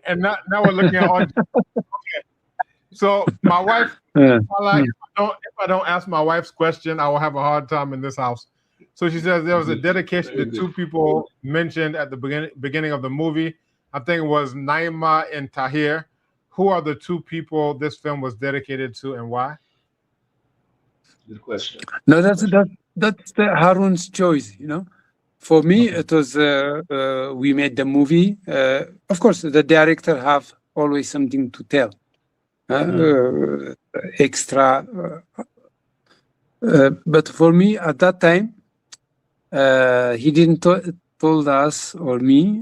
And now we're looking at all. Okay. So my wife, if I don't ask my wife's question, I will have a hard time in this house. So she says there was a dedication to two people mentioned at the beginning of the movie. I think it was Naima and Tahir. Who are the two people this film was dedicated to, and why? Good question. No, that's Harun's choice. For me, it was we made the movie. Of course, the director have always something to tell, extra. But for me, at that time, he didn't told us or me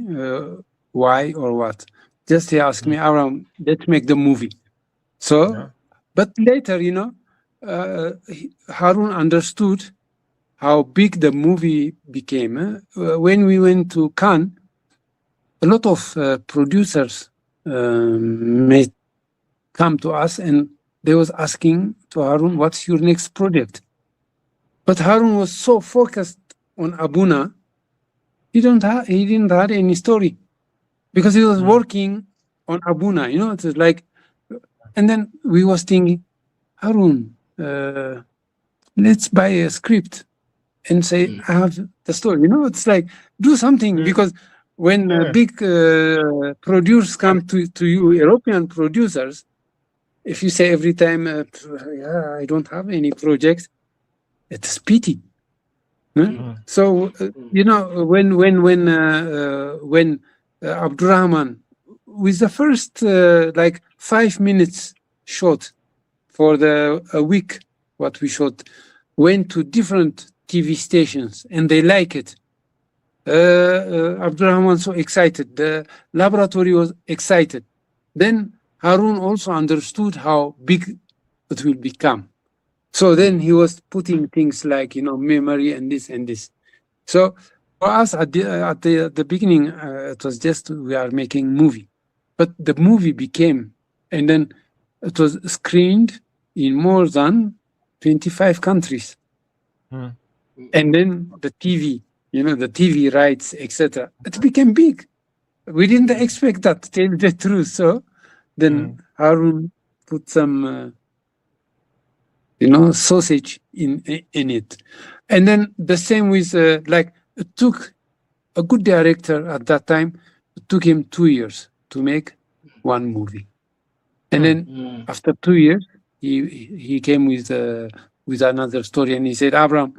why or what. Just he asked me, "Aram, let's make the movie." So, but later, Harun understood how big the movie became. When we went to Cannes, a lot of producers may come to us, and they was asking to Harun, "What's your next project?" But Harun was so focused on Abuna, he didn't have any story, because he was working on Abuna. It was like, and then we was thinking, Harun, let's buy a script and say, I have the story. It's like, do something, because when big producers come to you, European producers, if you say every time, I don't have any projects, it's pity. So, when Abdurrahman, with the first 5 minutes shot for a week, what we shot, went to different TV stations and they like it. Abdurrahman so excited. The laboratory was excited. Then Harun also understood how big it will become. So then he was putting things like, memory and this and this. So for us at the beginning, it was just we are making movie. But the movie became, and then it was screened in more than 25 countries. And then the TV, the TV rights, etc. It became big. We didn't expect that, to tell the truth. So then Harun put some, sausage in it. And then the same with, it took a good director at that time It took him 2 years to make one movie. And then after 2 years, he came with another story, and he said, Abraham,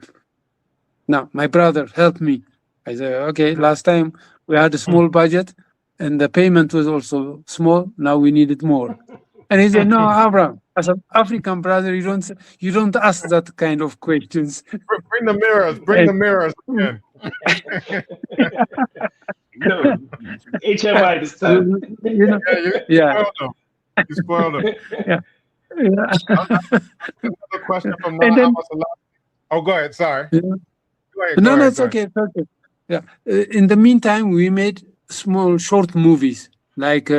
now my brother, help me. I said, okay, last time we had a small budget and the payment was also small. Now we needed more. And he said, no, Abraham, as an African brother, you don't ask that kind of questions. Bring the mirrors. Bring the mirrors again. No, HMI this time. Yeah. You spoiled them. Yeah. Another question from Oh, go ahead. Sorry. Yeah. Go ahead, No, it's go okay. ahead. It's okay. Yeah. In the meantime, we made small short movies, like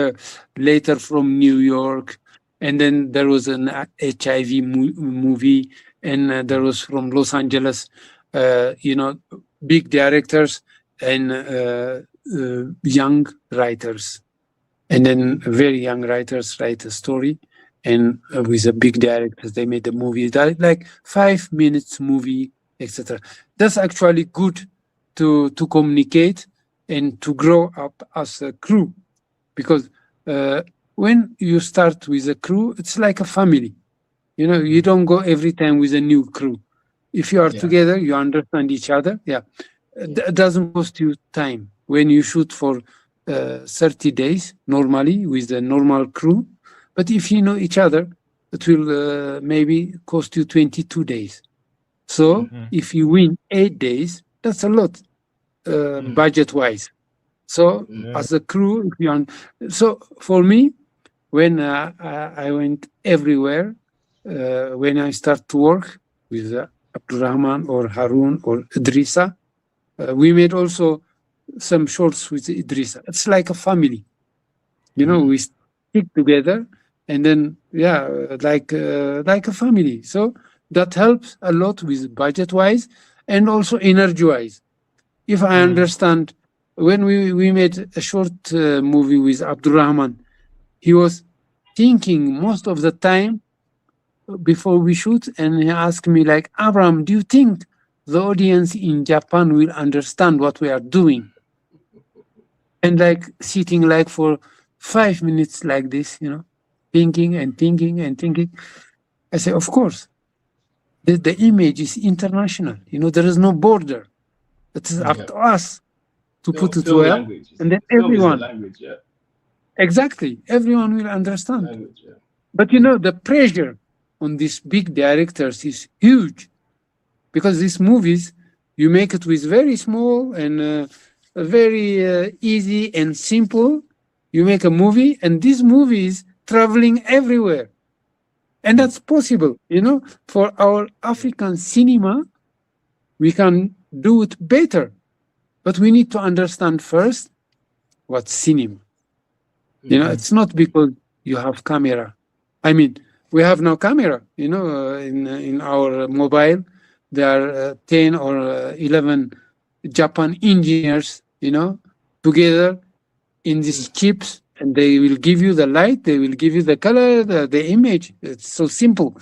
Later from New York, and then there was an HIV movie, and there was from Los Angeles, big directors and young writers. And then very young writers write a story, and with a big directors, they made a movie, like 5 minutes movie, etc. That's actually good to communicate and to grow up as a crew, because when you start with a crew, it's like a family. You don't go every time with a new crew. If you are together, you understand each other. Yeah, it doesn't cost you time when you shoot for 30 days normally with a normal crew. But if you know each other, it will maybe cost you 22 days. So if you win 8 days, that's a lot budget-wise. So as a crew, so for me, when I went everywhere, when I start to work with Abdurrahman or Harun or Idrissa, we made also some shorts with Idrissa. It's like a family. We stick together, and then like a family. So that helps a lot with budget-wise and also energy-wise. If I understand, when we made a short movie with Abdurrahman, he was thinking most of the time before we shoot, and he asked me like, Abraham, do you think the audience in Japan will understand what we are doing? And like sitting like for 5 minutes like this, thinking and thinking and thinking. I say, of course, the image is international. There is no border. It is up to us to put it well, and then everyone. Exactly, everyone will understand. But the pressure on these big directors is huge, because these movies, you make it with very small and very easy and simple. You make a movie, and this movie is traveling everywhere. And that's possible, for our African cinema, we can do it better. But we need to understand first what's cinema. It's not because you have camera. I mean, we have no camera, in our mobile. There are 10 or 11 Japan engineers, together in these chips, and they will give you the light, they will give you the color, the image. It's so simple.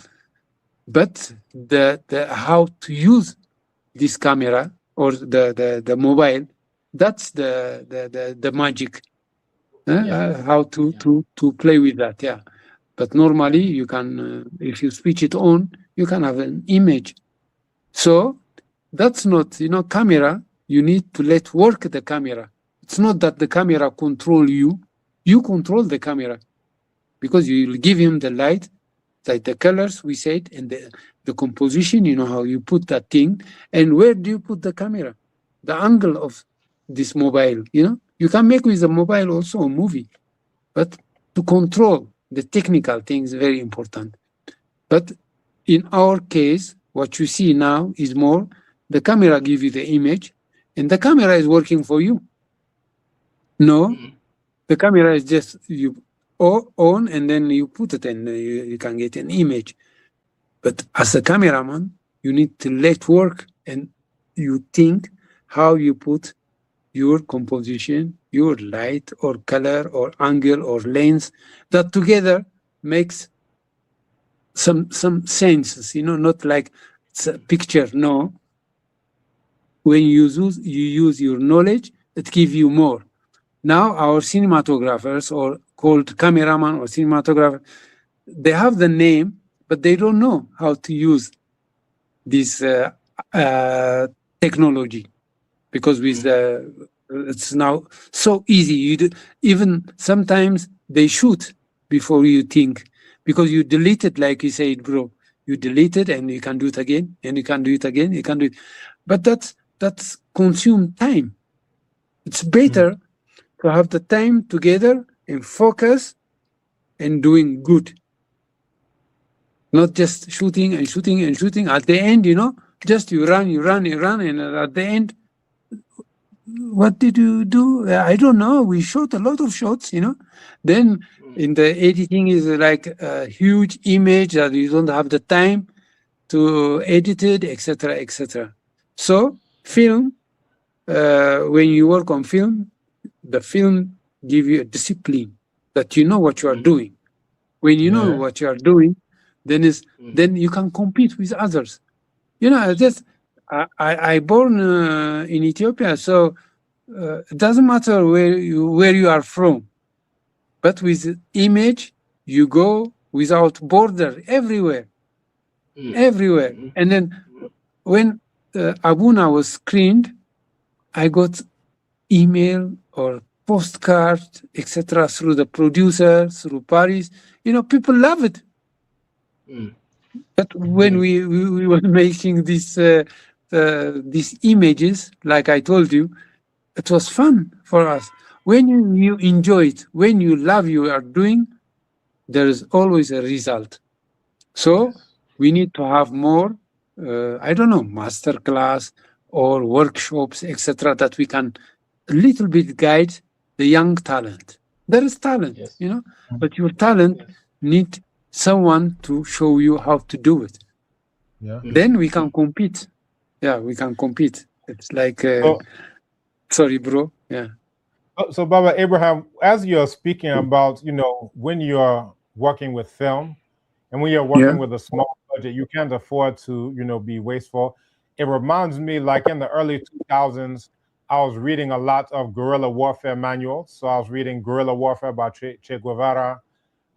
But the how to use this camera or the mobile, that's the magic. How to play with that, yeah. But normally you can, if you switch it on, you can have an image. So that's not, camera, you need to let work the camera. It's not that the camera control you, you control the camera, because you will give him the light, like the colors we said, and the composition, how you put that thing, and where do you put the camera? The angle of this mobile, You can make with the mobile also a movie, but to control the technical things is very important. But in our case, what you see now is more the camera give you the image, and the camera is working for you. No, the camera is just you on, and then you put it, and you can get an image. But as a cameraman, you need to let work, and you think how you put your composition, your light or color or angle or lens, that together makes some senses, not like it's a picture. No, when you use your knowledge, it gives you more. now our cinematographers, or called cameraman or cinematographer, they have the name, but they don't know how to use this technology, because with it's now so easy. Even sometimes they shoot before you think, because you delete it, like you said, bro. You delete it and you can do it again, and you can do it again. You can do it, but that's consume time. It's better to have the time together and focus and doing good, not just shooting and shooting and shooting. At the end, just you run, and at the end, what did you do? I don't know. We shot a lot of shots, Then in the editing is like a huge image that you don't have the time to edit it, etc., etc. So film, when you work on film, the film give you a discipline that you know what you are doing. When you know what you are doing, then you can compete with others. I born in Ethiopia, so it doesn't matter where you are from, but with image you go without border everywhere. And then when Abuna was screened, I got email or postcard, etc., through the producer, through Paris. People love it. But when we were making these images, like I told you, it was fun for us. When you enjoy it, when you love you are doing, there is always a result. So we need to have more, I don't know, master class or workshops, etc., that we can a little bit guide the young talent. There is talent, but your talent need someone to show you how to do it. Then we can compete. Yeah, we can compete. It's like, sorry, bro. Yeah. So, Baba Abraham, as you're speaking about, when you're working with film and when you're working with a small budget, you can't afford to, be wasteful. It reminds me, like in the early 2000s, I was reading a lot of guerrilla warfare manuals. So I was reading Guerrilla Warfare by Che Guevara.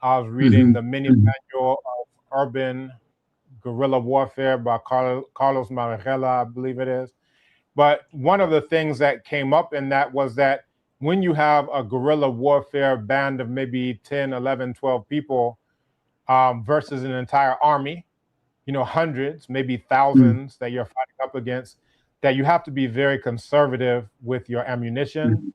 I was reading the mini manual of Urban Guerrilla Warfare by Carlos Marigela, I believe it is. But one of the things that came up in that was that when you have a guerrilla warfare band of maybe 10, 11, 12 people versus an entire army, hundreds, maybe thousands that you're fighting up against, that you have to be very conservative with your ammunition. You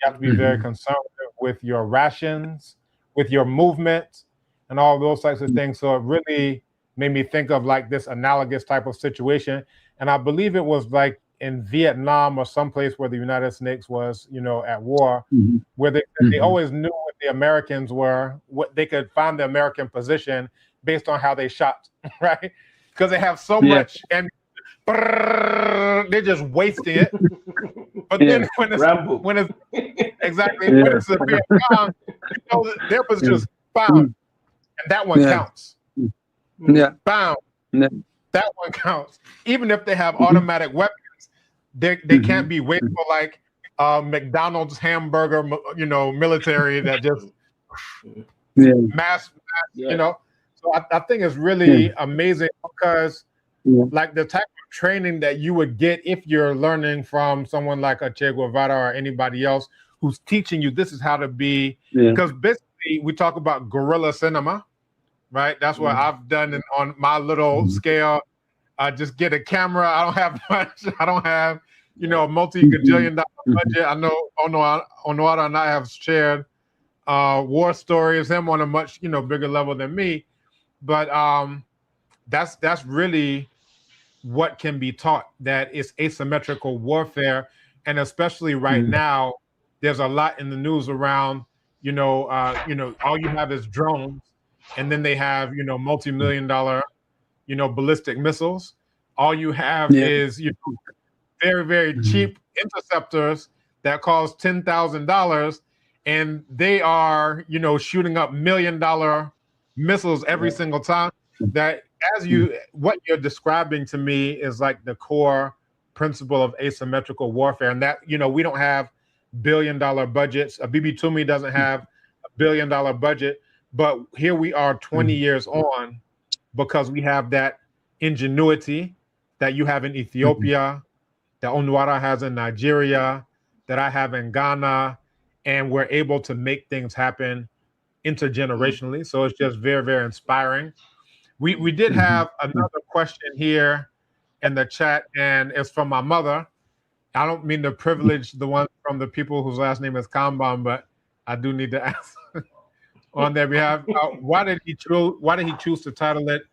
have to be very conservative with your rations, with your movement, and all those types of things. So it really made me think of like this analogous type of situation. And I believe it was like in Vietnam or someplace where the United States was, at war, where they always knew what the Americans were, what they could find the American position based on how they shot, right? Because they have so much and they're just wasting it. But then when it's exactly when it's a Vietnam, their position is bound, and that one counts. Bound. That one counts. Even if they have automatic weapons, they can't be wasteful like McDonald's hamburger, military that just mass. So I think it's really amazing because like the type of training that you would get if you're learning from someone like a Che Guevara or anybody else who's teaching you this is how to be. Because basically we talk about guerrilla cinema, right? That's what I've done on my little scale. I just get a camera. I don't have much. I don't have, a multi-gajillion dollar budget. I know Onuara and I have shared war stories, him on a much, bigger level than me. But that's really what can be taught, that it's asymmetrical warfare. And especially right now, there's a lot in the news around, all you have is drones, and then they have, multi-million-dollar, ballistic missiles. All you have is, very, very cheap interceptors that cost $10,000, and they are, shooting up $1 million missiles every single time. That what you're describing to me is like the core principle of asymmetrical warfare, and that we don't have billion-dollar budgets. Abibitumi doesn't have a billion-dollar budget, but here we are 20 years on because we have that ingenuity that you have in Ethiopia, that Onwara has in Nigeria, that I have in Ghana, and we're able to make things happen intergenerationally. So it's just very, very inspiring. We did have another question here in the chat, and it's from my mother. I don't mean to privilege the one from the people whose last name is Kanban, but I do need to ask on their behalf. Why did he choose to title it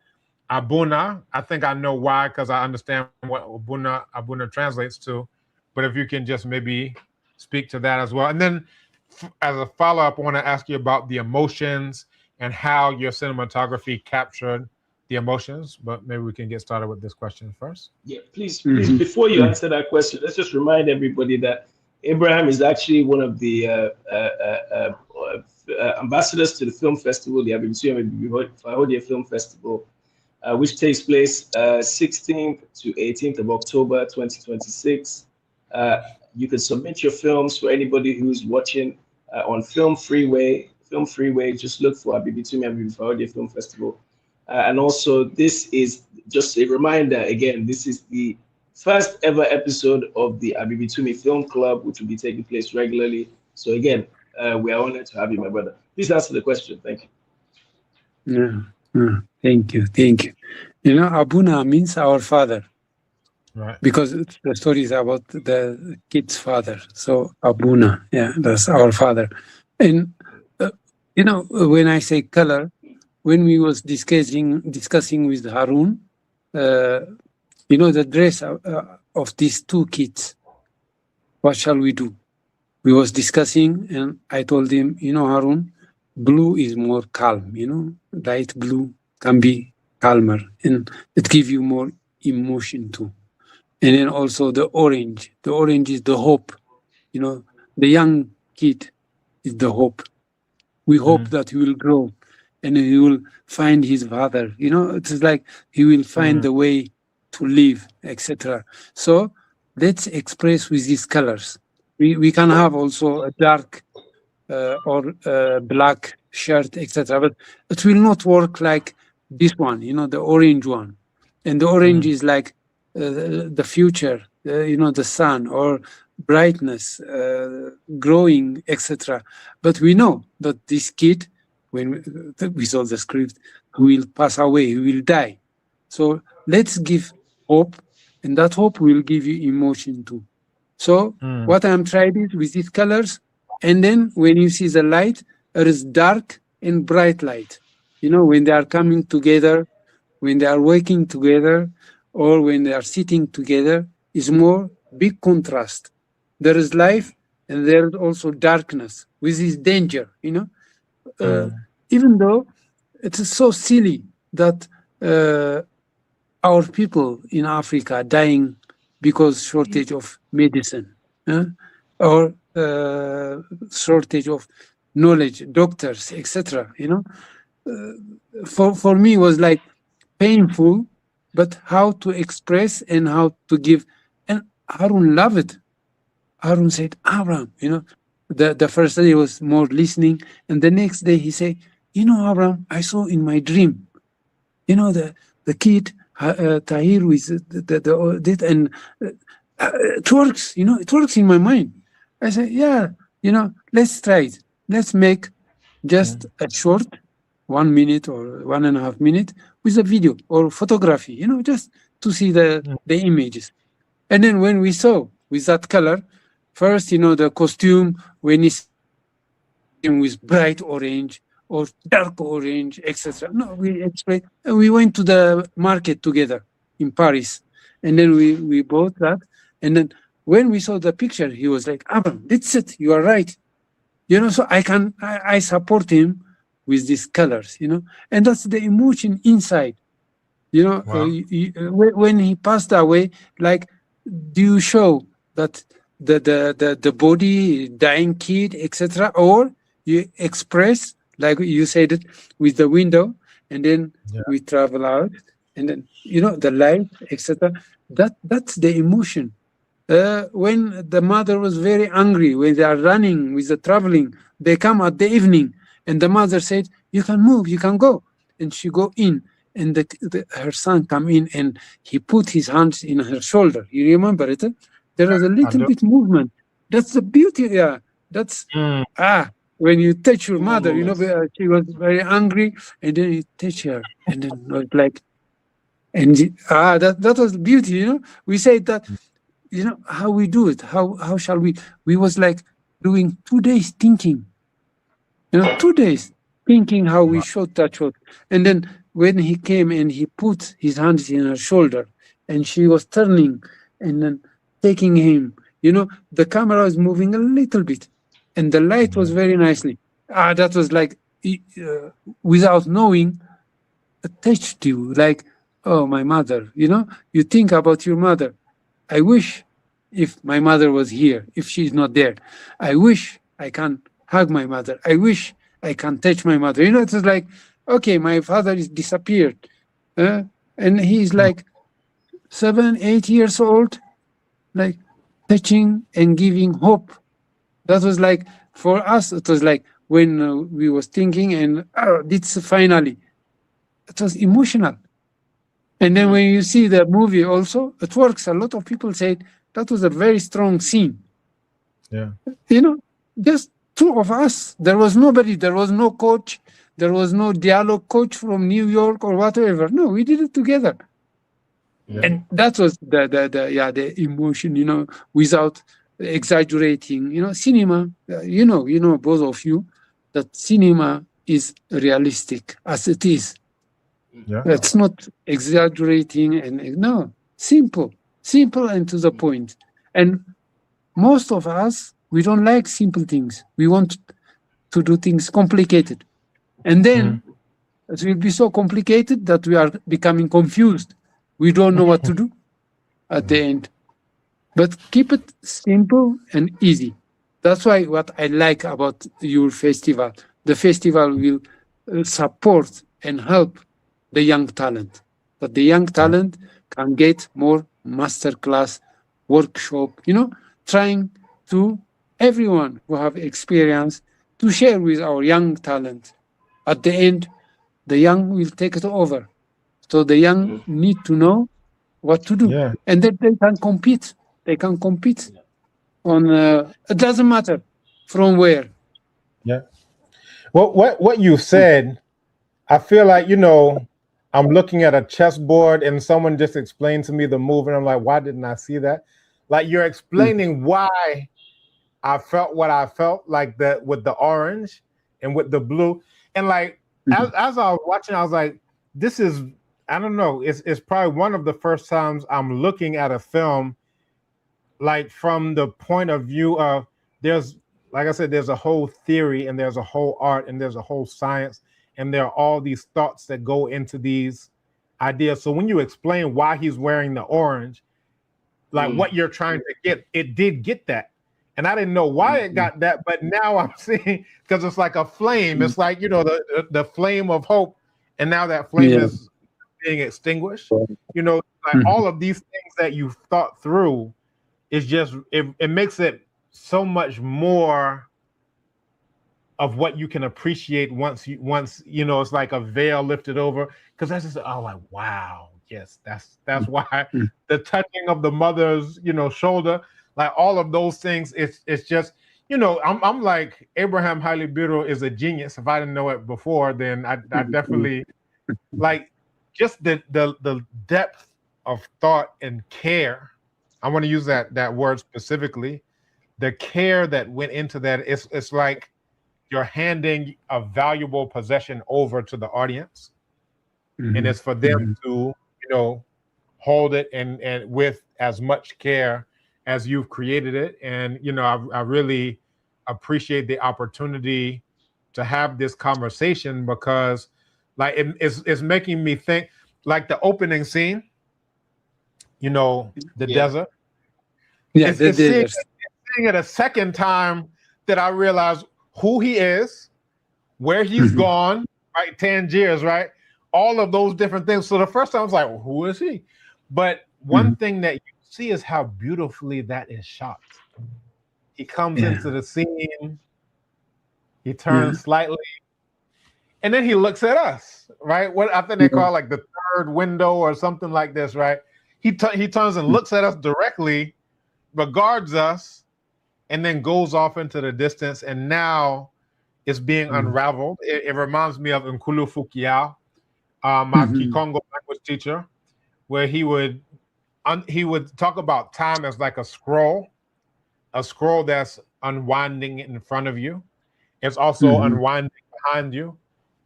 Abuna? I think I know why, because I understand what Abuna translates to. But if you can just maybe speak to that as well. And then as a follow-up, I want to ask you about the emotions and how your cinematography captured the emotions. But maybe we can get started with this question first. Yeah, please, before you answer that question, let's just remind everybody that Abraham is actually one of the ambassadors to the film festival, the Abibitumi Film Festival, which takes place 16th to 18th of October 2026. You can submit your films for anybody who's watching on Film Freeway. Film Freeway, just look for Abibitumi Film Festival. And also, this is just a reminder, again, this is the first ever episode of the Abibitumi Film Club, which will be taking place regularly. So again, we are honored to have you, my brother. Please answer the question. Thank you. Thank you. You know, Abuna means our father. Right. Because the story is about the kid's father. So Abuna, yeah, that's our father. And, you know, when I say color, when we was discussing with Harun, you know, the dress of these two kids, what shall we do? We was discussing, and I told him, you know, Harun, blue is more calm, you know, light blue can be calmer, and it gives you more emotion too. And then also the orange is the hope, you know, the young kid is the hope. We hope that he will grow and he will find his father, you know, it's like he will find the way to live, etc. So let's express with these colors. We can have also a dark or black shirt, etc. But it will not work like this one, you know, the orange one. And the orange is like the future, you know, the sun or brightness, growing, etc. But we know that this kid, when we saw the script, will pass away, he will die. So let's give hope, and that hope will give you emotion too. So what I'm trying is with these colors, and then when you see the light, there is dark and bright light. You know, when they are coming together, when they are working together, or when they are sitting together, is more big contrast. There is life, and there is also darkness, which is danger, you know. Even though it is so silly that our people in Africa are dying because shortage of medicine, or shortage of knowledge, doctors, etc. You know, for me it was like painful, but how to express and how to give. And Harun loved it. Harun said, Abraham, you know, the first day was more listening, and the next day he said, you know, Abraham, I saw in my dream, you know, the kid Tahir with and it works, you know, it works in my mind. I said, yeah, you know, let's try it. Let's make just a short 1 minute or 1.5 minutes with a video or photography, you know, just to see the images. And then when we saw with that color, first, you know, the costume, when it's with bright orange or dark orange, etc. No, we explained. We went to the market together in Paris, and then we bought that. And then when we saw the picture, he was like, Abraham, that's it. You are right. You know, so I support him with these colors, you know, and that's the emotion inside. You know, when he passed away, like, do you show that the body, dying kid, etc., or you express, like you said it, with the window, and then we travel out, and then, you know, the light, etc. That's the emotion. when the mother was very angry, when they are running with the traveling, they come at the evening, and the mother said, "You can move, you can go," and she go in, and her son come in, and he put his hands in her shoulder. You remember it? There was a little bit movement. That's the beauty. Yeah, that's when you touch your mother, you know, she was very angry, and then you touch her, and then it was like, and that was beauty. You know, we say that. You know how we do it. How shall we? We was like doing 2 days thinking. You know, 2 days thinking how we should touch her. And then when he came and he put his hands in her shoulder, and she was turning and then taking him. You know, the camera was moving a little bit, and the light was very nicely. That was like without knowing, it touched you. Like, oh, my mother. You know, you think about your mother. I wish if my mother was here, if she's not there. I wish I can hug my mother. I wish I can touch my mother. You know, it's like, okay, my father is disappeared. And he's like 7, 8 years old, like touching and giving hope. That was like, for us, it was like when we was thinking and it's finally, it was emotional. And then when you see the movie also, it works. A lot of people said that was a very strong scene. Yeah. You know, just two of us. There was nobody. There was no coach. There was no dialogue coach from New York or whatever. No, we did it together. Yeah. And that was the emotion, you know, without exaggerating. You know, cinema, you know, both of you, that cinema is realistic as it is. Yeah. It's not exaggerating and no, simple and to the point. And most of us, we don't like simple things. We want to do things complicated. And then it will be so complicated that we are becoming confused. We don't know what to do at the end. But keep it simple and easy. That's why what I like about your festival. The festival will support and help the young talent, that the young talent can get more masterclass, workshop, you know, trying to everyone who have experience to share with our young talent. At the end, the young will take it over. So the young need to know what to do. Yeah. And then they can compete. They can compete on, it doesn't matter from where. Yeah. Well, what you said, I feel like, you know, I'm looking at a chessboard and someone just explained to me the move and I'm like, why didn't I see that? Like you're explaining why I felt what I felt, like that with the orange and with the blue. And like, as I was watching, I was like, this is, I don't know, it's probably one of the first times I'm looking at a film like from the point of view of there's, like I said, there's a whole theory and there's a whole art and there's a whole science. And there are all these thoughts that go into these ideas. So when you explain why he's wearing the orange, like what you're trying to get, it did get that. And I didn't know why it got that, but now I'm seeing, because it's like a flame. It's like, you know, the flame of hope. And now that flame is being extinguished. You know, like all of these things that you've thought through is just, it makes it so much more of what you can appreciate once you know, it's like a veil lifted over, because that's just like, wow, yes, that's why the touching of the mother's, you know, shoulder, like all of those things, it's just, you know, I'm like, Abraham Haile Biro is a genius. If I didn't know it before, then I definitely like just the depth of thought and care. I want to use that word specifically, the care that went into that. It's like you're handing a valuable possession over to the audience, and it's for them to, you know, hold it and with as much care as you've created it. And you know, I really appreciate the opportunity to have this conversation, because like it's making me think, like the opening scene, you know, the desert. Yeah, it's seeing it a second time that I realized who he is, where he's gone, right? Tangiers, right? All of those different things. So the first time I was like, well, who is he? But one thing that you see is how beautifully that is shot. He comes into the scene, he turns slightly, and then he looks at us, right? What I think they call like the third window or something like this, right? He turns and looks at us directly, regards us, and then goes off into the distance. And now it's being unraveled. It reminds me of Nkulu Fukiao, my Kikongo language teacher, where he would talk about time as like a scroll that's unwinding in front of you. It's also unwinding behind you,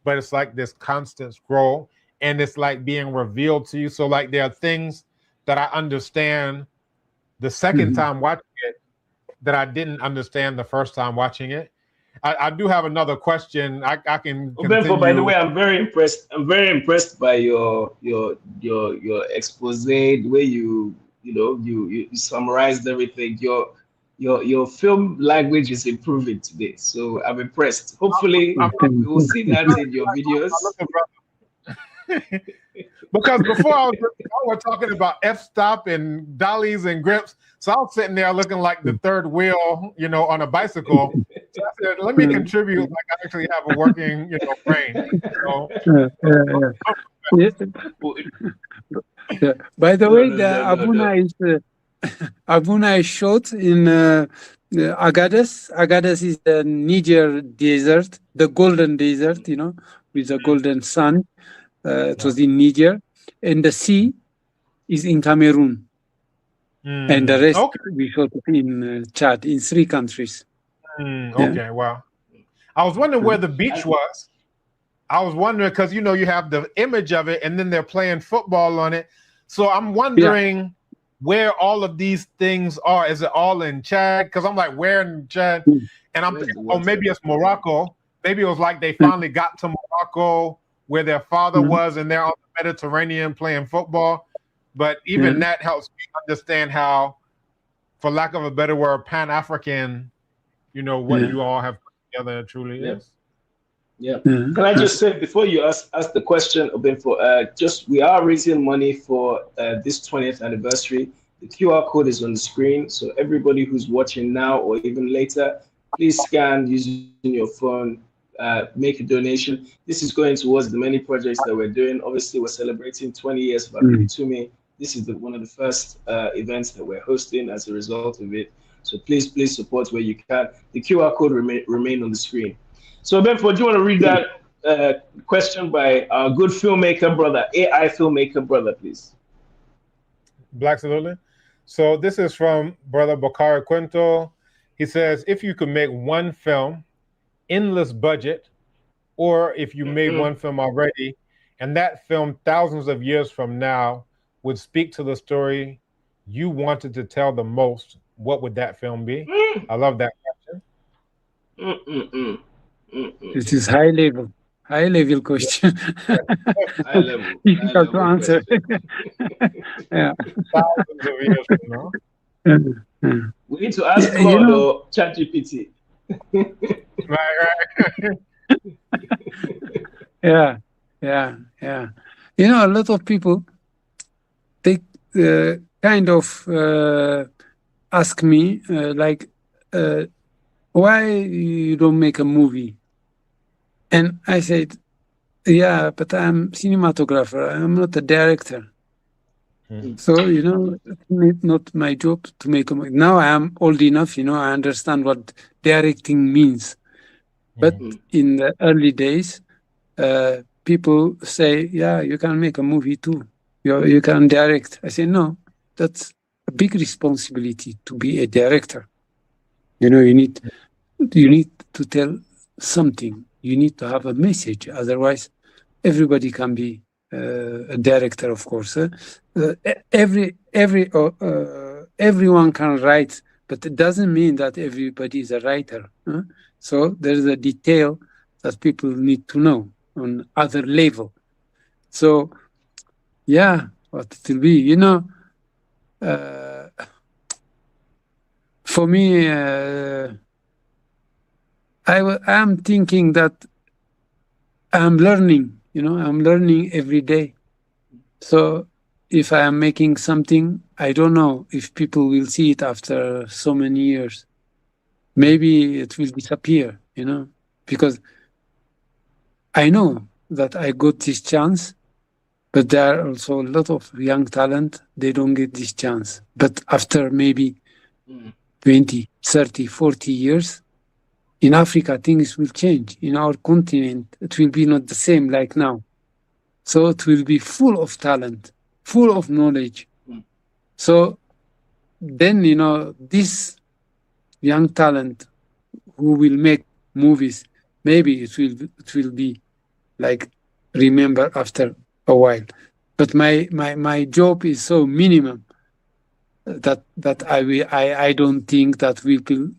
but it's like this constant scroll, and it's like being revealed to you. So like there are things that I understand the second time watching it that I didn't understand the first time watching it. I do have another question. I can continue. By the way, I'm very impressed. I'm very impressed by your expose, the way you summarized everything. Your film language is improving today, so I'm impressed. Hopefully, we will see that in your videos. Because before we were talking about f-stop and dollies and grips, so I was sitting there looking like the third wheel, on a bicycle. So I said, let me contribute like I actually have a working, brain. Yeah. By the way, Abuna is shot in Agadez. Agadez is the Niger desert, the golden desert, with the golden sun. It was in Niger, and the sea is in Cameroon, and the rest we shot in Chad, in 3 countries. Okay, well, I was wondering where the beach was. I was wondering because you have the image of it, and then they're playing football on it. So I'm wondering where all of these things are. Is it all in Chad? Because I'm like, where in Chad? And I'm thinking, maybe it's Morocco. Maybe it was like they finally got to Morocco, where their father was, and they're on the Mediterranean playing football. But even that helps me understand how, for lack of a better word, Pan-African, what you all have put together truly is. Yeah. Can I just say, before you ask the question, Obinfo, we are raising money for this 20th anniversary. The QR code is on the screen. So everybody who's watching now or even later, please scan using your phone. Make a donation. This is going towards the many projects that we're doing. Obviously, we're celebrating 20 years of Abibitumi. This is one of the first events that we're hosting as a result of it. So please support where you can. The QR code remain on the screen. So Benford, do you want to read that question by our good filmmaker brother, AI filmmaker brother, please? Black, absolutely. So this is from Brother Bakari Quinto. He says, if you could make one film, endless budget, or if you made one film already, and that film thousands of years from now would speak to the story you wanted to tell the most, what would that film be? I love that question. This is high level question. High level. Difficult to answer. Thousands of years from now. We need to ask Claude or ChatGPT. Right. Yeah. A lot of people, they kind of ask me why you don't make a movie? And I said, yeah, but I'm cinematographer. I'm not a director. So, it's not my job to make a movie. Now I am old enough, I understand what directing means. But in the early days, people say, yeah, you can make a movie too. You can direct. I say, no, that's a big responsibility to be a director. You need to tell something. You need to have a message. Otherwise, everybody can be a director, of course. Everyone can write, but it doesn't mean that everybody is a writer. So there's a detail that people need to know on other level. So, yeah, what it will be, for me, I'm thinking that I'm learning, I'm learning every day. So if I am making something, I don't know if people will see it after so many years. Maybe it will disappear, you know, because I know that I got this chance, but there are also a lot of young talent, they don't get this chance. But after maybe 20, 30, 40 years, in Africa, things will change. In our continent, it will be not the same like now. So it will be full of talent, full of knowledge. So then, you know, this young talent who will make movies, maybe it will be like remember after a while. But my job is so minimum that I don't think that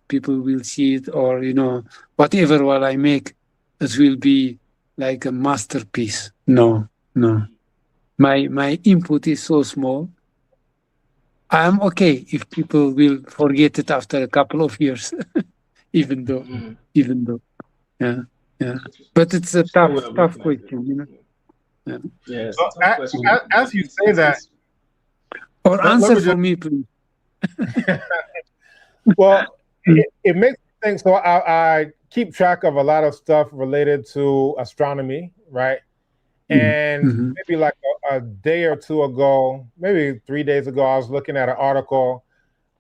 people will see it, or you know, whatever what I make, it will be like a masterpiece. No. My input is so small. I'm okay if people will forget it after a couple of years, even though, yeah. But it's a tough question, you know. Yeah. Yes. So, as you say that, or answer for me, please. Well, it makes me think. So I keep track of a lot of stuff related to astronomy, right? And maybe like a day or two ago, maybe 3 days ago, I was looking at an article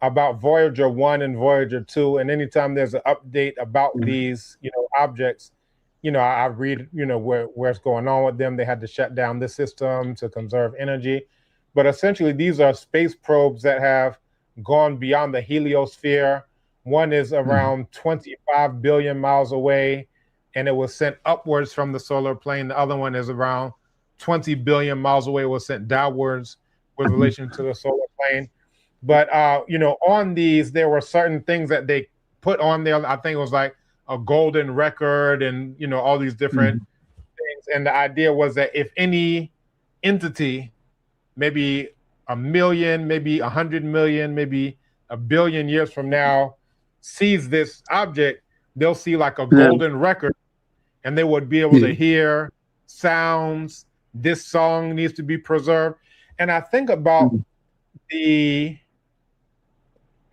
about Voyager 1 and Voyager 2. And anytime there's an update about these, you know, objects, you know, I read, you know, where it's going on with them. They had to shut down the system to conserve energy. But essentially, these are space probes that have gone beyond the heliosphere. One is around 25 billion miles away, and it was sent upwards from the solar plane. The other one is around 20 billion miles away, was sent downwards with relation to the solar plane. But, you know, on these, there were certain things that they put on there. I think it was like a golden record and, you know, all these different things. And the idea was that if any entity, maybe 1 million, maybe 100 million, maybe 1 billion years from now, sees this object, they'll see like a golden record, and they would be able to hear sounds. This song needs to be preserved. And I think about I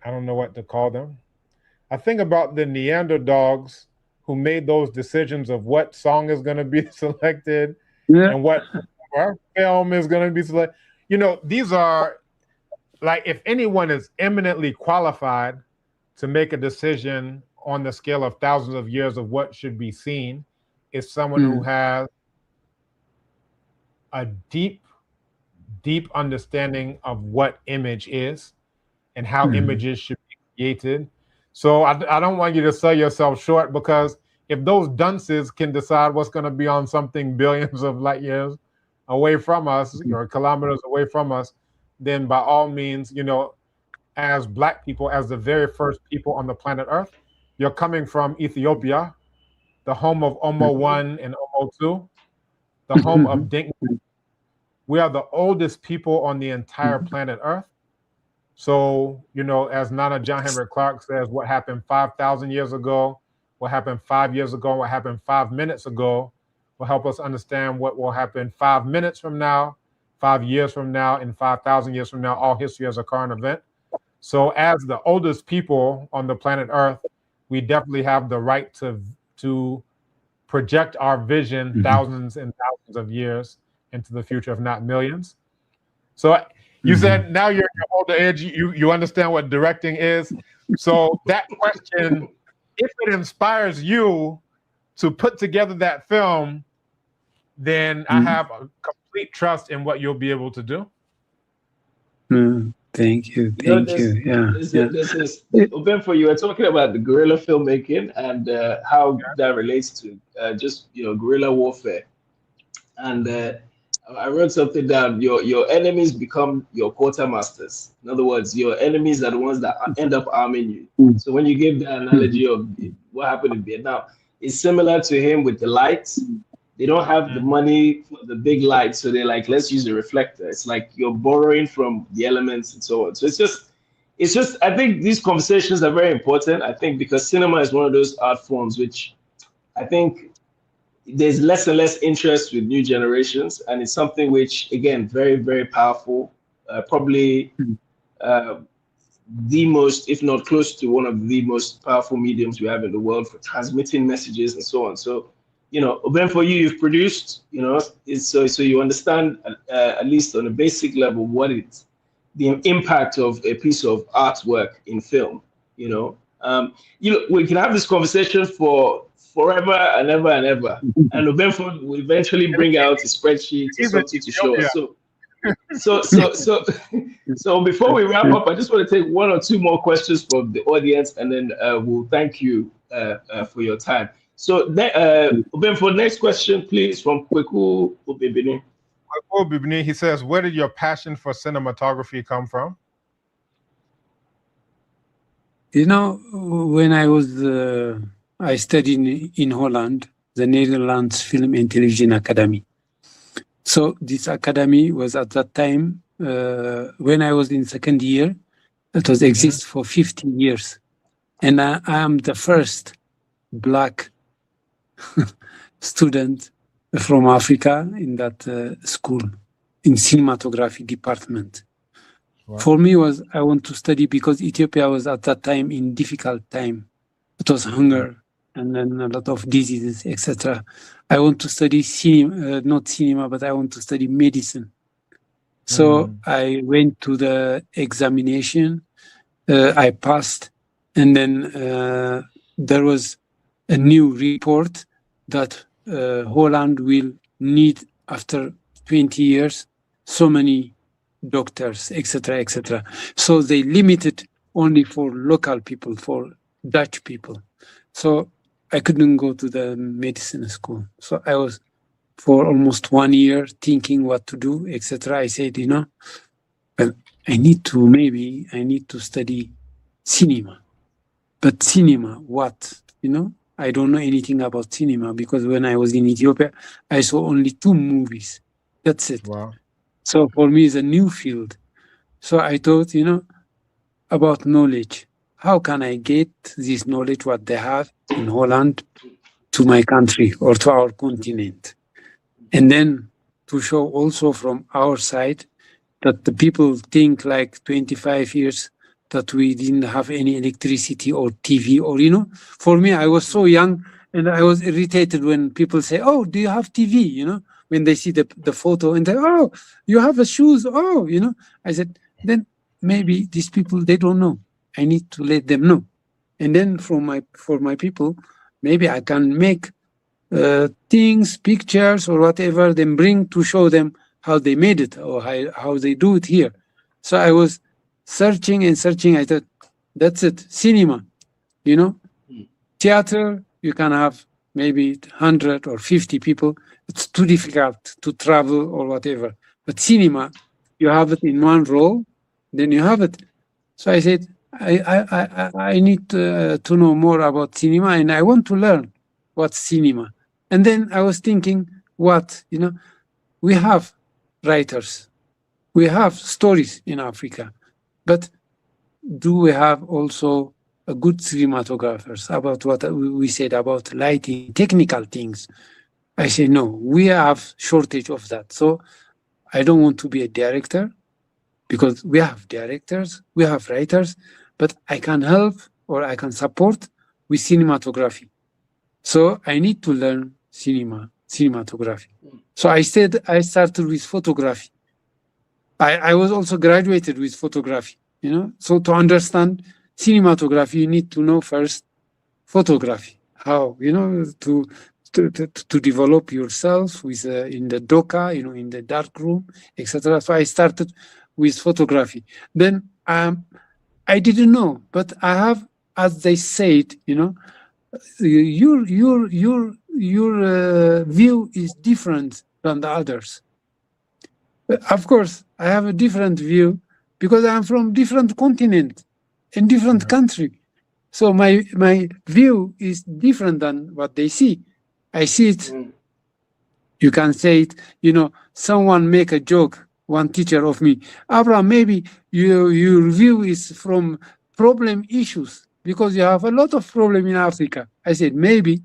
don't know what to call them. I think about the Neanderthals who made those decisions of what song is going to be selected and what film is going to be selected. You know, these are like, if anyone is eminently qualified to make a decision on the scale of thousands of years of what should be seen, is someone who has a deep understanding of what image is and how images should be created. So I don't want you to sell yourself short, because if those dunces can decide what's going to be on something billions of light years away from us, or kilometers away from us, then by all means, you know, as Black people, as the very first people on the planet Earth, you're coming from Ethiopia, the home of Omo 1 and Omo 2, the home of Dinka. We are the oldest people on the entire planet Earth. So, you know, as Nana John Henrik Clarke says, what happened 5,000 years ago, what happened 5 years ago, what happened 5 minutes ago, will help us understand what will happen 5 minutes from now, 5 years from now, and 5,000 years from now. All history as a current event. So as the oldest people on the planet Earth, we definitely have the right to project our vision thousands and thousands of years into the future, if not millions. So you said now you're at your older age, you understand what directing is. So that question, if it inspires you to put together that film, then I have a complete trust in what you'll be able to do. Thank you. This is Obenfo, you were talking about the guerrilla filmmaking and how that relates to just, you know, guerrilla warfare. And I wrote something down. Your enemies become your quartermasters. In other words, your enemies are the ones that end up arming you. So when you give the analogy of what happened in Vietnam, it's similar to him with the lights. They don't have the money for the big lights, so they're like, let's use a reflector. It's like you're borrowing from the elements and so on. So it's just I think these conversations are very important. I think because cinema is one of those art forms which I think there's less and less interest with new generations, and it's something which, again, very, very powerful. Probably the most, if not close to one of the most powerful mediums we have in the world for transmitting messages and so on. So, Ben, for you've produced, so you understand at least on a basic level the impact of a piece of artwork in film. We can have this conversation for forever and ever and ever, and Obenford will eventually bring out a spreadsheet or something to show us. So before we wrap up, I just want to take one or two more questions from the audience, and then we'll thank you for your time. So, for next question, please, from Kweku Obibini. Kweku Obibini, he says, where did your passion for cinematography come from? When I studied in Holland, the Netherlands Film and Television Academy. So this academy was at that time, when I was in second year, it was exist for 15 years. And I am the first Black student from Africa in that school, in cinematography department. Wow. For me, I want to study because Ethiopia was at that time in difficult time. It was hunger and then a lot of diseases, etc. I want to study not cinema, but I want to study medicine. So I went to the examination, I passed, and then there was a new report that Holland will need, after 20 years, so many doctors, etc., etc. So they limited only for local people, for Dutch people. So I couldn't go to the medicine school. So I was for almost 1 year thinking what to do, etc. I said, well, I need to study cinema. But cinema, what? I don't know anything about cinema because when I was in Ethiopia, I saw only 2 movies. That's it. Wow. So for me, it's a new field. So I thought, about knowledge. How can I get this knowledge, what they have in Holland, to my country or to our continent? And then to show also from our side that the people think like 25 years that we didn't have any electricity or TV or, for me, I was so young and I was irritated when people say, oh, do you have TV? When they see the photo and they, oh, you have a shoes. Oh, I said, then maybe these people, they don't know. I need to let them know. And then for my people, maybe I can make things, pictures or whatever, then bring to show them how they made it or how they do it here. So I was searching and searching. I thought, that's it, cinema. Theater, you can have maybe 100 or 50 people. It's too difficult to travel or whatever. But cinema, you have it in one row, then you have it. So I said, I need to know more about cinema and I want to learn what's cinema. And then I was thinking, we have writers, we have stories in Africa, but do we have also a good cinematographers about what we said about lighting, technical things? I say, no, we have shortage of that. So I don't want to be a director because we have directors, we have writers, but I can help or I can support with cinematography. So I need to learn cinematography. So I started with photography. I was also graduated with photography, So to understand cinematography, you need to know first photography. How, to develop yourself with in the doka, in the dark room, etc. So I started with photography. Then I didn't know, but I have, as they said, your view is different than the others. Of course, I have a different view because I'm from different continent and different country. So my view is different than what they see. I see it. You can say it, someone make a joke, one teacher of me, Abraham, maybe your view is from problem issues because you have a lot of problem in Africa. I said, maybe,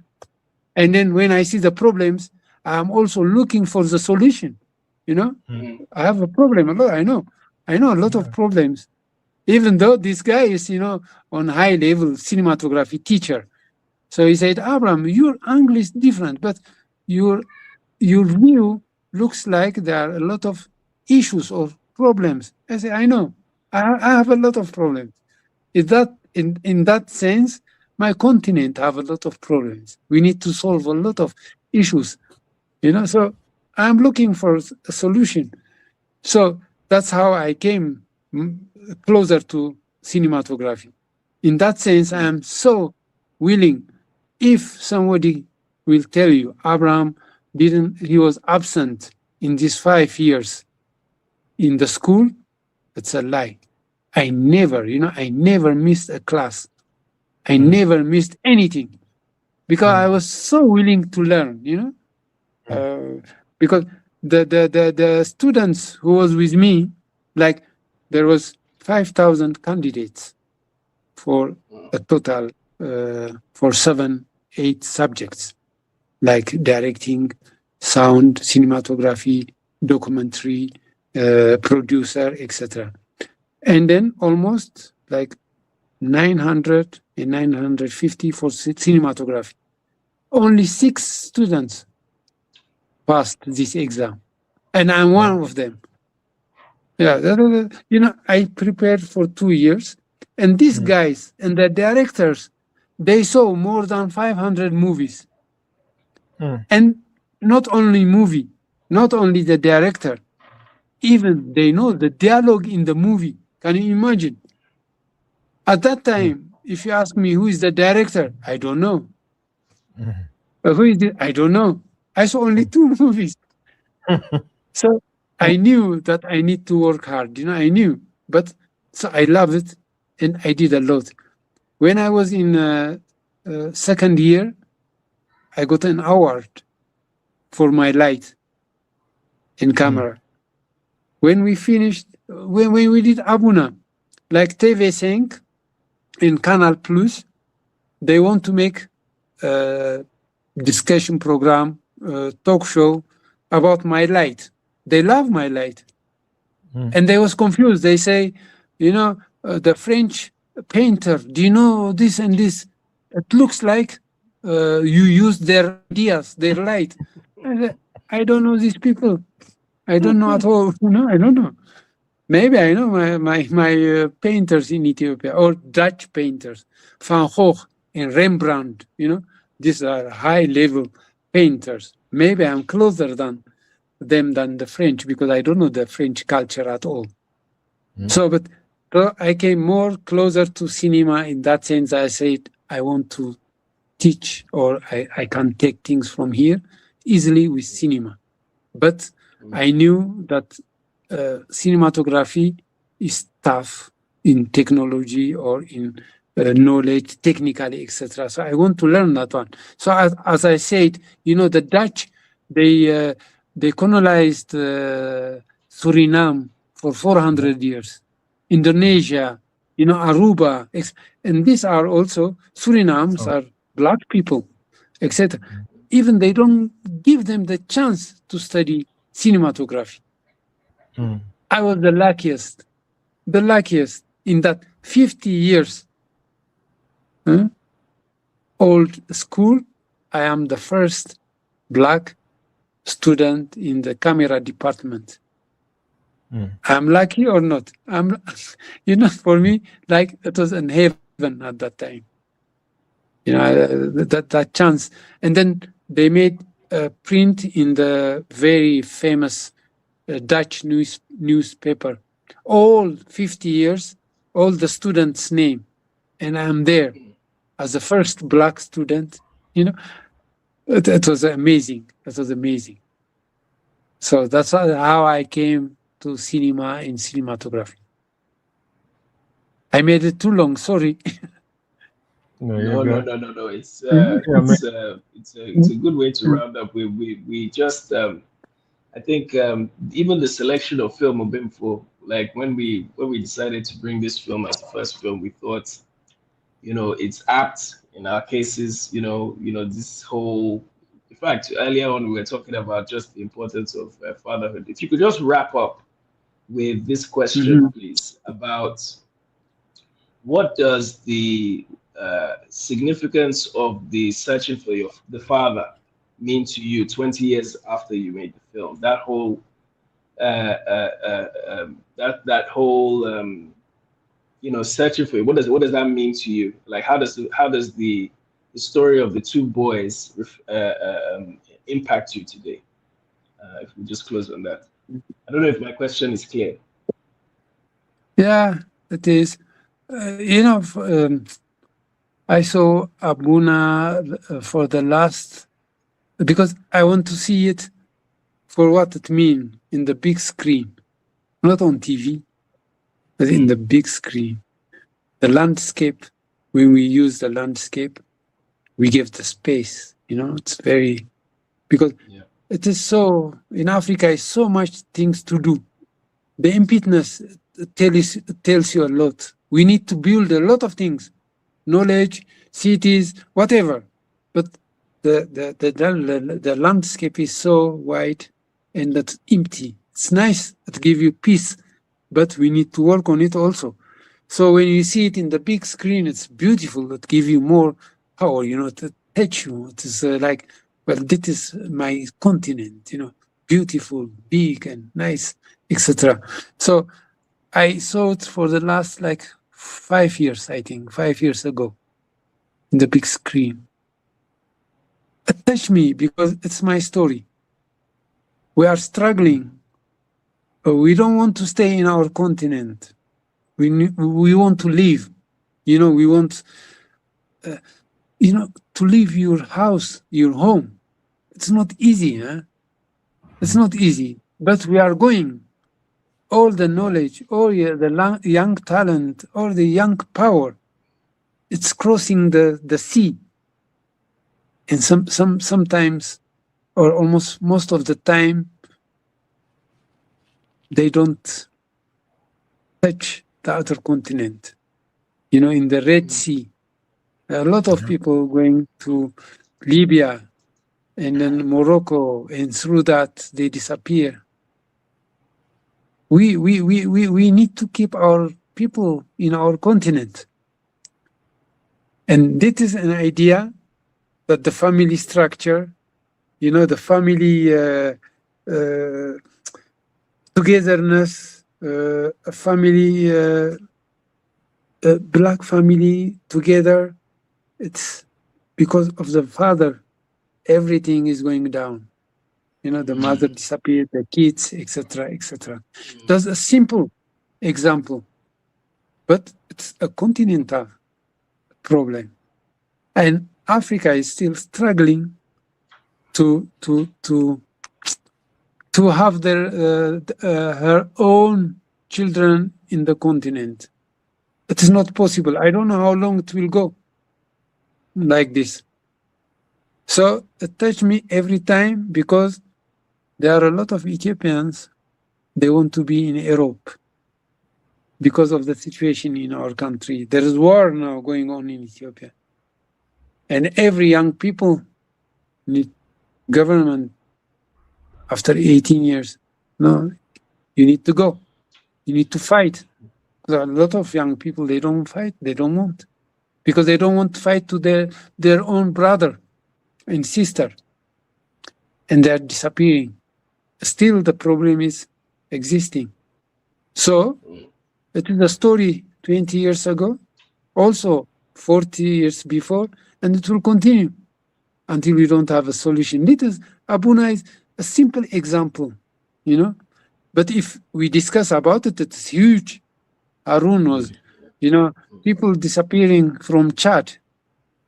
And then when I see the problems, I'm also looking for the solution. You know, I have a problem a lot. I know a lot of problems. Even though this guy is, on high level cinematography teacher. So he said, Abraham, your angle is different, but your view looks like there are a lot of issues or problems. I say, I know, I have a lot of problems. Is that in that sense, my continent have a lot of problems. We need to solve a lot of issues, So I'm looking for a solution. So that's how I came closer to cinematography. In that sense, I am so willing. If somebody will tell you Abraham he was absent in these 5 years in the school, it's a lie. I never missed a class. I never missed anything because I was so willing to learn, because the students who was with me, like there was 5,000 candidates for a total for 7-8 subjects, like directing, sound, cinematography, documentary, producer, etc. And then almost like 900 and 950 for cinematography. Only 6 students passed this exam, and I'm one of them. Yeah, I prepared for 2 years, and these guys and the directors, they saw more than 500 movies. And not only the director, even they know the dialogue in the movie. Can you imagine? At that time, if you ask me who is the director, I don't know. Who is it? I don't know. I saw only 2 movies. So I knew that I need to work hard. I knew. But so I love it, and I did a lot. When I was in second year, I got an award for my light in camera. When we finished, when we did Abuna, like TV5 in Canal Plus, they want to make a discussion program, talk show about my light. They love my light. And they was confused. They say, the French painter, do you know this and this? It looks like you use their ideas, their light. I don't know these people. I don't know at all. I don't know. Maybe I know my painters in Ethiopia, or Dutch painters, Van Gogh and Rembrandt. These are high-level painters. Maybe I'm closer than them than the French, because I don't know the French culture at all. So I came more closer to cinema in that sense. I said I want to teach, or I can take things from here easily with cinema. But I knew that cinematography is tough in technology or in knowledge, technically, etc. So I want to learn that one. So as I said, the Dutch, they colonized Suriname for 400 years. Indonesia, Aruba, and these are also Surinams are black people, etc. Even they don't give them the chance to study cinematography. I was the luckiest in that 50 years old school. I am the first black student in the camera department. I'm lucky or not? For me, like it was in heaven at that time. That chance. And then they made a print in the very famous Dutch newspaper. All 50 years, all the students' name, and I'm there as the first black student. It was amazing. It was amazing. So that's how I came to cinema and cinematography. I made it too long. Sorry. No. It's a good way to round up. We just I think even the selection of film Obimfo, like when we decided to bring this film as the first film, we thought, it's apt In our cases, this whole. In fact, earlier on we were talking about just the importance of fatherhood. If you could just wrap up with this question, please, about what does the significance of the searching for the father mean to you 20 years after you made the film? That whole that whole searching for it. What does that mean to you? Like how does the story of the two boys impact you today? If we just close on that. I don't know if my question is clear. Yeah, it is. I saw Abuna for the last, because I want to see it for what it means in the big screen, not on TV, but in the big screen. The landscape, when we use the landscape, we give the space, it's very, because it is so, in Africa, is so much things to do. The impedance tells you a lot. We need to build a lot of things, knowledge, cities, whatever. But the landscape is so wide and that's empty. It's nice to give you peace, but we need to work on it also. So when you see it in the big screen, it's beautiful. It gives you more power, to touch you. It is like, well, this is my continent, beautiful, big and nice, etc. So I saw it for the last 5 years, I think, 5 years ago, in the big screen. It touched me because it's my story. We are struggling. But we don't want to stay in our continent. We want to leave. We want, to leave your house, your home. It's not easy, huh? It's not easy. But we are going. All the knowledge, all the young talent, all the young power, it's crossing the sea. And sometimes, or almost most of the time, they don't touch the other continent. In the Red Sea, a lot of people going to Libya and then Morocco, and through that they disappear. We need to keep our people in our continent. And this is an idea that the family structure, the family togetherness, a family, black family together, it's because of the father, everything is going down. The mother disappeared, the kids, etc., etc. That's a simple example, but it's a continental problem. And Africa is still struggling to have her own children in the continent. It is not possible. I don't know how long it will go like this. So it touched me every time because there are a lot of Ethiopians, they want to be in Europe because of the situation in our country. There is war now going on in Ethiopia. And every young people need government after 18 years. No, you need to go. You need to fight. There are a lot of young people, they don't fight, they don't want. Because they don't want to fight to their own brother and sister. And they're disappearing. Still, the problem is existing. So, it is a story 20 years ago, also 40 years before, and it will continue until we don't have a solution. Abuna is a simple example, But if we discuss about it, it's huge. Harun was, people disappearing from Chad,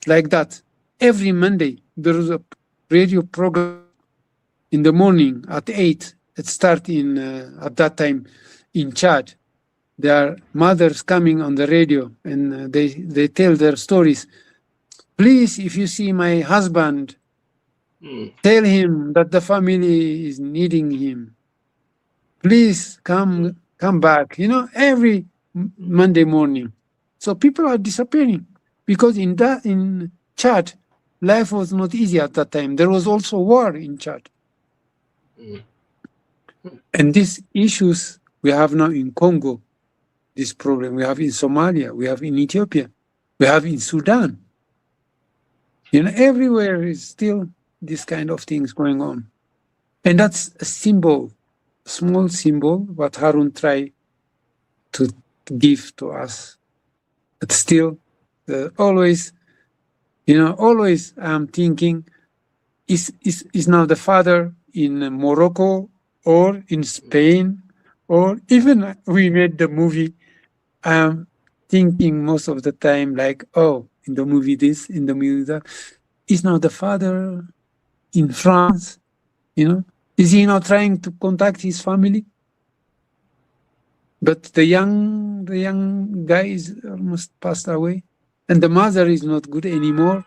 like that. Every Monday, there is a radio program in the morning at 8. It starts at that time in Chad. There are mothers coming on the radio and they tell their stories. Please, if you see my husband, tell him that the family is needing him. Please come back. Every Monday morning. So people are disappearing. because in Chad, life was not easy at that time. There was also war in Chad. And these issues we have now in Congo, this problem we have in Somalia, we have in Ethiopia, we have in Sudan. Everywhere is still this kind of things going on. And that's a symbol, a small symbol, what Harun tried to give to us. But still, always I'm thinking, is now the father in Morocco or in Spain, or even we made the movie, I'm thinking most of the time like, oh, in the movie this, in the movie that, is now the father in France, Is he now trying to contact his family? But the young guy is almost passed away, and the mother is not good anymore.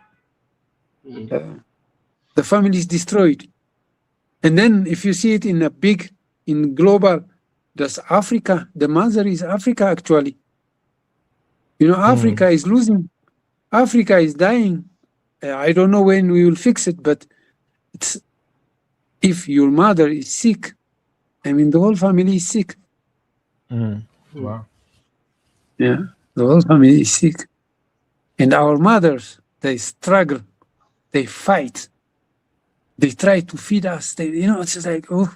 The family is destroyed. And then if you see it in global, there's Africa. The mother is Africa, actually. Africa is losing. Africa is dying. I don't know when we will fix it, but if your mother is sick, the whole family is sick. Wow. Yeah, the whole family is sick. And our mothers, they struggle. They fight. They try to feed us. It's just like, oh.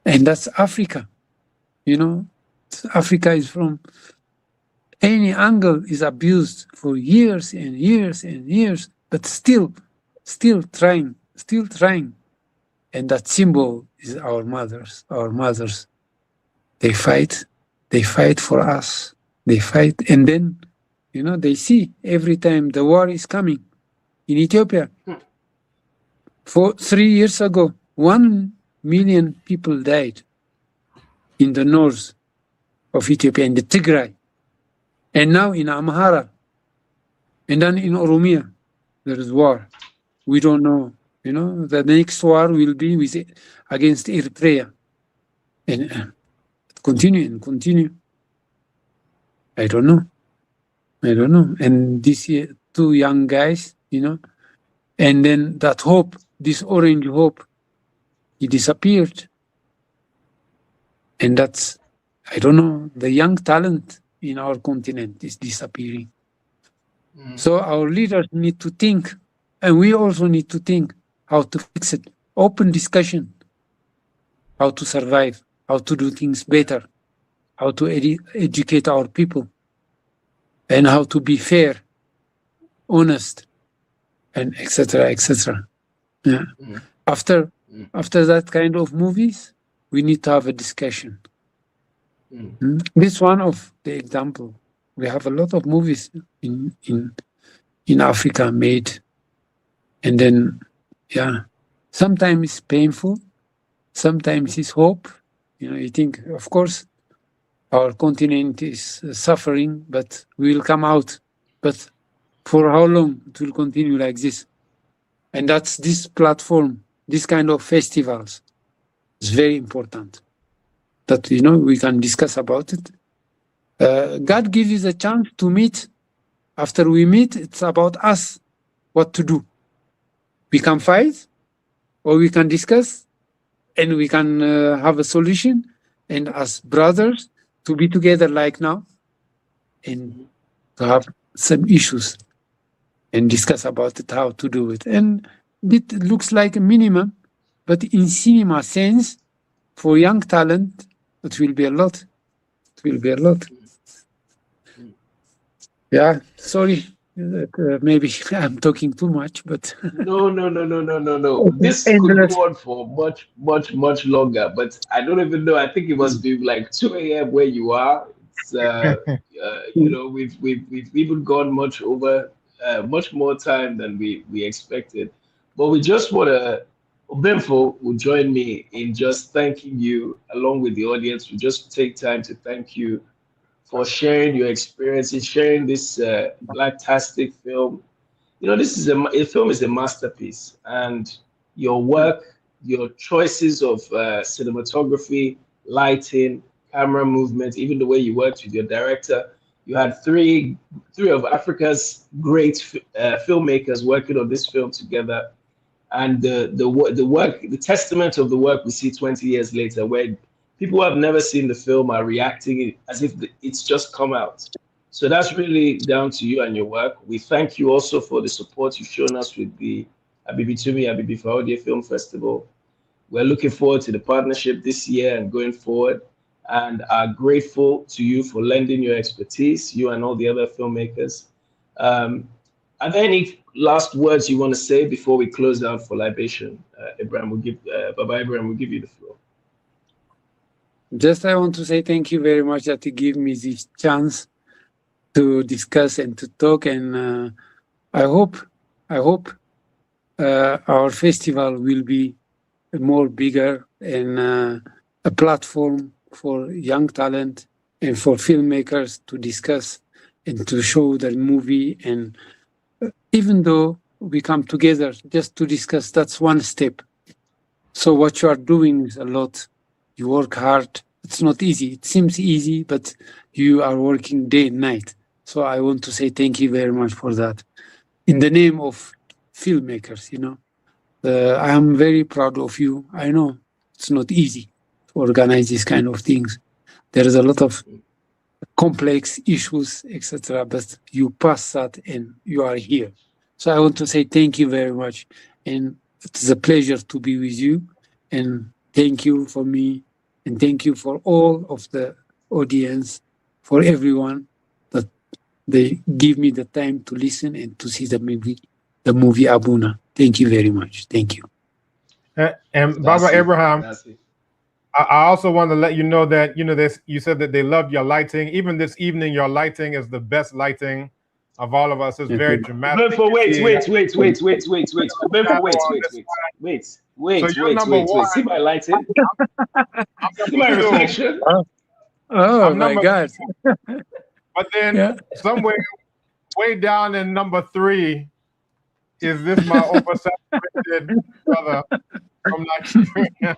And that's Africa. Africa is from any angle is abused for years and years and years, but still trying. And that symbol is our mothers. Our mothers, they fight for us. They fight, and then, they see every time the war is coming. In Ethiopia, 3 years ago, 1 million people died in the north of Ethiopia, in the Tigray, and now in Amhara, and then in Oromia, there is war. We don't know. The next war will be against Eritrea, and continue. I don't know. And this year, 2 young guys, and then that hope, this orange hope, it disappeared. And that's, I don't know, the young talent in our continent is disappearing. So our leaders need to think, and we also need to think how to fix it. Open discussion, how to survive, how to do things better, how to educate our people, and how to be fair, honest, and etc. Yeah. After that kind of movies, we need to have a discussion. This one of the example. We have a lot of movies in Africa made, and then sometimes it's painful, sometimes it's hope. You think, of course, our continent is suffering, but we will come out. But for how long it will continue like this? And that's this platform, this kind of festivals is very important. That we can discuss about it. God gives us a chance to meet. After we meet, it's about us, what to do. We can fight, or we can discuss, and we can have a solution, and as brothers, to be together like now, and to have some issues, and discuss about it, how to do it. And it looks like a minimum, but in cinema sense, for young talent, it will be a lot. Yeah, sorry. Maybe I'm talking too much, but No. This could go on for much longer, but I don't even know. I think it must be like 2 a.m. where you are. It's we've even gone much over, much more time than we expected. But we just want to, Benfo will join me in just thanking you along with the audience. We just take time to thank you for sharing your experiences, sharing this blacktastic film. This is a film is a masterpiece, and your work, your choices of cinematography, lighting, camera movement, even the way you worked with your director, You had three of Africa's great filmmakers working on this film together, and the work, the testament of the work we see 20 years later, where people who have never seen the film are reacting as if it's just come out. So that's really down to you and your work. We thank you also for the support you've shown us with the Abibi Fahodie Film Festival. We're looking forward to the partnership this year and going forward, and are grateful to you for lending your expertise, you and all the other filmmakers. Are there any last words you want to say before we close down for libation? Ibrahim will give Baba Ibrahim will give you the floor. Just I want to say thank you very much that you give me this chance to discuss and to talk, and I hope our festival will be more bigger and a platform for young talent and for filmmakers to discuss and to show their movie. And even though we come together just to discuss, that's one step. So what you are doing is a lot. You work hard. It's not easy. It seems easy, but you are working day and night. So I want to say thank you very much for that. In the name of filmmakers, I am very proud of you. I know it's not easy to organize these kind of things. There is a lot of complex issues, etc. But you pass that and you are here. So I want to say thank you very much. And it's a pleasure to be with you. And thank you for me. And thank you for all of the audience, for everyone that they give me the time to listen and to see the movie Abuna. Thank you very much. Thank you. And Baba Abraham, I also want to let you know that, you said that they love your lighting. Even this evening, your lighting is the best lighting of all of us. It's very dramatic. Wait. See my lighting? See my reflection? Oh my God. But then somewhere way down in number 3 is this my oversaturated brother from Nigeria.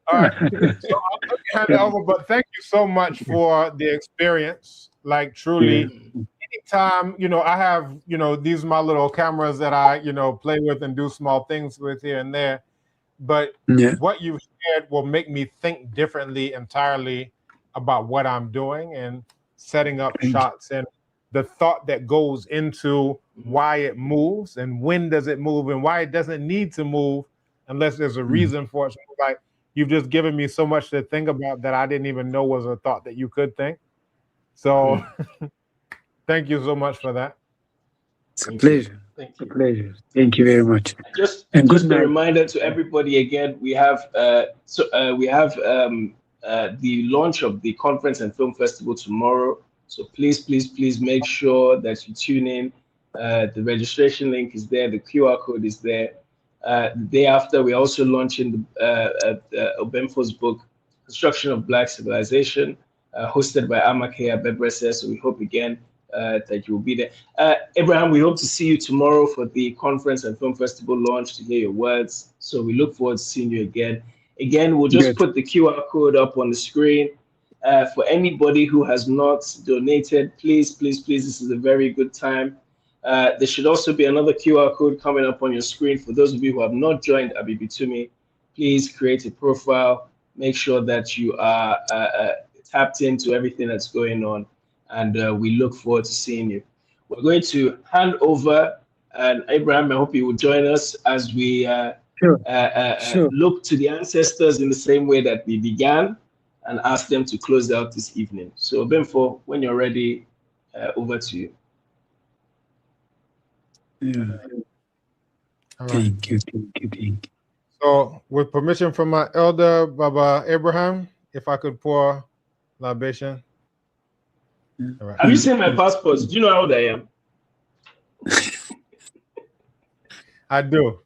All right. So I'll hand it over, but thank you so much for the experience. Like truly, anytime, I have, these my little cameras that I, play with and do small things with here and there. But what you've shared will make me think differently entirely about what I'm doing and setting up shots, and the thought that goes into why it moves and when does it move and why it doesn't need to move unless there's a reason for it. So like, you've just given me so much to think about that I didn't even know was a thought that you could think. So thank you so much for that. It's a pleasure. It's a pleasure. Thank you very much. Just a reminder to everybody again, we have the launch of the conference and film festival tomorrow. So please make sure that you tune in. The registration link is there. The QR code is there. The day after, we're also launching Obemfo's book, Construction of Black Civilization, hosted by Amake Abebrese. So we hope again that you will be there. Abraham, we hope to see you tomorrow for the conference and film festival launch to hear your words. So we look forward to seeing you again. Again, we'll just put the QR code up on the screen. For anybody who has not donated, please, this is a very good time. There should also be another QR code coming up on your screen. For those of you who have not joined Abibitumi, please create a profile. Make sure that you are tapped into everything that's going on. And we look forward to seeing you. We're going to hand over, and Abraham, I hope you will join us as we look to the ancestors in the same way that we began and ask them to close out this evening. So Benfo, when you're ready, over to you. All right. Thank you. So with permission from my elder, Baba Abraham, if I could pour libation. All right. Have you seen my passport? Do you know how old I am? I do.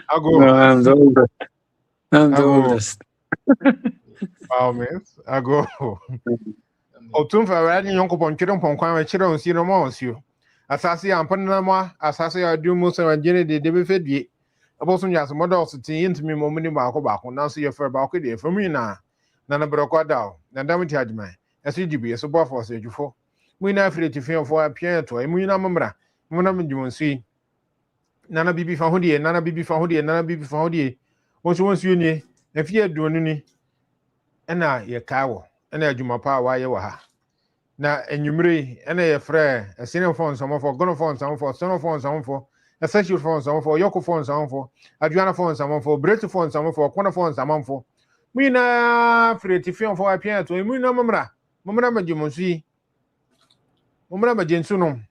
I'll go. No, I'm the oldest. Wow, man. I'll go. Otumfa radi yonko ponchiro ponkwa chiro nsiro mo nsio. Asase ampanna mo asase adu musa wajene de debe fedie. About some yas, mother also tea into me moment in Baco, now see your fair balcony for me now. Nana broke down, and damn it, had man. As you be a support for say you for. We now free to feel for a piano to a Muna Mamra, Munam you won't see. Nana Bibi Fahudi, Nana Bibi Fahudi, Nana Bibi Fahudi. Once you near, if you are doing and I, your cow, and I do my power while you were. Now, and you marry, and a friend, a senior phone, someone for gonna phone, someone for son phone, someone for a sexual phone, someone for Yoko phone, someone for Adriana phone, someone for Brett phone, someone for corner phone, someone for. We na free to film for a piano to a Muna Mamra, Mamma Majimonsi, Mamma Majinsunum.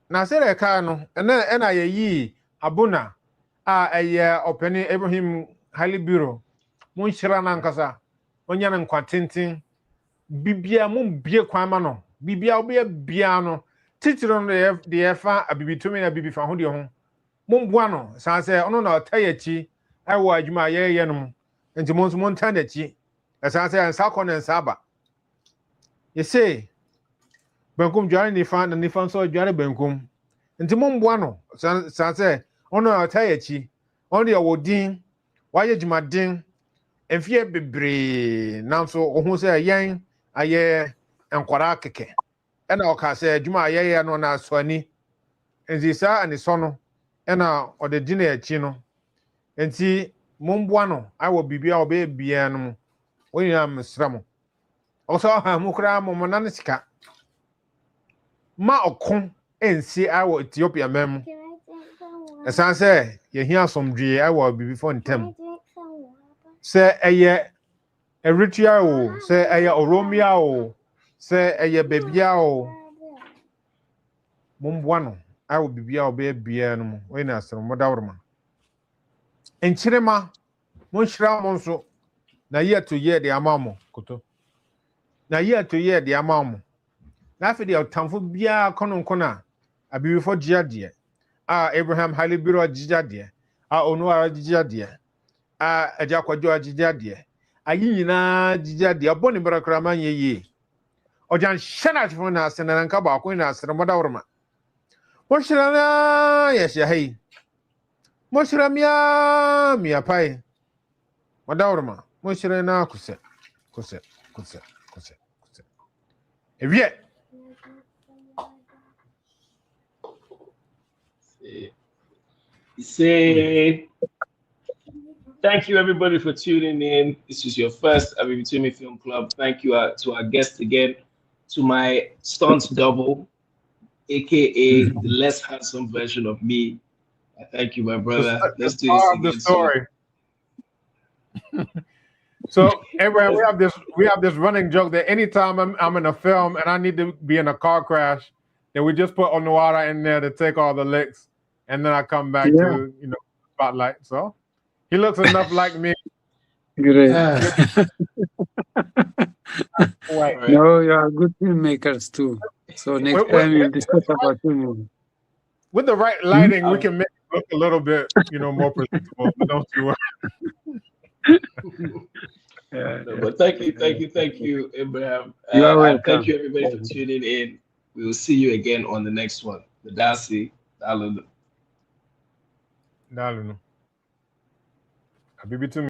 Now, said a cano, and then I ye, Abuna, a year opening Abraham Highly Bureau, Munshiranankasa, Onyan Quatintin, Bibia Mum Bia Quamano, Bibia be a biano, teacher on the F. Abibitumi and Bibi Fahudio. Mumbuano, Sansa, on our Tayachi, I watch my yanum, and to Mons Montanachi, as I say, and Salcon and Saba. You say, Benkum joining the fan and the fan saw Johnny Benkum. And to Mumbuano, Sansa, on our Tayachi, only a woodin, why you my ding, and fear be brave, now so who say a yang, a year, and Quarake. And I'll say, Juma, yeah, no, na Swani, and the sir and the son, and or the dinner chino. And see, Mumbuano, I will be biano, when you am Stramo. Also, I'm Mukra Momananiska. Ma okon, and see, I will Ethiopia mem. As I say, you hear some G, I will be before in tem. Say a year, a ritual, say a year, Romeo, say a year, babyao. Mumbuano, I will be biano, when I saw Modaurman. And Chirema, Munshra Monso, na year to year the amamo, Koto. Na year to year the amamo. Laugh at the Tamfu Bia Conon, a beautiful Giadia. Abraham Highly Bureau Giadia. Onora Giadia. A Jacquajoa Giadia. A Yina Giadia, Bonnie Baracraman ye. Or Jan Shanat for us and Ankaba, Queen as Ramadorma. What shall I? Yes, hey. Moshiramia, mia pai. Madaurma, Moshirana, Cuse. If yet. Say, thank you everybody for tuning in. This is your first Abibitumi Film Club. Thank you to our guest again, to my stunt double, aka the less handsome version of me. I thank you, my brother. Let's do this again. The story. So Abraham, we have this running joke that anytime I'm in a film and I need to be in a car crash, then we just put Onuara in there to take all the licks, and then I come back to spotlight. So he looks enough like me. Great. Right. No, you are good filmmakers too. So next time we'll discuss about film. With the right lighting, we can make it look a little bit, more presentable. But don't you worry. No, but thank you, Abraham. You are welcome. Thank you, everybody, for tuning in. We will see you again on the next one. The Darcy, Dalunu. Abibitumi.